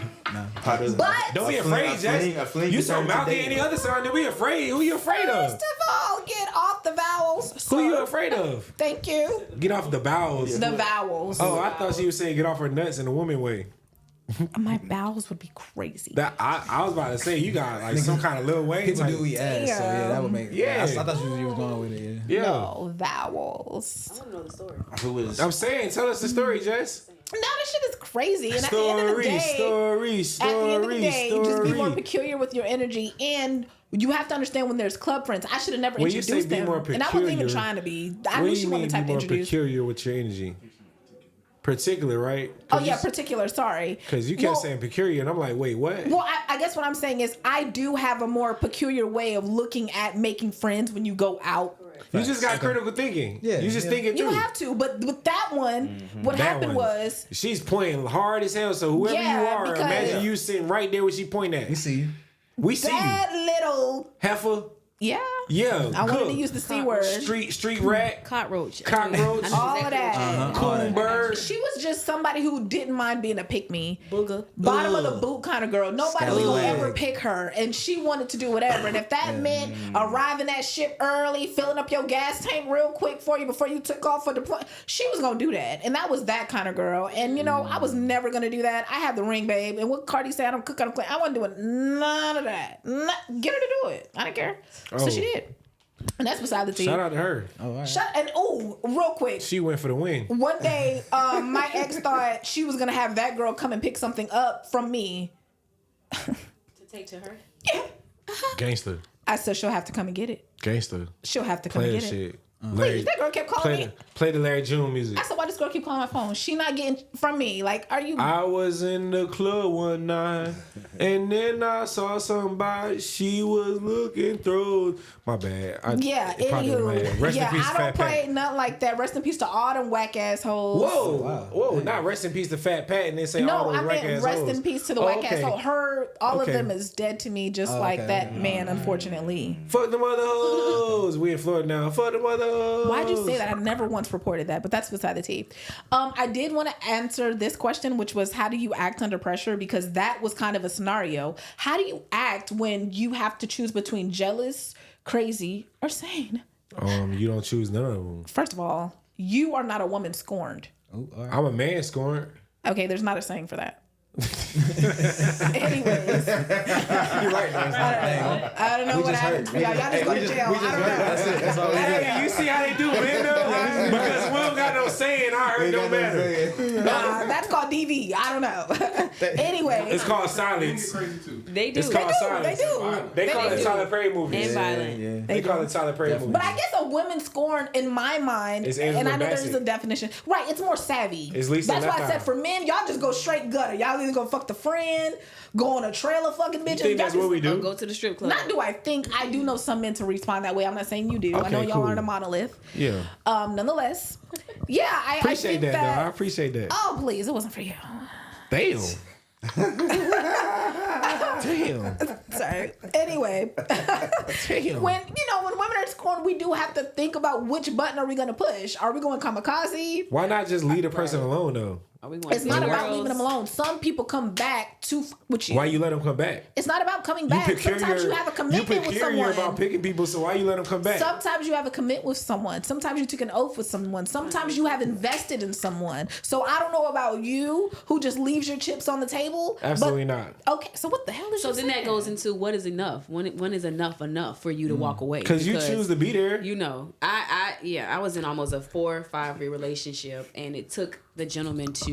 Speaker 4: How does
Speaker 5: But
Speaker 1: Don't be
Speaker 4: a
Speaker 1: afraid,
Speaker 4: fling- a
Speaker 1: Jess.
Speaker 4: fling
Speaker 1: You
Speaker 4: can
Speaker 1: so
Speaker 4: turn into
Speaker 1: mouthy
Speaker 4: dating.
Speaker 1: any other song. Don't be afraid. Who you afraid of?
Speaker 5: first of all, get off the vowels.
Speaker 1: Who you
Speaker 5: sir.
Speaker 1: afraid of?
Speaker 5: Thank you.
Speaker 1: Get off the bowels.
Speaker 5: The vowels.
Speaker 1: Oh, I thought she was saying get off her nuts in a woman way.
Speaker 5: My bowels would be crazy.
Speaker 1: That I was about to say you got like some kind of little way.
Speaker 2: People
Speaker 1: type-
Speaker 2: do eat ass, so yeah, that would make.
Speaker 1: Yeah.
Speaker 2: I thought you was going with it. Yeah.
Speaker 1: Yeah.
Speaker 5: No vowels.
Speaker 3: I want to know the story.
Speaker 4: Who is?
Speaker 1: I'm saying, tell us the story, Jess.
Speaker 5: No, this shit is crazy. And at the end of the day,
Speaker 1: story.
Speaker 5: at the end of the day, just be more peculiar with your energy, and you have to understand when there's club friends. I should have never
Speaker 1: When you
Speaker 5: introduced
Speaker 1: say be
Speaker 5: them,
Speaker 1: more
Speaker 5: and I wasn't even
Speaker 1: peculiar,
Speaker 5: trying to be. I
Speaker 1: What
Speaker 5: knew
Speaker 1: do
Speaker 5: she
Speaker 1: you
Speaker 5: wanted
Speaker 1: mean
Speaker 5: to type
Speaker 1: be more
Speaker 5: introduce.
Speaker 1: peculiar with your energy? Particular, right?
Speaker 5: Oh yeah, particular. Sorry.
Speaker 1: Because you kept saying peculiar, and I'm like, wait, what?
Speaker 5: Well, I guess what I'm saying is I do have a more peculiar way of looking at making friends when you go out.
Speaker 1: You just got critical thinking.
Speaker 2: Yeah,
Speaker 1: you just
Speaker 2: yeah.
Speaker 1: thinking
Speaker 5: You
Speaker 1: through.
Speaker 5: have to, but with that one, what
Speaker 1: That
Speaker 5: happened
Speaker 1: one.
Speaker 5: was
Speaker 1: She's pointing hard as hell. So whoever
Speaker 5: Yeah,
Speaker 1: you are,
Speaker 5: because-
Speaker 1: imagine you sitting right there where she pointing
Speaker 2: We
Speaker 1: at.
Speaker 2: see you.
Speaker 1: We see you,
Speaker 5: that little
Speaker 1: heifer.
Speaker 5: yeah.
Speaker 1: Yeah,
Speaker 5: I wanted to
Speaker 1: cook.
Speaker 5: use the C word.
Speaker 1: Street rat,
Speaker 3: Cockroach.
Speaker 1: Cockroach.
Speaker 5: All of that.
Speaker 1: coon bird.
Speaker 5: She was just somebody who didn't mind being a pick me.
Speaker 3: Booger.
Speaker 5: Bottom of the boot kind of girl. Nobody was gonna
Speaker 2: Scallywag.
Speaker 5: ever pick her, and she wanted to do whatever. And if that meant arriving at ship early, filling up your gas tank real quick for you before you took off for the plane, she was gonna do that. And that was that kind of girl. And you know, I was never gonna do that. I had the ring, babe. And what Cardi said, I don't cook, I don't clean. I wasn't doing none of that. Get her to do it. I didn't care. So she did. And that's beside the tea.
Speaker 1: Shout out to her.
Speaker 2: Oh, all right.
Speaker 5: Real quick.
Speaker 1: She went for the win.
Speaker 5: One day, my ex thought she was gonna have that girl come and pick something up from me.
Speaker 3: To take to her.
Speaker 1: Gangster.
Speaker 5: I said she'll have to come and get it.
Speaker 1: Gangster.
Speaker 5: She'll have to come
Speaker 1: Play
Speaker 5: and
Speaker 1: that
Speaker 5: get it.
Speaker 1: shit.
Speaker 5: Please, that girl kept calling me.
Speaker 1: Play the Larry June music.
Speaker 5: I said, why this girl keep calling my phone? She not getting from me. Like, are you?
Speaker 1: I was in the club one night, and then I saw somebody. She was looking through. My bad.
Speaker 5: Yeah.
Speaker 1: It probably didn't land.
Speaker 5: Anywho,
Speaker 1: Rest in
Speaker 5: yeah,
Speaker 1: peace,
Speaker 5: I
Speaker 1: Fat
Speaker 5: don't play
Speaker 1: Pat.
Speaker 5: nothing like that. Rest in peace to all them whack assholes.
Speaker 1: Whoa, not rest in pease to Fat Pat, and then say
Speaker 5: No,
Speaker 1: all those
Speaker 5: I
Speaker 1: whack
Speaker 5: meant
Speaker 1: ass
Speaker 5: rest
Speaker 1: hoes.
Speaker 5: in peace to the
Speaker 1: Oh,
Speaker 5: whack
Speaker 1: okay.
Speaker 5: asshole. All
Speaker 1: Okay.
Speaker 5: of them is dead to me, just like
Speaker 2: okay,
Speaker 5: that man, unfortunately.
Speaker 1: Fuck them other hoes. We in Florida now. Fuck them other hoes.
Speaker 5: Why'd you say that? I never once reported that, but that's beside the tea. I did want to answer this question, which was how do you act under pressure? Because that was kind of a scenario. How do you act when you have to choose between jealous, crazy, or sane?
Speaker 1: You don't choose none of them.
Speaker 5: First of all, you are not a woman scorned.
Speaker 2: Oh, all right.
Speaker 1: I'm a man scorned.
Speaker 5: Okay, there's not a saying for that. Anyways,
Speaker 4: You're right.
Speaker 5: I don't know what happened to y'all. Y'all just go to jail. I don't know.
Speaker 2: That's it. That's all we
Speaker 1: Hey, you see how they do, man? Though? Because we don't got no saying. I heard no matter.
Speaker 5: Nah, that's called DV. I don't know. Anyway,
Speaker 1: It's called silence.
Speaker 6: Crazy too.
Speaker 3: They do.
Speaker 1: It's called silence.
Speaker 5: They do.
Speaker 1: They call it
Speaker 3: do.
Speaker 1: Tyler Perry movies.
Speaker 3: And violent.
Speaker 2: Yeah.
Speaker 1: They call it Tyler Perry movies.
Speaker 5: But I guess a woman scorn, in my mind,
Speaker 1: It's
Speaker 5: and I
Speaker 1: Angela
Speaker 5: know there's
Speaker 1: Bassett.
Speaker 5: a definition. Right, it's more savvy.
Speaker 1: It's Lisa
Speaker 5: That's why I
Speaker 1: Lefkow.
Speaker 5: said for men, y'all just go straight gutter. Y'all either go fuck the friend, go on a trailer fucking bitches.
Speaker 1: You think that's
Speaker 5: Y'all
Speaker 1: what we
Speaker 5: just-
Speaker 1: do?
Speaker 3: Go to the strip club.
Speaker 5: Not do I think. I do know some men to respond that way. I'm not saying you do. I know
Speaker 1: Okay,
Speaker 5: y'all
Speaker 1: cool.
Speaker 5: aren't a monolith.
Speaker 1: Yeah.
Speaker 5: Nonetheless, yeah, I
Speaker 1: Appreciate
Speaker 5: think
Speaker 1: that, though. I appreciate that.
Speaker 5: Oh, please, it wasn't for you.
Speaker 1: Damn. Damn.
Speaker 5: Sorry. Anyway,
Speaker 1: Damn.
Speaker 5: when women are scorned, we do have to think about which button are we going to push. Are we going kamikaze?
Speaker 1: Why not just leave the person alone though?
Speaker 3: Are we going
Speaker 5: It's
Speaker 3: to
Speaker 5: not
Speaker 3: the
Speaker 5: about
Speaker 3: girls?
Speaker 5: leaving them alone. Some people come back to with you.
Speaker 1: Why you let them come back?
Speaker 5: It's not about coming back. Sometimes you have a commitment with someone.
Speaker 1: about picking people, so why you let them come back?
Speaker 5: Sometimes you have a commitment with someone. Sometimes you took an oath with someone. Sometimes you have invested in someone. So I don't know about you who just leaves your chips on the table.
Speaker 1: Absolutely not.
Speaker 5: Okay, so what the hell is
Speaker 3: So
Speaker 5: you
Speaker 3: then that
Speaker 5: saying?
Speaker 3: goes into what is enough? When is enough for you to walk away?
Speaker 1: Because you choose to be there.
Speaker 3: You know, I was in almost a 4 or 5 year relationship, and it took the gentleman to.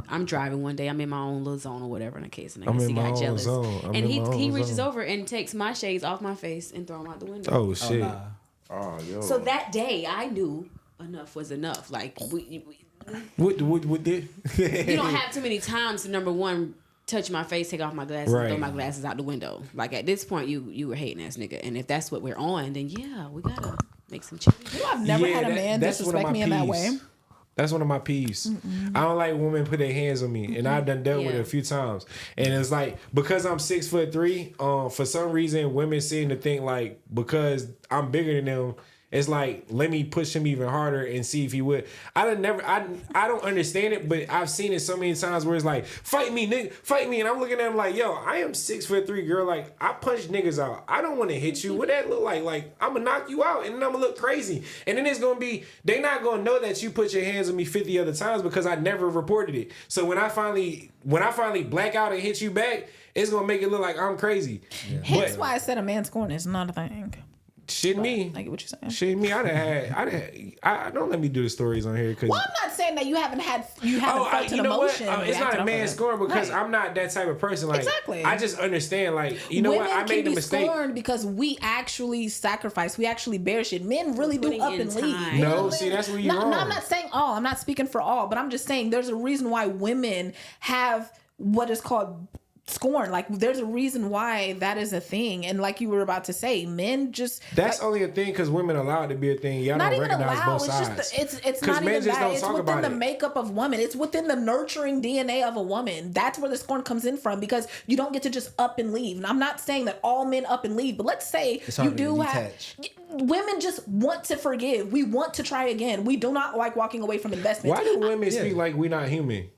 Speaker 3: I'm driving one day. I'm in my own little zone or whatever in the case, and I guess he got jealous. And he reaches over and takes my shades off my face and throw them out the window.
Speaker 1: Oh shit.
Speaker 4: Oh, yo.
Speaker 3: So that day, I knew enough was enough. Like
Speaker 1: What did?
Speaker 3: you don't have too many times to, number one, touch my face, take off my glasses,
Speaker 1: Right.
Speaker 3: and throw my glasses out the window. Like at this point, you were hating ass nigga, and if that's what we're on, then yeah, we gotta make some changes.
Speaker 5: You know, I've never had a man
Speaker 1: that's one of
Speaker 5: disrespect
Speaker 1: my
Speaker 5: me in that
Speaker 1: peeves.
Speaker 5: way.
Speaker 1: That's one of my peeves. I don't like women put their hands on me, and I've done dealt with it
Speaker 3: Yeah.
Speaker 1: a few times. And it's like because I'm 6'3", for some reason women seem to think like because I'm bigger than them, it's like let me push him even harder and see if he would. I don't understand it, but I've seen it so many times where it's like fight me, nigga, fight me, and I'm looking at him like yo, I am 6'3", girl. Like I punch niggas out. I don't want to hit you. What that look like? Like I'm gonna knock you out, and then I'm gonna look crazy, and then it's gonna be they not gonna know that you put your hands on me 50 other times because I never reported it. So when I finally black out and hit you back, it's gonna make it look like I'm crazy. Yeah.
Speaker 5: Hence why I said a man's corner is not a thing.
Speaker 1: Shit me.
Speaker 5: I get what you're saying.
Speaker 1: Shit me. I don't let me do the stories on here because.
Speaker 5: Well, I'm not saying that you haven't felt an emotion.
Speaker 1: It's not a man scorn because
Speaker 5: Right.
Speaker 1: I'm not that type of person. Like,
Speaker 5: Exactly.
Speaker 1: I just understand. Like, you know
Speaker 5: Women
Speaker 1: what? I made the
Speaker 5: can be
Speaker 1: mistake.
Speaker 5: scorned because we actually sacrifice. We actually bear shit. Men really do
Speaker 3: Putting
Speaker 5: up
Speaker 3: in
Speaker 5: and leave.
Speaker 3: time.
Speaker 5: You know
Speaker 1: No,
Speaker 5: what I
Speaker 1: see,
Speaker 5: mean?
Speaker 1: that's where you're
Speaker 5: No,
Speaker 1: wrong.
Speaker 5: I'm not saying all. I'm not speaking for all, but I'm just saying there's a reason why women have what is called scorn. Like there's a reason why that is a thing. And like you were about to say, men just
Speaker 1: That's only a thing because women allow it to be a thing. Y'all
Speaker 5: not
Speaker 1: don't
Speaker 5: even
Speaker 1: recognize
Speaker 5: allowed.
Speaker 1: both
Speaker 5: It's
Speaker 1: sides.
Speaker 5: just it's
Speaker 1: 'Cause
Speaker 5: not
Speaker 1: men
Speaker 5: even
Speaker 1: just
Speaker 5: that.
Speaker 1: don't
Speaker 5: It's
Speaker 1: talk
Speaker 5: within
Speaker 1: about
Speaker 5: the
Speaker 1: it.
Speaker 5: makeup of woman. It's within the nurturing DNA of a woman. That's where the scorn comes in from because you don't get to just up and leave. And I'm not saying that all men up and leave, but let's say
Speaker 2: It's
Speaker 5: you
Speaker 2: hard to
Speaker 5: do have
Speaker 2: detach.
Speaker 5: women just want to forgive. We want to try again. We do not like walking away from investment.
Speaker 1: Why do women speak like we not human?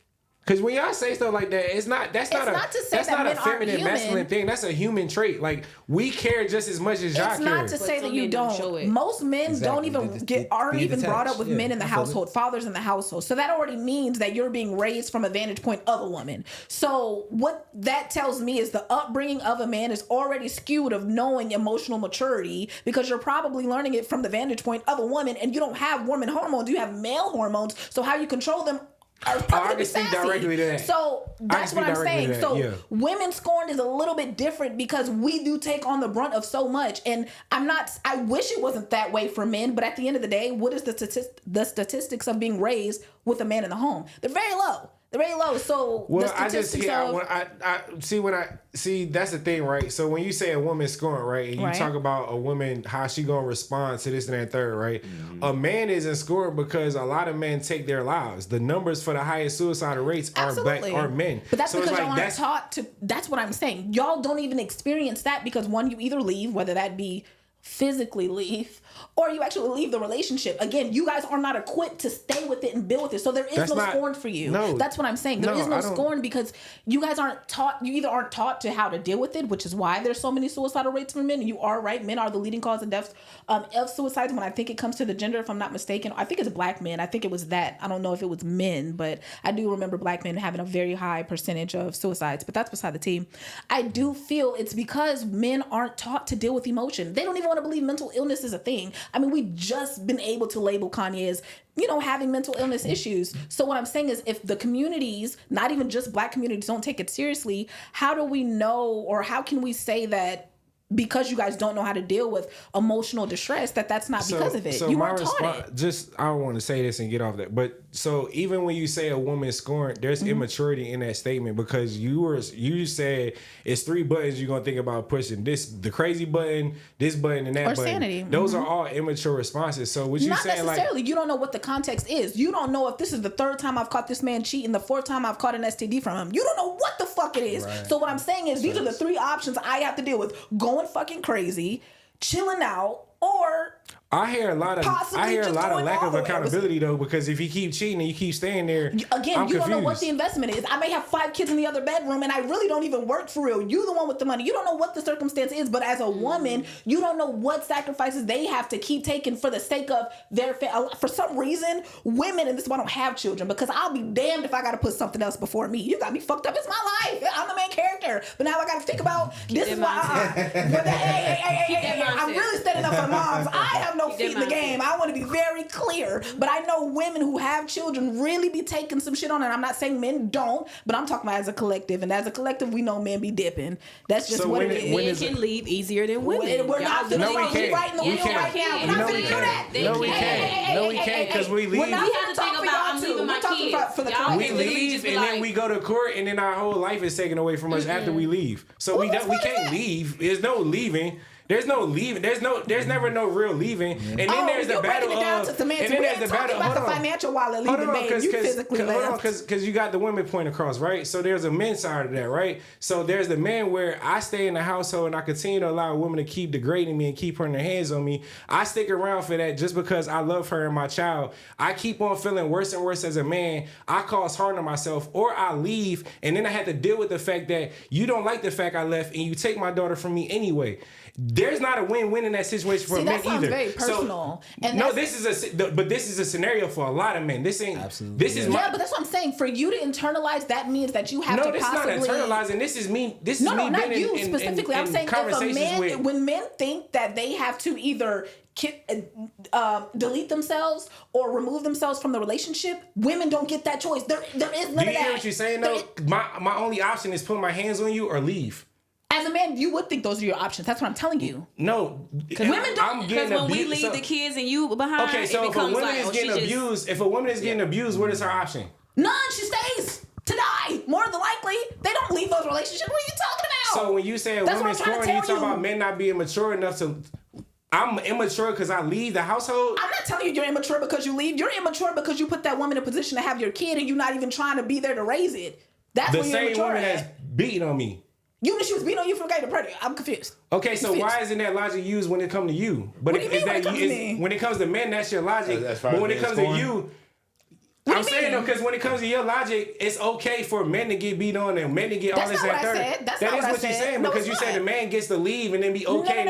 Speaker 1: Because when y'all say stuff like that, that's not
Speaker 5: not to say
Speaker 1: that's
Speaker 5: that
Speaker 1: not a
Speaker 5: men aren't
Speaker 1: feminine
Speaker 5: human.
Speaker 1: masculine thing. That's a human trait. Like we care just as much as y'all
Speaker 5: It's
Speaker 1: care.
Speaker 5: not to say that
Speaker 3: some
Speaker 5: you
Speaker 3: men don't show
Speaker 5: don't.
Speaker 3: it.
Speaker 5: Most men don't
Speaker 2: Exactly.
Speaker 5: even
Speaker 2: They just
Speaker 5: aren't
Speaker 2: be
Speaker 5: even brought up
Speaker 2: detached.
Speaker 5: with
Speaker 2: Yeah,
Speaker 5: men in the
Speaker 2: I feel it.
Speaker 5: household, fathers in the household. So that already means that you're being raised from a vantage point of a woman. So what that tells me is the upbringing of a man is already skewed of knowing emotional maturity because you're probably learning it from the vantage point of a woman, and you don't have woman hormones, you have male hormones. So how you control them are
Speaker 1: I
Speaker 5: probably
Speaker 1: can speak
Speaker 5: sassy.
Speaker 1: directly to that.
Speaker 5: So that's what I'm
Speaker 1: speak directly
Speaker 5: saying.
Speaker 1: to that,
Speaker 5: So
Speaker 1: yeah.
Speaker 5: women scorn is a little bit different because we do take on the brunt of so much. And I wish it wasn't that way for men, but at the end of the day, what is the statistics of being raised with a man in the home? They're very low. They're very low. So
Speaker 1: Well,
Speaker 5: the
Speaker 1: I just
Speaker 5: statistics
Speaker 1: hear
Speaker 5: of,
Speaker 1: when I see that's the thing, right? So when you say a woman scorn, right, and you
Speaker 5: Right.
Speaker 1: talk about a woman how she gonna respond to this and that third, right? A man isn't scorned because a lot of men take their lives. The numbers for the highest suicidal rates are
Speaker 5: absolutely
Speaker 1: are men.
Speaker 5: But that's
Speaker 1: so
Speaker 5: because
Speaker 1: it's
Speaker 5: y'all
Speaker 1: like
Speaker 5: aren't taught to. That's what I'm saying. Y'all don't even experience that because one, you either leave, whether that be physically leave, or you actually leave the relationship. Again, you guys are not equipped to stay with it and build with it. So there is no scorn for you.
Speaker 1: No.
Speaker 5: That's what I'm saying. There is no scorn because you guys aren't taught. You either aren't taught to how to deal with it, which is why there's so many suicidal rates for men. You are right. Men are the leading cause of deaths of suicides. When I think it comes to the gender, if I'm not mistaken, I think it's black men. I think it was that. I don't know if it was men, but I do remember black men having a very high percentage of suicides. But that's beside the team. I do feel it's because men aren't taught to deal with emotion. They don't even want to believe mental illness is a thing. I mean, we just been able to label Kanye as, having mental illness issues. So what I'm saying is, if the communities, not even just black communities, don't take it seriously, how do we know, or how can we say that because you guys don't know how to deal with emotional distress, that's not because of it?
Speaker 1: So
Speaker 5: you
Speaker 1: my
Speaker 5: weren't taught it.
Speaker 1: I don't want to say this and get off that, but so even when you say a woman scorned, there's immaturity in that statement, because you said it's 3 buttons you're gonna think about pushing: the crazy button, this button, and that
Speaker 5: or
Speaker 1: button.
Speaker 5: Sanity.
Speaker 1: Those are all immature responses. So what you saying,
Speaker 5: not necessarily, you don't know what the context is. You don't know if this is the 3rd time I've caught this man cheating, the 4th time I've caught an STD from him. You don't know what the fuck it is. Right. So what I'm saying is, these are the 3 options I have to deal with: going fucking crazy, chilling out, or
Speaker 1: I hear a lot of lack of accountability though, because if you keep cheating and you keep staying there,
Speaker 5: again, you don't know what the investment is. I may have 5 kids in the other bedroom and I really don't even work for real. You the one with the money. You don't know what the circumstance is, but as a woman, you don't know what sacrifices they have to keep taking for the sake of their for some reason, women, and this is why I don't have children, because I'll be damned if I got to put something else before me. You got me fucked up. It's my life. I'm the main character, but now I got to think about this is why. I'm really standing up for the moms. I have no feet in the game. I want to be very clear, but I know women who have children really be taking some shit on, and I'm not saying men don't, but I'm talking about as a collective, and as a collective, we know men be dipping. That's just what it is.
Speaker 3: Men can leave easier than women.
Speaker 5: We're not going to right in the wheel right now. We're not going to do that.
Speaker 1: No, we can't. No, we can't, because we leave.
Speaker 5: We have to think about I'm leaving my kids.
Speaker 1: We leave, and then we go to court, and then our whole life is taken away from us after we leave. So we can't leave. There's no leaving. There's no leaving. There's never no real leaving. And then there's the battle of. And then there's the battle.
Speaker 5: Hold on. The financial wallet leaving, babe. You physically left.
Speaker 1: Because you got the women point across, right? So there's a men's side of that, right? So there's the man where I stay in the household and I continue to allow women to keep degrading me and keep putting their hands on me. I stick around for that just because I love her and my child. I keep on feeling worse and worse as a man. I cause harm to myself, or I leave, and then I have to deal with the fact that you don't like the fact I left and you take my daughter from me anyway. There's not a win-win in that situation for men either.
Speaker 5: That sounds very personal.
Speaker 1: So, no, this is a scenario for a lot of men. This ain't.
Speaker 2: Absolutely.
Speaker 1: This is
Speaker 5: but that's what I'm saying. For you to internalize, that means that you have to possibly.
Speaker 1: No, this is not internalizing. This is me. This is me
Speaker 5: not
Speaker 1: being
Speaker 5: you
Speaker 1: in
Speaker 5: specifically. I'm saying if a man, when men think that they have to either delete themselves or remove themselves from the relationship, women don't get that choice. There is none of that.
Speaker 1: Do you hear what you're saying though? My only option is put my hands on you or leave.
Speaker 5: As a man, you would think those are your options. That's what I'm telling you.
Speaker 1: No,
Speaker 3: because women don't. Because when we leave the kids and you behind,
Speaker 1: okay, so if a woman is getting abused, what is her option?
Speaker 5: None. She stays to die. More than likely, they don't leave those relationships. What are you talking about?
Speaker 1: So when you say a woman's scorned, you talk about men not being mature enough to. I'm immature because I leave the household.
Speaker 5: I'm not telling you you're immature because you leave. You're immature because you put that woman in a position to have your kid and you're not even trying to be there to raise it. That's
Speaker 1: the same woman that's beating on me.
Speaker 5: You knew she was beating on you from getting pregnant. I'm confused.
Speaker 1: Okay, so why isn't that logic used when it comes to you? But when it comes to men, that's your logic. But when it comes to you, I'm saying though, because when it comes to your logic, it's okay for men to get beat on and men to get all this and third. That is what you're saying, because you said the man gets to leave and then be okay.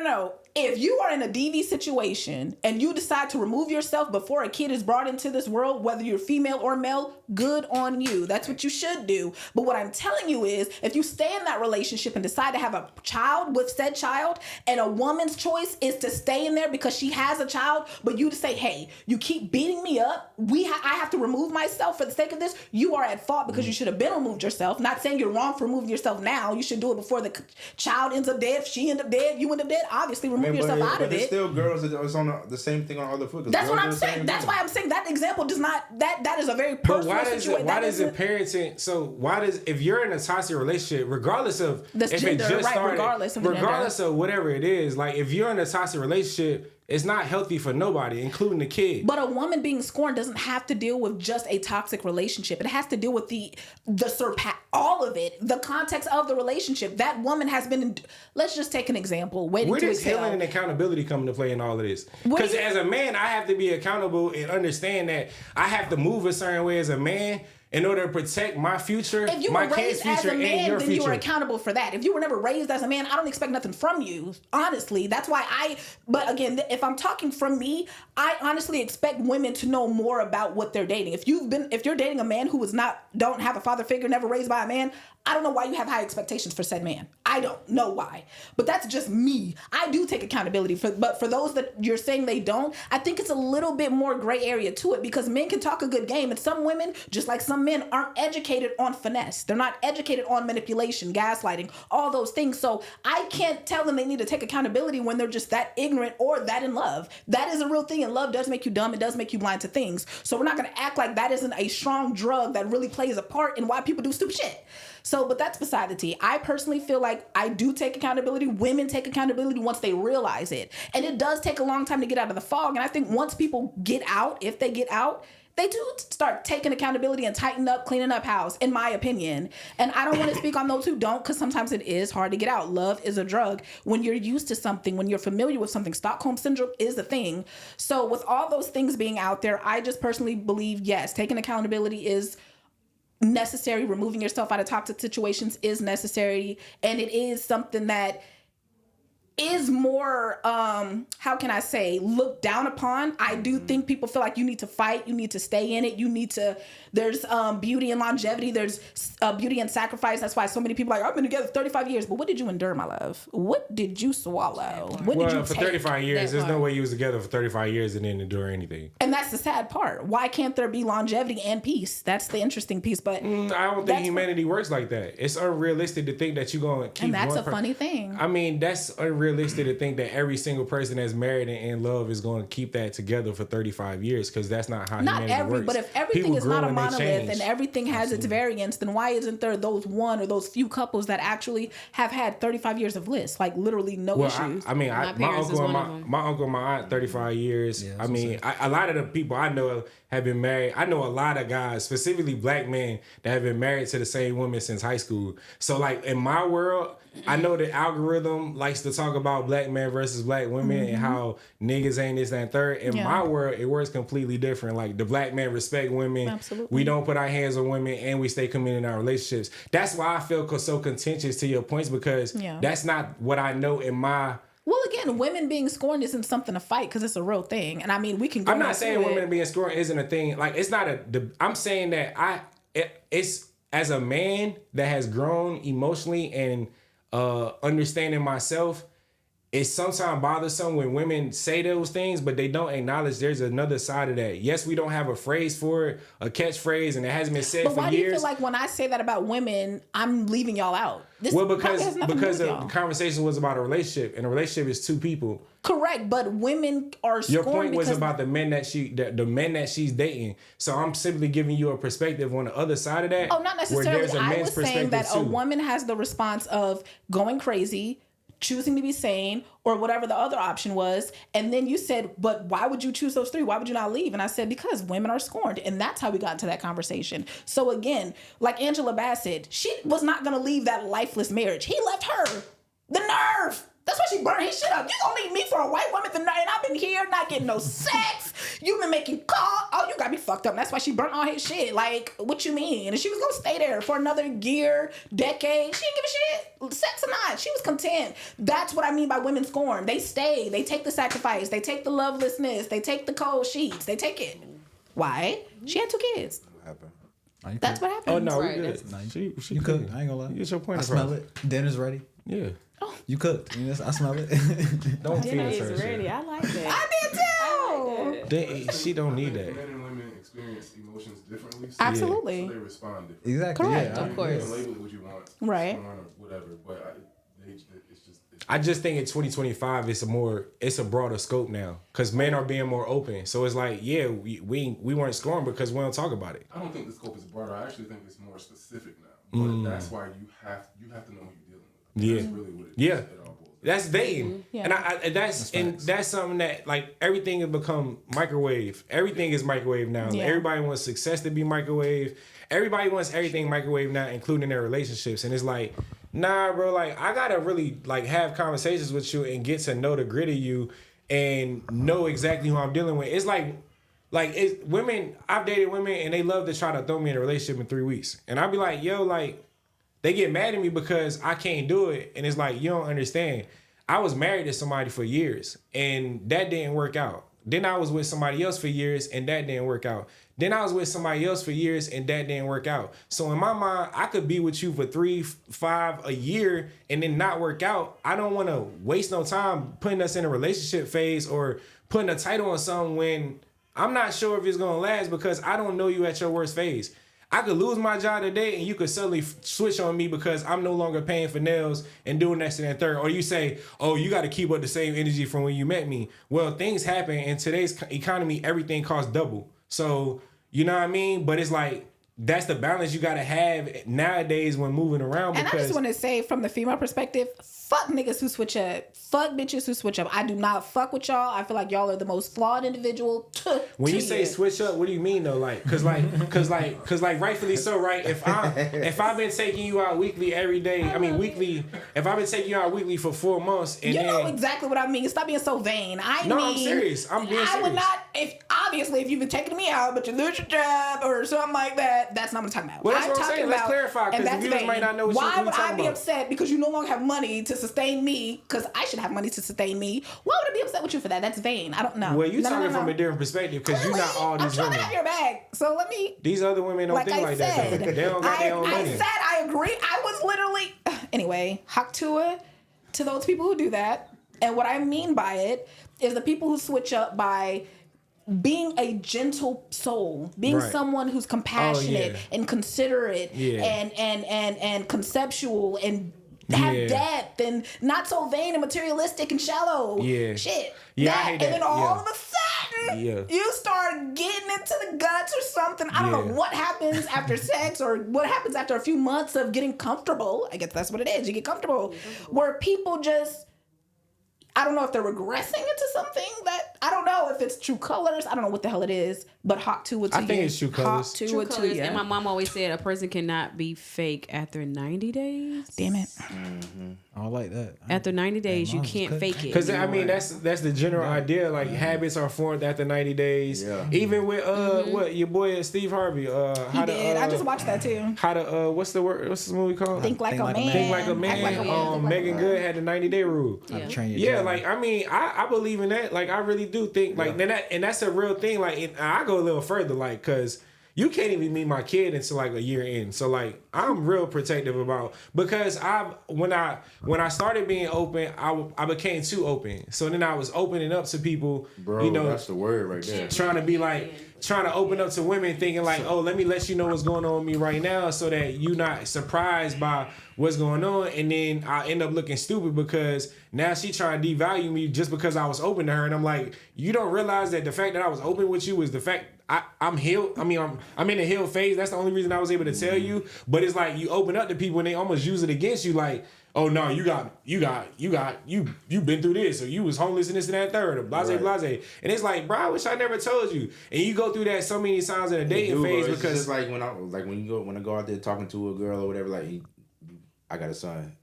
Speaker 5: No. If you are in a DV situation and you decide to remove yourself before a kid is brought into this world, whether you're female or male, good on you. That's what you should do. But what I'm telling you is, if you stay in that relationship and decide to have a child with said child, and a woman's choice is to stay in there because she has a child, but you to say, hey, you keep beating me up, I have to remove myself for the sake of this, you are at fault because you should have been removed yourself. Not saying you're wrong for removing yourself now. You should do it before the child ends up dead. If she ends up dead, you end up dead. Obviously, remove yourself out of it.
Speaker 4: There's still girls that is on the same thing on other foot.
Speaker 5: That's what I'm saying. That's why I'm saying that example does not. That is a very personal situation.
Speaker 1: Why does it parenting? So if you're in a toxic relationship, regardless of
Speaker 5: if it just started,
Speaker 1: regardless of whatever it is, like if you're in a toxic relationship, it's not healthy for nobody, including the kid.
Speaker 5: But a woman being scorned doesn't have to deal with just a toxic relationship. It has to deal with all of it, the context of the relationship. That woman has been. Let's just take an example.
Speaker 1: Where does healing and accountability come into play in all of this? Because as a man, I have to be accountable and understand that I have to move a certain way as a man in order to protect my future,
Speaker 5: if you
Speaker 1: my
Speaker 5: were
Speaker 1: kids'
Speaker 5: raised as
Speaker 1: future,
Speaker 5: a man,
Speaker 1: and your
Speaker 5: then
Speaker 1: future.
Speaker 5: you are accountable for that. If you were never raised as a man, I don't expect nothing from you. Honestly, that's why but again, if I'm talking from me, I honestly expect women to know more about what they're dating. If you're dating a man who don't have a father figure, never raised by a man, I don't know why you have high expectations for said man. I don't know why. But that's just me. I do take accountability but for those that you're saying they don't, I think it's a little bit more gray area to it, because men can talk a good game, and some women, just like some men, aren't educated on finesse. They're not educated on manipulation, gaslighting, all those things. So I can't tell them they need to take accountability when they're just that ignorant or that in love. That is a real thing, and love does make you dumb. It does make you blind to things. So we're not going to act like that isn't a strong drug that really plays a part in why people do stupid shit. So, but that's beside the tea. I personally feel like I do take accountability. Women take accountability once they realize it. And it does take a long time to get out of the fog. And I think once people get out, if they get out, they do start taking accountability and tighten up, cleaning up house, in my opinion. And I don't want to speak on those who don't, because sometimes it is hard to get out. Love is a drug. When you're used to something, when you're familiar with something, Stockholm Syndrome is a thing. So with all those things being out there, I just personally believe, yes, taking accountability is necessary. Removing yourself out of toxic situations is necessary, and it is something that is more how can I say, looked down upon. I do think people feel like you need to fight, you need to stay in it, there's beauty and longevity, there's beauty and sacrifice. That's why so many people are like, I've been together 35 years, but what did you endure, my love? What did you swallow? What did you
Speaker 1: for
Speaker 5: take?
Speaker 1: 35 years, there's no way you was together for 35 years and didn't endure anything.
Speaker 5: And that's the sad part. Why can't there be longevity and peace? That's the interesting piece. But
Speaker 1: I don't think humanity works like that. It's unrealistic to think that you're going to keep.
Speaker 5: And that's a funny thing.
Speaker 1: I mean, that's unrealistic to think that every single person that's married and in love is going to keep that together for 35 years, because that's not how humanity works.
Speaker 5: But if everything is not a monolith and everything has its variance, then why isn't there those one or those few couples that actually have had 35 years of bliss, like literally no issues?
Speaker 1: I mean, my uncle and my aunt, 35 years.
Speaker 2: Yeah,
Speaker 1: I mean, a lot of the people I know have been married. I know a lot of guys, specifically black men, that have been married to the same woman since high school. So like in my world, I know the algorithm likes to talk about black men versus black women and how niggas ain't this, that, and third. In my world, it works completely different. Like the black men respect women.
Speaker 5: Absolutely.
Speaker 1: We don't put our hands on women, and we stay committed in our relationships. That's why I feel so contentious to your points, because that's not what I know in my...
Speaker 5: Well, again, women being scorned isn't something to fight, because it's a real thing. And I mean, we can go
Speaker 1: I'm not saying women being scorned isn't a thing. Like, it's not I'm saying that it's as a man that has grown emotionally and understanding myself, it's sometimes bothersome when women say those things, but they don't acknowledge there's another side of that. Yes, we don't have a phrase for it, a catchphrase, and it hasn't been said for years.
Speaker 5: But why do you feel like when I say that about women, I'm leaving y'all out?
Speaker 1: Because the conversation was about a relationship, and a relationship is two people.
Speaker 5: Correct, but women are scorned.
Speaker 1: Your point was about the men that the men that she's dating. So I'm simply giving you a perspective on the other side of that.
Speaker 5: Oh, not necessarily. I was saying that a woman has the response of going crazy, choosing to be sane, or whatever the other option was. And then you said, but why would you choose those three? Why would you not leave? And I said, because women are scorned. And that's how we got into that conversation. So again, like Angela Bassett, she was not going to leave that lifeless marriage. He left her. The nerve. That's why she burned his shit up. You gonna leave me for a white woman? And I've been here not getting no sex. You've been making calls. Oh, you got me fucked up. That's why she burnt all his shit. Like, what you mean? And she was gonna stay there for another year, decade. She didn't give a shit. Sex or not. She was content. That's what I mean by women scorn. They stay. They take the sacrifice. They take the lovelessness. They take the cold sheets. They take it. Why? She had 2 kids.
Speaker 4: What happened?
Speaker 5: That's what happened.
Speaker 1: Oh, no.
Speaker 3: Right,
Speaker 1: We good. She
Speaker 2: You cooked. I ain't gonna lie.
Speaker 1: Get your point
Speaker 2: I
Speaker 1: across.
Speaker 2: smell it. Dinner's ready.
Speaker 1: Yeah.
Speaker 2: You cooked. I smell it.
Speaker 1: Don't
Speaker 3: Dinner
Speaker 1: feel
Speaker 3: is ready. I like that.
Speaker 5: I did too.
Speaker 1: She don't need that.
Speaker 6: Men and women experience emotions differently. So
Speaker 5: Absolutely.
Speaker 6: So they respond differently.
Speaker 2: Exactly.
Speaker 5: Correct.
Speaker 2: Yeah,
Speaker 3: Of course.
Speaker 6: You can label it what you want.
Speaker 5: Right.
Speaker 6: Or whatever. But it's just...
Speaker 1: I just think in 2025 it's a broader scope now, because men are being more open. So it's like, yeah, we weren't scoring because we don't talk about it.
Speaker 6: I don't think the scope is broader. I actually think it's more specific now. But that's why you have to know who you're dealing with.
Speaker 1: Yeah.
Speaker 6: That's really what it all boils down
Speaker 1: That's dating.
Speaker 5: Yeah.
Speaker 1: And that's something that like everything has become microwave. Everything is microwave now.
Speaker 5: Yeah.
Speaker 1: Everybody wants success to be microwave. Everybody wants everything microwave now, including their relationships. And it's like, nah, bro, like I gotta really like have conversations with you and get to know the grit of you and know exactly who I'm dealing with. It's like it's women, I've dated women and they love to try to throw me in a relationship in 3 weeks. And I'll be like, yo, like, they get mad at me because I can't do it. And it's like, you don't understand. I was married to somebody for years and that didn't work out. Then I was with somebody else for years and that didn't work out. Then I was with somebody else for years and that didn't work out. So in my mind, I could be with you for 3, 5, a year and then not work out. I don't want to waste no time putting us in a relationship phase or putting a title on something when I'm not sure if it's going to last because I don't know you at your worst phase. I could lose my job today and you could suddenly switch on me because I'm no longer paying for nails and doing this and that third. Or you say, oh, you got to keep up the same energy from when you met me. Well, things happen. In today's economy, everything costs double. So, you know what I mean? But it's like, that's the balance you got to have nowadays when moving around.
Speaker 5: And I just want to say from the female perspective, fuck niggas who switch up. Fuck bitches who switch up. I do not fuck with y'all. I feel like y'all are the most flawed individual.
Speaker 1: When you say switch up, what do you mean though? Like, cause rightfully so, right? If I've been taking you out weekly every day, weekly. If I've been taking you out weekly for 4 months, and
Speaker 5: you know exactly what I mean. Stop being so vain. I'm
Speaker 1: serious. I'm being serious.
Speaker 5: I would not. If you've been taking me out, but you lose your job or something like that, that's not what I'm talking about.
Speaker 1: Well, that's what I'm saying. Let's clarify because the viewers might not know what you're talking about.
Speaker 5: Why would I be upset because you no longer have money to sustain me? Because I should have money to sustain me. Why would I be upset with you for that? That's vain. I don't know.
Speaker 1: Well, you're talking from a different perspective because you're not all these women.
Speaker 5: I'm trying to have your back. So let me.
Speaker 1: These other women don't think like that. Though. They don't got their own money.
Speaker 5: I said I agree. I was literally anyway. Haktua to those people who do that. And what I mean by it is the people who switch up by being a gentle soul, being someone who's compassionate and considerate and conceptual and have depth and not so vain and materialistic and shallow shit.
Speaker 1: Yeah, I hate that.
Speaker 5: And then all of a sudden, you start getting into the guts or something. I don't know what happens after sex or what happens after a few months of getting comfortable. I guess that's what it is. You get comfortable. Where people just, I don't know if they're regressing into something that, I don't know if it's true colors. I don't know what the hell it is, but hawk to it to you.
Speaker 1: I think it's true colors.
Speaker 3: True colors. And my mom always said a person cannot be fake after 90 days.
Speaker 5: Damn it.
Speaker 2: Mm-hmm. I don't like that.
Speaker 3: After 90 days, you can't fake it.
Speaker 1: Because that's the general idea. Like habits are formed after 90 days. Yeah. Even with what your boy Steve Harvey.
Speaker 5: He did. I just watched that too.
Speaker 1: How to what's the word? What's this movie called?
Speaker 5: Think like a man.
Speaker 1: Think like a man. Megan Good had the 90-day rule.
Speaker 2: Yeah,
Speaker 1: like I believe in that. Like I really do think like and that's a real thing. Like I go a little further. Like because you can't even meet my kid until like a year in. So like I'm real protective about because when I started being open, I became too open. So then I was opening up to people.
Speaker 4: Bro, that's the word right there.
Speaker 1: Trying to open up to women, thinking like, oh, let me let you know what's going on with me right now, so that you're not surprised by what's going on, and then I end up looking stupid because now she trying to devalue me just because I was open to her, and I'm like, you don't realize that the fact that I was open with you is the fact I'm healed. I mean, I'm in the healed phase. That's the only reason I was able to tell you. But it's like you open up to people and they almost use it against you, like, oh no, you been through this, or you was homeless and this and that third, or blase. And it's like, bro, I wish I never told you. And you go through that so many times in a dating phase
Speaker 4: bro,
Speaker 1: because
Speaker 4: it's just like when I go out there talking to a girl or whatever, like I got a son.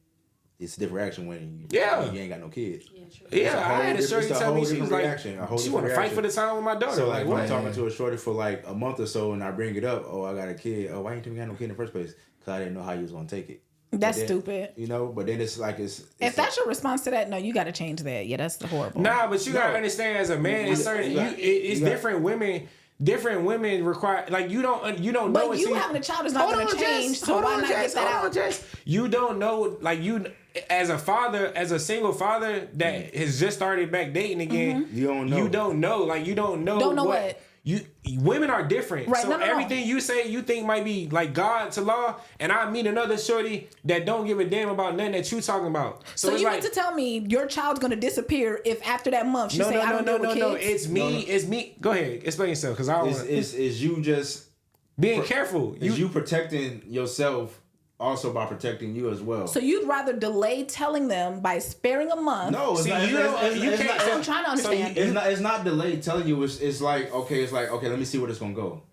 Speaker 4: It's a different reaction when you ain't got no kids.
Speaker 1: Yeah, I had a shorty tell me she was like, she want to fight for the time with my daughter.
Speaker 4: So like when I'm talking to a shorty for like a month or so and I bring it up, oh, I got a kid. Oh, why ain't you got no kid in the first place? Because I didn't know how you was going to take it.
Speaker 5: That's stupid.
Speaker 4: You know, but then it's
Speaker 5: if that's your response to that, no, you got to change that. Yeah, that's horrible.
Speaker 1: Nah, but you got to understand as a man, it's certain, it's different women. Different women require, like, you don't know.
Speaker 5: But you having a child is not going to change, so why not get that out?
Speaker 1: You don't know, like, you, as a father, as a single father that has just started back dating again, you don't know. You don't know. Like, you don't know.
Speaker 5: Don't know what?
Speaker 1: Women are different.
Speaker 5: Right,
Speaker 1: so everything you say, you think might be like God to law, and I meet another shorty that don't give a damn about nothing that you talking about.
Speaker 5: So you mean to tell me your child's gonna disappear if after that month she say I don't deal with kids?
Speaker 1: No, it's me. It's me. Go ahead, explain yourself, because I don't.
Speaker 4: Is you just
Speaker 1: being careful?
Speaker 4: You protecting yourself also by protecting you as well.
Speaker 5: So you'd rather delay telling them by sparing a month?
Speaker 4: No, it's not.
Speaker 5: I'm trying to understand.
Speaker 4: It's not delayed telling you. It's like okay. Let me see where it's gonna go.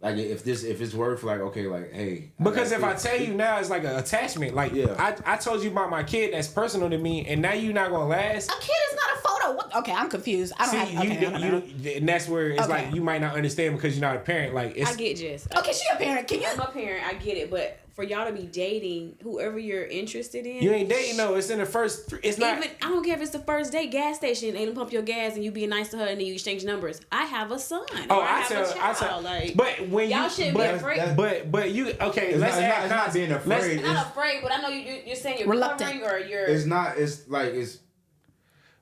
Speaker 4: Like if it's worth like okay, like hey.
Speaker 1: Because if I tell you now, it's like an attachment. Like I told you about my kid that's personal to me, and now you're not gonna last.
Speaker 5: A kid is not a photo. What? Okay, I'm confused. I don't
Speaker 1: and that's where it's like you might not understand because you're not a parent. Like
Speaker 3: I get Jess.
Speaker 5: Okay, she a parent. Can you?
Speaker 3: I'm a parent. I get it, but for y'all to be dating whoever you're interested in,
Speaker 1: you ain't dating. No, it's in the first. It's not.
Speaker 3: Even I don't care if it's the first date, gas station, and pump your gas, and you being nice to her, and then you exchange numbers. I have a son.
Speaker 1: Oh,
Speaker 3: I have a child.
Speaker 1: I tell.
Speaker 3: Like,
Speaker 1: but when
Speaker 3: y'all shouldn't be afraid.
Speaker 1: But you okay?
Speaker 4: It's
Speaker 1: let's
Speaker 4: not, it's not being afraid.
Speaker 3: I'm not afraid, but I know you're saying you're
Speaker 5: reluctant,
Speaker 3: covering or you're.
Speaker 4: It's not. It's like it's.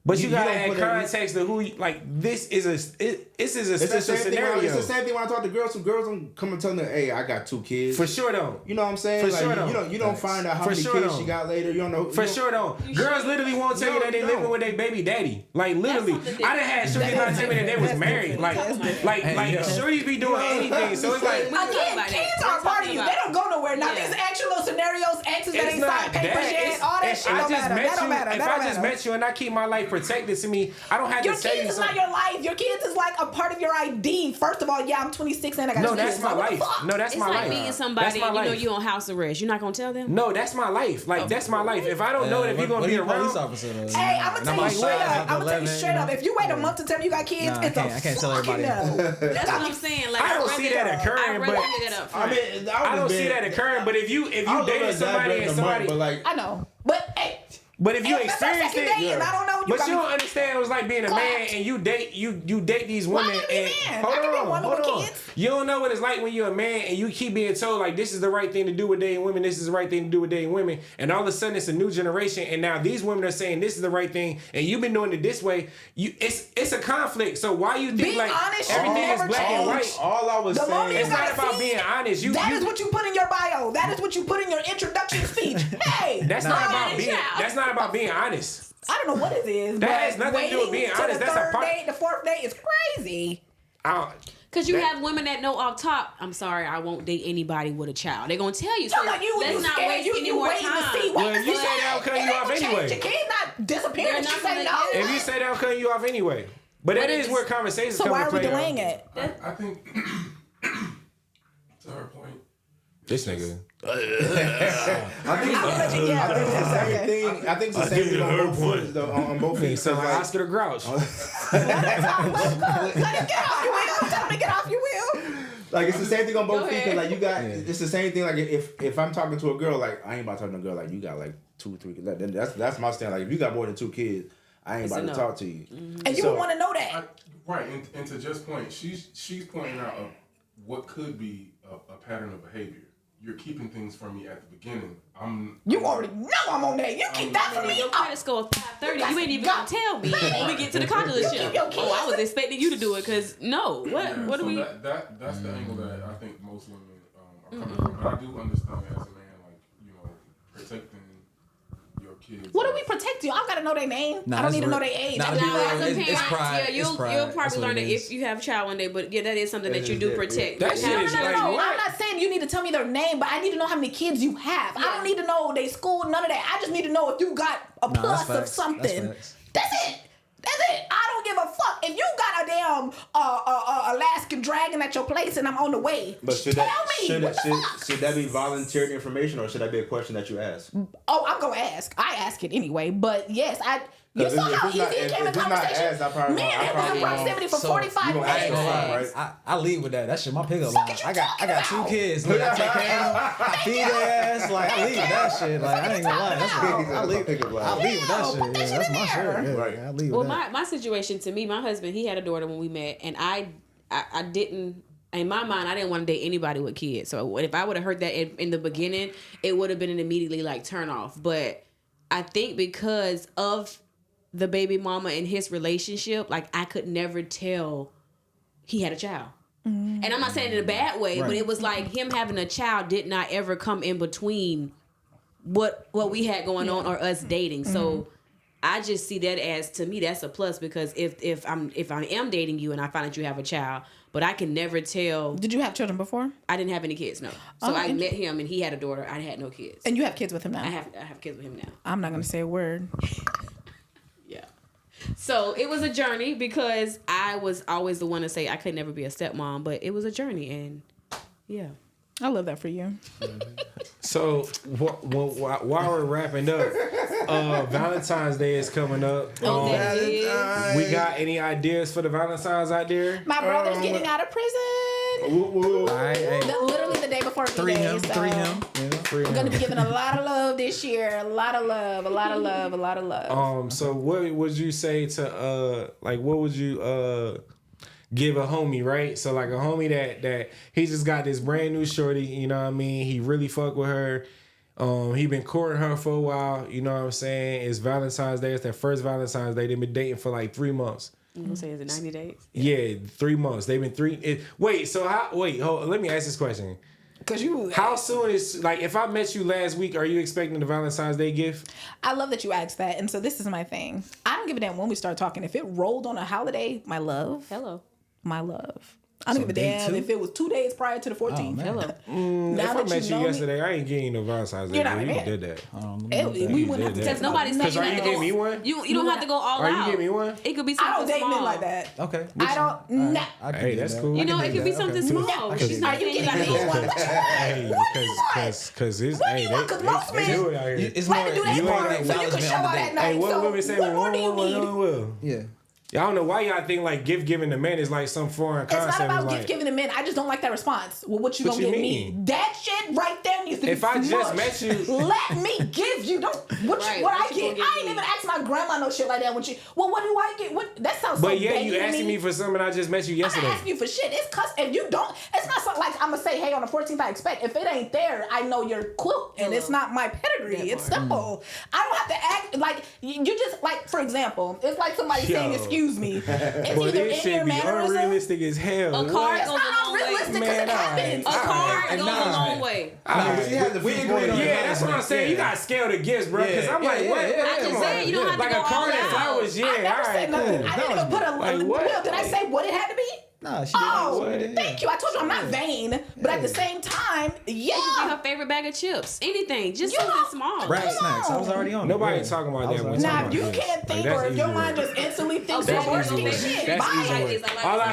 Speaker 1: But you gotta add context to who like this is a special scenario.
Speaker 4: It's the same thing when I talk to girls. Some girls don't come and tell me, "Hey, I got 2 kids."
Speaker 1: For sure though.
Speaker 4: You know what I'm saying?
Speaker 1: For
Speaker 4: like,
Speaker 1: sure though.
Speaker 4: You don't find out how many kids she got later. You don't know.
Speaker 1: For sure though. Girls literally won't tell you that they living with their baby daddy. Like literally, I done had shorties not tell me that they was married. Like shorties be doing anything. So it's like
Speaker 5: again, kids are a part of you. They don't go nowhere. Now these actual scenarios, exes that ain't signed papers yet, all that shit don't matter. That don't matter.
Speaker 1: If I just met you and I keep my life protected to me, I don't have to tell you
Speaker 5: something. Your kids is not your life. Your kids is like a part of your ID. First of all, yeah, I'm 26 and I got
Speaker 1: no, that's my life. No, that's my life.
Speaker 3: It's like meeting somebody and you know you on house arrest. You're not gonna tell them?
Speaker 1: No, that's my life. Like that's my life. If I don't know if you're gonna be around,
Speaker 5: hey, I'm gonna tell you straight up. I'm gonna tell you straight up. If you wait a month to tell me you got kids, it's
Speaker 2: I can't tell everybody.
Speaker 3: That's what I'm saying. Like
Speaker 1: I don't see that occurring, but I don't see that occurring. But if you dated somebody and somebody,
Speaker 5: I know, but hey.
Speaker 1: But if you experience it,
Speaker 5: I don't know.
Speaker 1: But you don't understand it was like being a man and you date these women and hold on. You don't know what it's like when you're a man and you keep being told like this is the right thing to do with dating women, this is the right thing to do with dating women, and all of a sudden it's a new generation and now these women are saying this is the right thing and you've been doing it this way. It's a conflict. So why you think like everything is black and white?
Speaker 4: All I was saying,
Speaker 1: it's not about being honest.
Speaker 5: That is what you put in your bio. That is what you put in your introduction speech. Hey,
Speaker 1: that's not about being. That's not about being honest.
Speaker 5: I don't know what it is.
Speaker 1: That has nothing to do with being honest. That's a part.
Speaker 5: The 4th date is crazy.
Speaker 3: Because you have women that know off top, I'm sorry, I won't date anybody with a child. They're going to tell you. So let's not waste any more time.
Speaker 1: Well, if you say that, I'll cut you off anyway.
Speaker 5: Your kid not disappearing. She say no.
Speaker 1: If you say that, I'll cut you off anyway. But that is where conversations come into play.
Speaker 5: So why are we delaying it?
Speaker 6: I think, to her point,
Speaker 1: this nigga.
Speaker 4: I think it's the same thing. I think it's the same thing on both foots, though. On both feet.
Speaker 1: So like Oscar the Grouch.
Speaker 5: Let him get off your wheel. Tell him to get off your wheel.
Speaker 4: Like it's the same thing on both feet. Cause like you got, it's the same thing. Like if I'm talking to a girl, like I ain't about to talk to a girl like you got like 2, 3 kids. That's my stand. Like if you got more than 2 kids, I ain't about to talk to you.
Speaker 5: Mm-hmm. And you would want to know that,
Speaker 6: right? And to Jess' point, she's pointing out what could be a pattern of behavior. You're keeping things from me at the beginning.
Speaker 5: You already know I'm on that. You keep that from me.
Speaker 3: Your credit score 530. You ain't even gonna tell me when we get to the dealership. I was expecting you to do it because no. What do we?
Speaker 6: That's the angle that I think most women are coming from. But I do understand as a man, like protecting your kids.
Speaker 5: What do we protect you? I gotta know their name. I don't need to know their age.
Speaker 2: It's pride.
Speaker 3: Yeah, you'll probably learn it if you have a child one day. But yeah, that is something that you do protect.
Speaker 1: That shit is like
Speaker 5: I'm not saying you need to tell me their name, but I need to know how many kids you have. I don't need to know their school, none of that. I just need to know if you got a plus of something. That's it. I don't give a fuck. If you got a damn Alaskan dragon at your place and I'm on the way,
Speaker 4: but should
Speaker 5: tell
Speaker 4: that,
Speaker 5: me.
Speaker 4: Should that be volunteered information or should that be a question that you ask?
Speaker 5: Oh, I'm gonna ask. I ask it anyway. But yes, you saw how easy it came in conversation. Man, it was in proximity for 45 minutes.
Speaker 2: I lead with that. That shit my pickup line. I got 2 kids. Look, I take care of them. I feed their ass. Like I lead with that shit. Like I ain't gonna lie. I lead with that shit. Yeah, that's my shit.
Speaker 4: Right.
Speaker 2: I lead with that.
Speaker 3: My situation to me, my husband, he had a daughter when we met, and I didn't. In my mind, I didn't want to date anybody with kids. So if I would have heard that in the beginning, it would have been an immediately like turn off. But I think because of the baby mama and his relationship, like I could never tell he had a child. And I'm not saying it in a bad way, but it was like him having a child did not ever come in between what we had going on or us dating. So I just see that as, to me, that's a plus, because if I am dating you and I find that you have a child, but I can never tell.
Speaker 5: Did you have children before?
Speaker 3: I didn't have any kids, no. So I met him and he had a daughter. I had no kids.
Speaker 5: And you have kids with him now?
Speaker 3: I have kids with him now.
Speaker 5: I'm not gonna say a word.
Speaker 3: Yeah. So it was a journey, because I was always the one to say I could never be a stepmom, but it was a journey, and yeah.
Speaker 5: I love that for you.
Speaker 1: So while we're wrapping up, Valentine's Day is coming up. We got any ideas for the Valentines out there?
Speaker 5: My brother's getting out of prison. Literally the day before
Speaker 2: Three him.
Speaker 5: We're gonna be giving a lot of love this year. A lot of love.
Speaker 1: So what would you say to what would you give a homie, right? So like a homie that he just got this brand new shorty, you know what I mean? He really fuck with her. He been courting her for a while, you know what I'm saying? It's Valentine's Day. It's their first Valentine's Day. They've been dating for like 3 months.
Speaker 3: You gonna say, is it 90 days?
Speaker 1: Yeah, 3 months. They've been let me ask this question. How soon is, like, if I met you last week, are you expecting the Valentine's Day gift?
Speaker 5: I love that you asked that. And so this is my thing. I don't give a damn when we start talking. If it rolled on a holiday, my love.
Speaker 3: Hello.
Speaker 5: My love. I don't give a damn if it was 2 days prior to the 14th.
Speaker 3: Hello.
Speaker 1: If I met you yesterday, I ain't getting you no Valentine's Day.
Speaker 5: You're not
Speaker 1: You
Speaker 5: man.
Speaker 1: did that.
Speaker 5: We wouldn't have to
Speaker 3: Because nobody's saying
Speaker 1: are you
Speaker 3: that.
Speaker 1: giving me one?
Speaker 3: You don't have to go all out.
Speaker 1: Are you giving me one?
Speaker 3: It could be
Speaker 5: I
Speaker 3: something
Speaker 5: don't date
Speaker 3: small.
Speaker 5: men like that.
Speaker 2: Okay.
Speaker 5: I don't. Nah.
Speaker 1: Hey, that's cool.
Speaker 3: You know, it could be something small. She's not
Speaker 5: You
Speaker 3: getting
Speaker 5: getting me one?
Speaker 1: Hey, because it's
Speaker 5: What do you want? Because most
Speaker 1: they
Speaker 5: men
Speaker 1: do it out here.
Speaker 2: It's
Speaker 5: like to do
Speaker 2: you
Speaker 5: their
Speaker 2: ain't
Speaker 5: part
Speaker 2: like
Speaker 5: so you can
Speaker 2: acknowledgement
Speaker 5: show
Speaker 2: on the
Speaker 5: out
Speaker 2: date.
Speaker 5: at night.
Speaker 1: Hey, what
Speaker 5: So
Speaker 1: women say?
Speaker 5: what more do you need?
Speaker 2: Yeah.
Speaker 1: I don't know why y'all think like gift giving to men is like some foreign
Speaker 5: It's
Speaker 1: concept.
Speaker 5: not about
Speaker 1: It's
Speaker 5: gift giving to men. I just don't like that response. Well, what you
Speaker 1: What
Speaker 5: gonna
Speaker 1: you
Speaker 5: give
Speaker 1: mean?
Speaker 5: me? That shit right there needs to be
Speaker 1: If I just
Speaker 5: smushed.
Speaker 1: met you-
Speaker 5: let me give you. Don't what
Speaker 3: Right,
Speaker 5: what
Speaker 3: what
Speaker 5: I
Speaker 3: you
Speaker 5: get.
Speaker 3: gonna
Speaker 5: I
Speaker 3: give
Speaker 5: ain't
Speaker 3: me?
Speaker 5: even asked my grandma no shit like that. When she, well, what do I get? What that sounds.
Speaker 1: But
Speaker 5: so
Speaker 1: yeah, you
Speaker 5: baby to
Speaker 1: asking me for something I just met you
Speaker 5: I'm
Speaker 1: yesterday.
Speaker 5: not asking you for shit. It's if you don't, it's not something like I'm gonna say, hey, on the 14th I expect. If it ain't there, I know your quilt, and it's not my pedigree. It's simple. I don't have to act like you just like. For example, it's like somebody saying, "Excuse me." It's
Speaker 1: Boy,
Speaker 5: either
Speaker 1: this
Speaker 5: in
Speaker 1: shit
Speaker 5: your
Speaker 1: be
Speaker 5: mannerism.
Speaker 1: unrealistic as hell.
Speaker 3: A card
Speaker 1: What?
Speaker 5: It's
Speaker 3: goes a
Speaker 5: not
Speaker 3: long way.
Speaker 5: unrealistic because
Speaker 1: Man,
Speaker 5: it happens.
Speaker 3: A card goes a
Speaker 2: nah.
Speaker 3: long way.
Speaker 4: She had the
Speaker 2: We
Speaker 4: few
Speaker 2: agreed on
Speaker 4: points.
Speaker 2: that.
Speaker 1: Yeah, that's what I'm saying. You gotta scale the gifts, bro. Because I'm like, what?
Speaker 3: I just
Speaker 1: Come
Speaker 3: said
Speaker 1: on.
Speaker 3: you don't have to
Speaker 1: Like
Speaker 3: go
Speaker 1: a card
Speaker 3: all
Speaker 1: and
Speaker 3: out.
Speaker 1: flowers, yeah.
Speaker 5: I never
Speaker 1: All
Speaker 5: said
Speaker 1: right,
Speaker 5: nothing.
Speaker 1: cool.
Speaker 5: I didn't even put a.
Speaker 1: Like, what?
Speaker 5: Will, did I say what it had to be?
Speaker 2: Nah, she
Speaker 5: Oh,
Speaker 2: didn't.
Speaker 5: thank you. I told you I'm not vain, but at the same time,
Speaker 3: It could be
Speaker 5: yeah.
Speaker 3: her favorite bag of chips. Anything. Just
Speaker 5: You
Speaker 3: something
Speaker 5: know-
Speaker 3: small.
Speaker 2: Rap
Speaker 5: Come
Speaker 2: snacks. I was
Speaker 5: on.
Speaker 2: already on it.
Speaker 1: Nobody
Speaker 2: Yeah.
Speaker 1: talking about
Speaker 2: I was
Speaker 1: that.
Speaker 2: already
Speaker 1: We're
Speaker 5: Now,
Speaker 1: talking
Speaker 5: if you
Speaker 1: about this.
Speaker 5: can't think,
Speaker 1: Like,
Speaker 5: or
Speaker 1: that's
Speaker 5: if your
Speaker 1: easy
Speaker 5: mind
Speaker 1: work.
Speaker 5: just instantly thinks
Speaker 3: Okay,
Speaker 1: That's
Speaker 5: the
Speaker 3: that's
Speaker 5: worst
Speaker 1: easy
Speaker 5: thing,
Speaker 1: work.
Speaker 5: shit,
Speaker 1: That's
Speaker 5: buy
Speaker 1: easy
Speaker 5: it.
Speaker 1: work. All I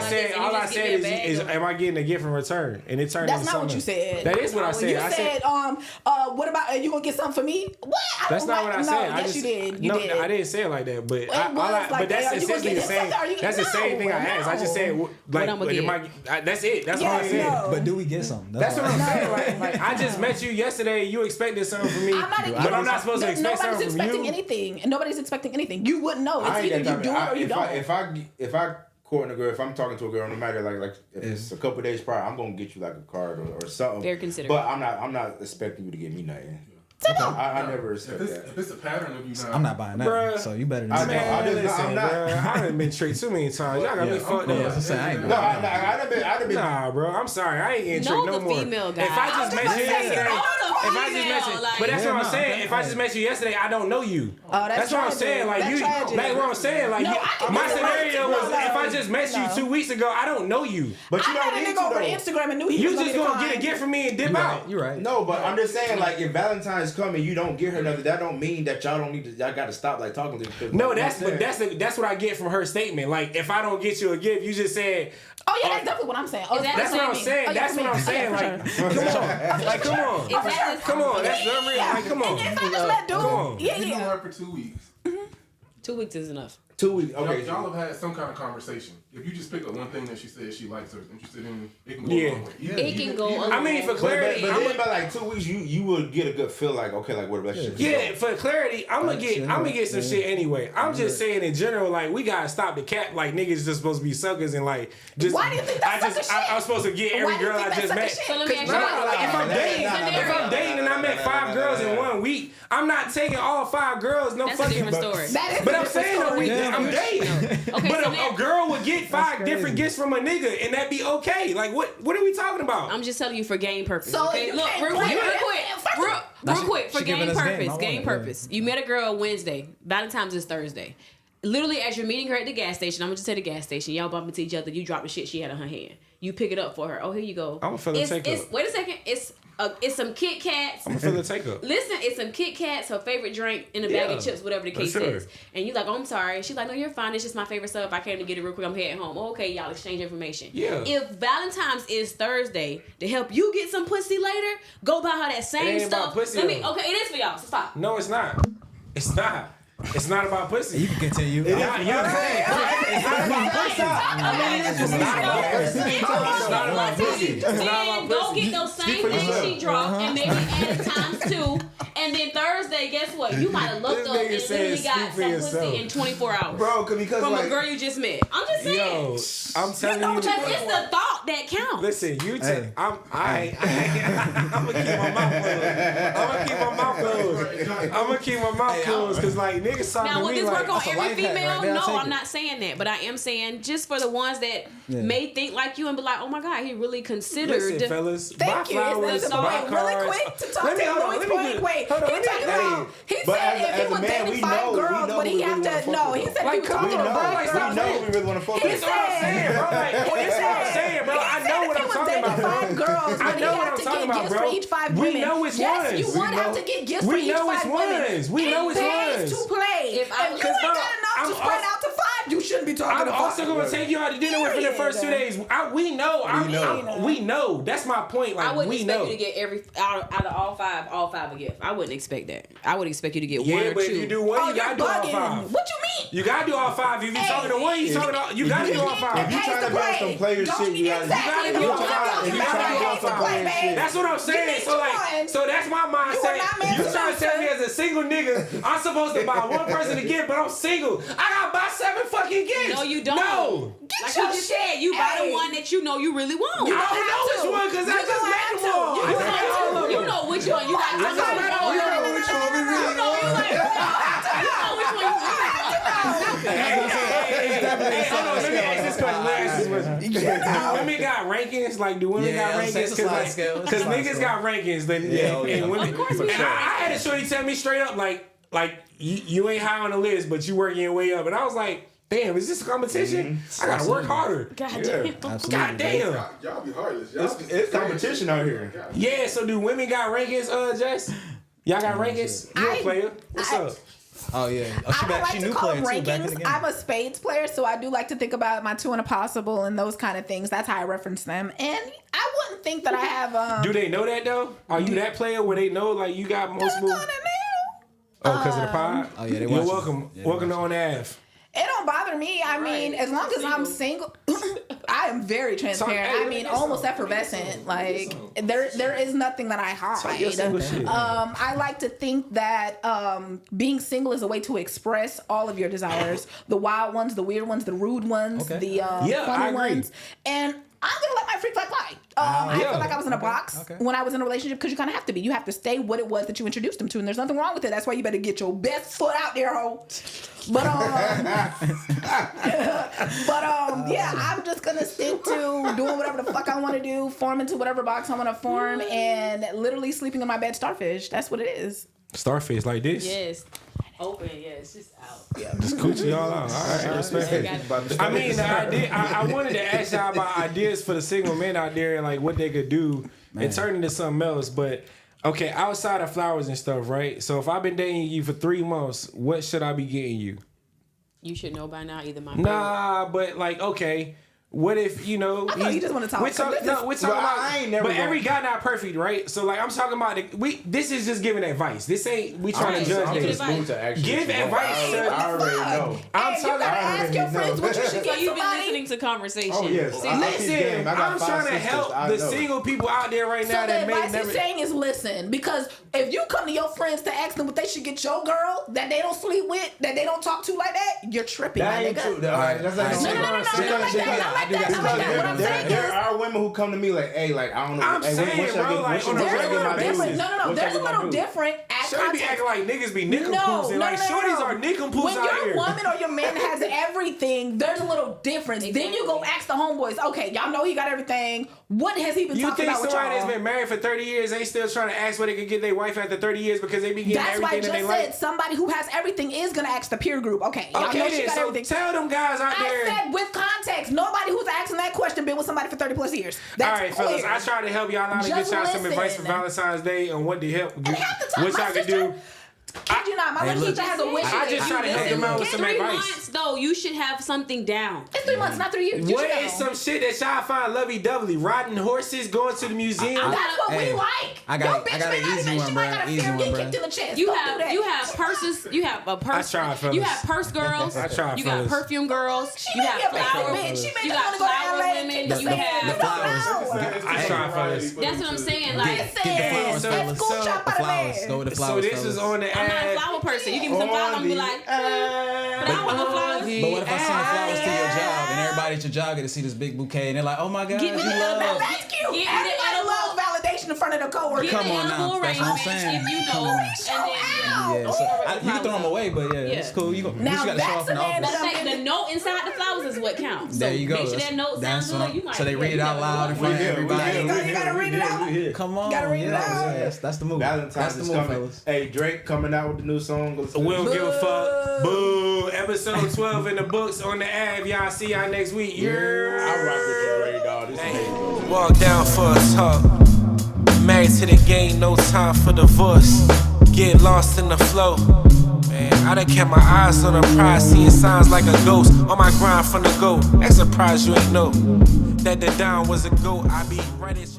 Speaker 1: said is, am I getting a gift in return? And it turned
Speaker 5: That's
Speaker 1: into
Speaker 5: not what
Speaker 1: something.
Speaker 5: you said.
Speaker 1: That is what I said.
Speaker 5: You
Speaker 1: I
Speaker 5: said, what about, are you gonna get something for me? What?
Speaker 1: That's not what I said.
Speaker 5: No,
Speaker 1: I
Speaker 5: yes,
Speaker 1: just,
Speaker 5: you did. You
Speaker 1: no,
Speaker 5: did.
Speaker 1: I didn't say it like that. But
Speaker 5: It was like
Speaker 1: but
Speaker 5: that.
Speaker 1: that's
Speaker 5: Are you gonna
Speaker 1: essentially
Speaker 5: get
Speaker 1: the same.
Speaker 5: something? Are you-
Speaker 1: That's the same thing I asked. I just said like,
Speaker 3: I'ma get?
Speaker 1: that's it. That's all I
Speaker 5: Yes,
Speaker 1: said.
Speaker 5: no.
Speaker 2: But do we get something?
Speaker 1: That's what I'm
Speaker 5: No.
Speaker 1: saying. Like I just met you yesterday. You expected something from me,
Speaker 5: I'm not,
Speaker 1: but I'm not supposed to expect
Speaker 5: nobody's
Speaker 1: something from
Speaker 5: expecting
Speaker 1: you.
Speaker 5: anything, and nobody's expecting anything. You wouldn't know. It's
Speaker 4: I ain't
Speaker 5: either
Speaker 4: that
Speaker 5: you
Speaker 4: type
Speaker 5: do
Speaker 4: of-
Speaker 5: it or you don't.
Speaker 4: If I courting a girl, if I'm talking to a girl, no matter like if it's a couple days prior, I'm gonna get you like a card or something.
Speaker 3: Very considerate.
Speaker 4: But I'm not expecting you to give me nothing. I never expect that.
Speaker 6: If it's a pattern of you not,
Speaker 2: I'm not buying that.
Speaker 1: Bruh.
Speaker 2: So you better
Speaker 4: I
Speaker 2: than
Speaker 4: know.
Speaker 2: me.
Speaker 1: Man, listen,
Speaker 4: I'm not.
Speaker 1: bro. I done been tricked too many times. Y'all got me fucked
Speaker 2: Yeah,
Speaker 1: up.
Speaker 2: I'm saying, I ain't
Speaker 4: No,
Speaker 2: going
Speaker 4: I'd have been.
Speaker 1: Nah, bro. I'm sorry. I ain't getting
Speaker 3: Know
Speaker 1: tricked no
Speaker 3: the
Speaker 1: more.
Speaker 3: female guy.
Speaker 1: If I just met you yesterday,
Speaker 3: Know the
Speaker 1: if I just met
Speaker 3: female,
Speaker 1: you,
Speaker 3: like-
Speaker 1: but that's
Speaker 2: Yeah,
Speaker 1: what I'm
Speaker 2: no,
Speaker 1: saying.
Speaker 2: okay.
Speaker 1: If I just met you yesterday, I don't know you.
Speaker 5: Oh, that's
Speaker 1: what I'm
Speaker 5: tragic.
Speaker 1: saying. Like
Speaker 5: That's
Speaker 1: you,
Speaker 5: tragic.
Speaker 1: like what I'm saying. Like
Speaker 5: No,
Speaker 1: you,
Speaker 5: I can
Speaker 1: my
Speaker 5: get right.
Speaker 1: scenario was
Speaker 5: No,
Speaker 1: if I just met you
Speaker 5: no.
Speaker 1: 2 weeks ago, I don't know you.
Speaker 4: But you
Speaker 5: I
Speaker 4: don't
Speaker 5: met a
Speaker 4: need
Speaker 5: nigga
Speaker 4: to
Speaker 5: over
Speaker 4: though.
Speaker 5: Instagram and knew he
Speaker 1: You
Speaker 5: was
Speaker 1: just gonna get a gift from me and dip out.
Speaker 2: You're right.
Speaker 4: No, but I'm just saying, like, if Valentine's coming, you don't get her nothing. That don't mean that y'all don't need to. Y'all got to stop like talking to. Her.
Speaker 1: No,
Speaker 4: Like,
Speaker 1: that's what I get from her statement. Like if I don't get you a gift, you just said.
Speaker 5: Oh yeah, that's definitely what I'm saying. Oh,
Speaker 3: that
Speaker 1: That's what I'm
Speaker 3: me.
Speaker 1: saying.
Speaker 5: Oh, yeah,
Speaker 1: That's
Speaker 5: for
Speaker 1: what
Speaker 5: me.
Speaker 1: I'm saying.
Speaker 5: Oh, yeah,
Speaker 1: Like,
Speaker 5: for
Speaker 1: come on. Like, come on.
Speaker 3: Is that
Speaker 1: Come on. That's the unreal.
Speaker 5: Yeah.
Speaker 1: Like, come on.
Speaker 5: And if I just met dude,
Speaker 1: Come on.
Speaker 5: yeah,
Speaker 6: you know
Speaker 5: yeah.
Speaker 6: her for 2 weeks.
Speaker 3: 2 weeks is enough.
Speaker 4: 2 weeks. Okay.
Speaker 6: Y'all have had some kind of conversation. If you just pick up one thing that she says she likes or is interested in, it can go
Speaker 1: Yeah.
Speaker 6: a long way.
Speaker 3: It can go a long
Speaker 1: I mean, for
Speaker 4: But
Speaker 1: clarity,
Speaker 4: then by like 2 weeks, you will get a good feel like okay, like what relationship.
Speaker 1: yeah, for clarity, I'm gonna get some shit anyway. I'm just saying in general, like we gotta stop the cap. Like niggas just supposed to be suckers and like just.
Speaker 5: Why do you think that's sucker shit?
Speaker 1: I'm supposed to get
Speaker 5: Why
Speaker 1: every
Speaker 5: do you
Speaker 1: girl
Speaker 5: think
Speaker 1: I
Speaker 5: that's
Speaker 1: just
Speaker 5: sucker
Speaker 1: met.
Speaker 5: shit?
Speaker 3: So let me ask you
Speaker 1: Nah, like if I'm dating and I met 5 girls in 1 week, I'm not taking all 5 girls. No
Speaker 3: That's a
Speaker 1: fucking.
Speaker 3: different story.
Speaker 5: That is
Speaker 1: But
Speaker 5: a
Speaker 1: I'm
Speaker 5: different
Speaker 1: saying though, I'm dating.
Speaker 3: Okay,
Speaker 1: But
Speaker 3: so
Speaker 1: a girl would get 5 different gifts from a nigga, and that'd be okay. Like, what are we talking about?
Speaker 3: I'm just telling you for game purpose.
Speaker 5: So
Speaker 3: Okay, look, real quick, for game purpose. Game purpose. You met a girl Wednesday. Valentine's is Thursday. Literally, as you're meeting her at the gas station, I'm gonna just say the gas station. Y'all bump into each other. You drop the shit she had in her hand. You pick it up for her. Oh, here you go.
Speaker 1: I'm gonna take up.
Speaker 3: Wait a second. It's some Kit Kats.
Speaker 1: I'm gonna take up.
Speaker 3: Listen, it's some Kit Kats, her favorite drink, and a bag of chips, whatever the case is. And you like, oh, I'm sorry. She's like, no, you're fine. It's just my favorite stuff. I came to get it real quick. I'm heading home. Oh, okay, y'all exchange information.
Speaker 1: Yeah.
Speaker 3: If Valentine's is Thursday to help you get some pussy later, go buy her that same stuff.
Speaker 1: Pussy,
Speaker 3: okay, it is for y'all. So stop.
Speaker 1: No, it's not. It's not. It's not about pussy.
Speaker 2: You can continue.
Speaker 1: It's not about pussy. It's not about pussy.
Speaker 3: Then go get those same things she dropped and maybe add it times 2. And then Thursday, guess what? You might have looked up and literally got some pussy in 24 hours.
Speaker 4: Bro, because
Speaker 3: from
Speaker 4: like,
Speaker 3: a girl you just met. I'm just saying.
Speaker 1: Yo, I'm telling you.
Speaker 3: Because it's the thought that counts.
Speaker 1: Listen, I'm gonna keep my mouth closed. I'm gonna keep my mouth closed because like niggas talking
Speaker 3: now,
Speaker 1: to
Speaker 3: would
Speaker 1: me
Speaker 3: this
Speaker 1: like,
Speaker 3: work on every female?
Speaker 2: Right?
Speaker 3: No, I'm not saying that. But I am saying just for the ones that may think like you and be like, oh my God, he really considered.
Speaker 1: Listen, fellas,
Speaker 5: Thank
Speaker 1: buy
Speaker 5: you.
Speaker 1: flowers, buy cars.
Speaker 5: Really quick to talk to Louie's point. Wait, he said if he was dating 5 girls, would he have to? No, he said he was talking to 5 girls.
Speaker 4: We know we really want to fuck
Speaker 5: He
Speaker 4: with.
Speaker 1: That's what I'm saying, bro. Like, that's what I'm saying, bro. I know what I'm talking about, bro.
Speaker 5: 5 girls,
Speaker 1: I
Speaker 5: would he
Speaker 1: know what
Speaker 5: have
Speaker 1: I'm
Speaker 5: to
Speaker 1: talking
Speaker 5: get
Speaker 1: about,
Speaker 5: gifts
Speaker 1: bro.
Speaker 5: for each 5 women?
Speaker 1: We know which
Speaker 5: yes,
Speaker 1: ones.
Speaker 5: you would have to get gifts for
Speaker 1: We
Speaker 5: each
Speaker 1: know
Speaker 5: 5
Speaker 1: which
Speaker 5: women.
Speaker 1: ones. We know which
Speaker 5: It pays
Speaker 1: ones.
Speaker 5: to play. If you ain't got enough to spread out to 5, you shouldn't be talking
Speaker 1: I'm
Speaker 5: to 5.
Speaker 1: also gonna take you out to dinner within the first 2 days. We know. That's my point. Like,
Speaker 3: I wouldn't
Speaker 1: we
Speaker 3: expect
Speaker 1: know.
Speaker 3: you to get every out of all five a gift. I wouldn't expect that. I would expect you to get 1 or 2.
Speaker 1: Yeah, but if you do one, you gotta do all 5.
Speaker 5: What you mean?
Speaker 1: You gotta do all 5. If you talking to one, you gotta do all 5.
Speaker 4: If you trying to buy some player shit, you gotta do all 5.
Speaker 1: That's what I'm saying. So that's my mindset. You trying to tell me as a single nigga, I'm supposed to buy one person a gift, but I'm single. I gotta buy 7 fucking gifts.
Speaker 3: No, you don't.
Speaker 1: No.
Speaker 3: Like you just said, you buy the one that you know you really want.
Speaker 1: I don't know which one because I just met them all.
Speaker 3: You know which one you got.
Speaker 1: I just met all of them. Which one we really want?
Speaker 3: You know which one you want.
Speaker 1: Hey, hold on. Let me ask this question. Do women got rankings? Like, do women got rankings? Because niggas got rankings. And women.
Speaker 3: Of course we
Speaker 1: And I had a shorty tell me straight up, like you ain't high on the list, but you working your way up. And I was like, damn, is this a competition? I gotta work harder.
Speaker 3: God damn.
Speaker 1: God damn.
Speaker 6: Y'all be heartless.
Speaker 4: It's competition out here.
Speaker 1: Yeah, so do women got rankings, Jess? Y'all got rankings? You a player? What's up?
Speaker 2: Oh yeah. Oh,
Speaker 5: I don't like
Speaker 2: she
Speaker 5: to
Speaker 2: new
Speaker 5: call
Speaker 2: player
Speaker 5: them
Speaker 2: too. Back in the
Speaker 5: rankings.
Speaker 2: game.
Speaker 5: I'm a spades player, so I do like to think about my 2 and a possible and those kind of things. That's how I reference them. And I wouldn't think that I have.
Speaker 1: Do they know that though? Are you that player where they know like you got multiple? Oh, because of the pod?
Speaker 2: Oh yeah, they
Speaker 1: You're
Speaker 2: watch
Speaker 1: welcome.
Speaker 2: Yeah,
Speaker 1: Welcome to On Ave.
Speaker 5: It don't bother me. I mean, as long as I'm single, I am very transparent.
Speaker 1: So, hey,
Speaker 5: I mean, almost effervescent. Like there is nothing that I hide.
Speaker 1: your single shit.
Speaker 5: I like to think that being single is a way to express all of your desires, the wild ones, the weird ones, the rude ones, the funny ones, and I'm gonna let my freak flag fly. I feel like I was in a box when I was in a relationship because you kind of have to be. You have to stay what it was that you introduced them to, and there's nothing wrong with it. That's why you better get your best foot out there, ho. But yeah, I'm just gonna stick to doing whatever the fuck I want to do, form into whatever box I want to form, and literally sleeping in my bed starfish. That's what it is.
Speaker 1: Starfish like this?
Speaker 3: Yes. Open, yes, just out.
Speaker 5: Yeah.
Speaker 1: Just coochie all out. All right, respect it. I mean, I wanted to ask y'all about ideas for the single men out there and like what they could do and turn into something else. But okay, outside of flowers and stuff, right? So if I've been dating you for 3 months, what should I be getting you?
Speaker 3: You should know by now either my
Speaker 1: Nah, but like, okay. What if, you know...
Speaker 5: I know you just want to talk.
Speaker 1: We're talking about...
Speaker 4: I ain't never
Speaker 1: but every guy not perfect, right? So, like, I'm talking about... This is just giving advice. This ain't... We trying to judge niggas. Give advice.
Speaker 4: I already know.
Speaker 5: You gotta ask your friends what you should get
Speaker 3: So you've been
Speaker 5: somebody.
Speaker 3: listening to conversation.
Speaker 4: Oh yes,
Speaker 3: See,
Speaker 1: Listen, I'm trying to help the single people out there right now that
Speaker 5: the
Speaker 1: may
Speaker 5: advice
Speaker 1: never.
Speaker 5: he's saying is listen, because if you come to your friends to ask them what they should get your girl that they don't sleep with, that they don't talk to like that, you're tripping,
Speaker 4: That
Speaker 5: my
Speaker 4: ain't
Speaker 5: nigga.
Speaker 4: true. All right, that's not
Speaker 5: What I'm saying
Speaker 4: there
Speaker 5: is,
Speaker 4: are women who come to me like, hey, like I don't know.
Speaker 1: I'm
Speaker 4: hey,
Speaker 1: saying,
Speaker 4: what should I
Speaker 1: bro,
Speaker 4: get-
Speaker 1: like,
Speaker 4: what should
Speaker 1: on a
Speaker 4: I get
Speaker 1: regular
Speaker 4: my
Speaker 1: basis.
Speaker 4: dude?
Speaker 5: No.
Speaker 4: What
Speaker 5: There's
Speaker 4: should
Speaker 5: a
Speaker 4: I get
Speaker 5: little
Speaker 4: my dude?
Speaker 5: different.
Speaker 1: Shouldn't be acting like niggas be nickelpoops and like shorties are nickelpoops
Speaker 5: When
Speaker 1: out
Speaker 5: your
Speaker 1: here.
Speaker 5: woman or your man has everything, there's a little difference. Then you go ask the homeboys, okay, y'all know he got everything. What has he been
Speaker 1: You
Speaker 5: talking
Speaker 1: think
Speaker 5: about with
Speaker 1: somebody
Speaker 5: y'all?
Speaker 1: that's been married for 30 years ain't still trying to ask where they can get their wife after 30 years because they be getting
Speaker 5: That's why I
Speaker 1: everything
Speaker 5: just
Speaker 1: that they
Speaker 5: said
Speaker 1: like?
Speaker 5: somebody who has everything is gonna ask the peer group. Okay, y'all know
Speaker 1: Okay,
Speaker 5: she
Speaker 1: then,
Speaker 5: got
Speaker 1: so
Speaker 5: everything.
Speaker 1: tell them guys out
Speaker 5: I
Speaker 1: there.
Speaker 5: said with context. Nobody who's asking that question been with somebody for 30 plus years. That's
Speaker 1: All right, fellas,
Speaker 5: clear.
Speaker 1: I tried to help y'all out and get
Speaker 5: Just
Speaker 1: y'all some advice for
Speaker 5: listen.
Speaker 1: Valentine's Day on what to help,
Speaker 5: And half the time,
Speaker 1: what
Speaker 5: my
Speaker 1: y'all can
Speaker 5: sister,
Speaker 1: do.
Speaker 5: kid you not, my little sister has a wish
Speaker 1: I
Speaker 5: list.
Speaker 1: just try to help them out with some
Speaker 3: 3
Speaker 1: advice.
Speaker 3: months though, you should have something down.
Speaker 5: It's 3 months, not 3 years.
Speaker 1: What is some shit that y'all find lovey-dovey? Riding horses, going to the museum?
Speaker 5: That's what
Speaker 2: Hey,
Speaker 5: we like.
Speaker 2: I got
Speaker 5: Your
Speaker 2: it. I
Speaker 5: bitch
Speaker 2: got
Speaker 5: may
Speaker 2: an
Speaker 5: not
Speaker 2: easy
Speaker 5: even-
Speaker 2: one,
Speaker 5: she might
Speaker 2: bruh.
Speaker 5: got a
Speaker 2: Easy
Speaker 5: fear
Speaker 2: one,
Speaker 5: getting
Speaker 2: bruh.
Speaker 5: kicked in the chest.
Speaker 3: You
Speaker 5: Don't do
Speaker 3: have
Speaker 5: that.
Speaker 3: you have purses. You have a purse.
Speaker 1: I tried, fellas.
Speaker 3: You have purse girls.
Speaker 1: I tried,
Speaker 3: You got
Speaker 1: fellas.
Speaker 3: perfume girls.
Speaker 5: She
Speaker 3: You
Speaker 5: may
Speaker 3: have
Speaker 5: be a bad
Speaker 3: flower.
Speaker 5: bitch. She may
Speaker 3: You
Speaker 5: just
Speaker 3: got
Speaker 5: want to go to
Speaker 3: flower
Speaker 5: LA
Speaker 3: women.
Speaker 5: and kick
Speaker 3: You
Speaker 5: the
Speaker 3: have.
Speaker 5: sand. You don't know.
Speaker 1: I tried, fellas.
Speaker 3: That's what I'm saying. Like,
Speaker 5: Listen,
Speaker 2: flowers,
Speaker 5: that's
Speaker 2: fellas.
Speaker 5: cool
Speaker 1: So-
Speaker 5: shop
Speaker 2: The
Speaker 5: out of
Speaker 2: flowers.
Speaker 5: there.
Speaker 2: Go with the
Speaker 1: So
Speaker 2: flowers.
Speaker 1: this is on the
Speaker 3: I'm not a
Speaker 1: ad.
Speaker 3: flower person. You give me some flowers, I'm gonna be like, but I don't want no flowers.
Speaker 2: But what if I send flowers to your job and everybody at your job get to see this big bouquet and they're like, oh my God,
Speaker 3: Get me
Speaker 2: you
Speaker 3: the
Speaker 2: love.
Speaker 3: edible.
Speaker 5: That's cute.
Speaker 3: Get me the
Speaker 5: Everybody
Speaker 3: edible.
Speaker 5: loves validation in front of the coworker.
Speaker 3: Give
Speaker 2: Come
Speaker 3: me
Speaker 2: on
Speaker 3: edible
Speaker 2: now, that's what I'm
Speaker 3: arrangements
Speaker 2: saying.
Speaker 3: if you
Speaker 2: Come
Speaker 3: know.
Speaker 2: on.
Speaker 3: And then,
Speaker 2: Yeah, so you can throw them away, but yeah, it's cool. You
Speaker 5: Now
Speaker 2: just gotta show
Speaker 5: that's
Speaker 2: off in the
Speaker 5: a man
Speaker 2: office.
Speaker 5: that-
Speaker 3: But the note inside the flowers is what counts.
Speaker 2: There
Speaker 3: So
Speaker 2: you go.
Speaker 3: Make sure that note
Speaker 2: That's
Speaker 3: sounds
Speaker 2: what
Speaker 3: good. You
Speaker 2: I'm,
Speaker 3: might
Speaker 2: so they
Speaker 3: yeah,
Speaker 2: read it
Speaker 3: you
Speaker 2: out
Speaker 3: never
Speaker 2: loud in
Speaker 3: know.
Speaker 2: front of everybody.
Speaker 5: You gotta read it out.
Speaker 2: Come on,
Speaker 5: Gotta read it
Speaker 2: yeah,
Speaker 5: out.
Speaker 2: yeah, that's the move.
Speaker 4: Valentine's
Speaker 2: That's the
Speaker 4: is
Speaker 2: move,
Speaker 4: coming.
Speaker 2: fellas.
Speaker 4: Hey, Drake coming out with the new song.
Speaker 1: We don't give a fuck. Boo. Episode 12 in the books on the ad. Y'all see y'all next week.
Speaker 6: I rock with you, Drake, dog. This is
Speaker 7: Walk down for a talk. Married to the game, no time for divorce. Get lost in the flow. Man, I done kept my eyes on the prize, seeing signs like a ghost. On my grind from the go. That's a prize you ain't know. That the down was a goat. I be right at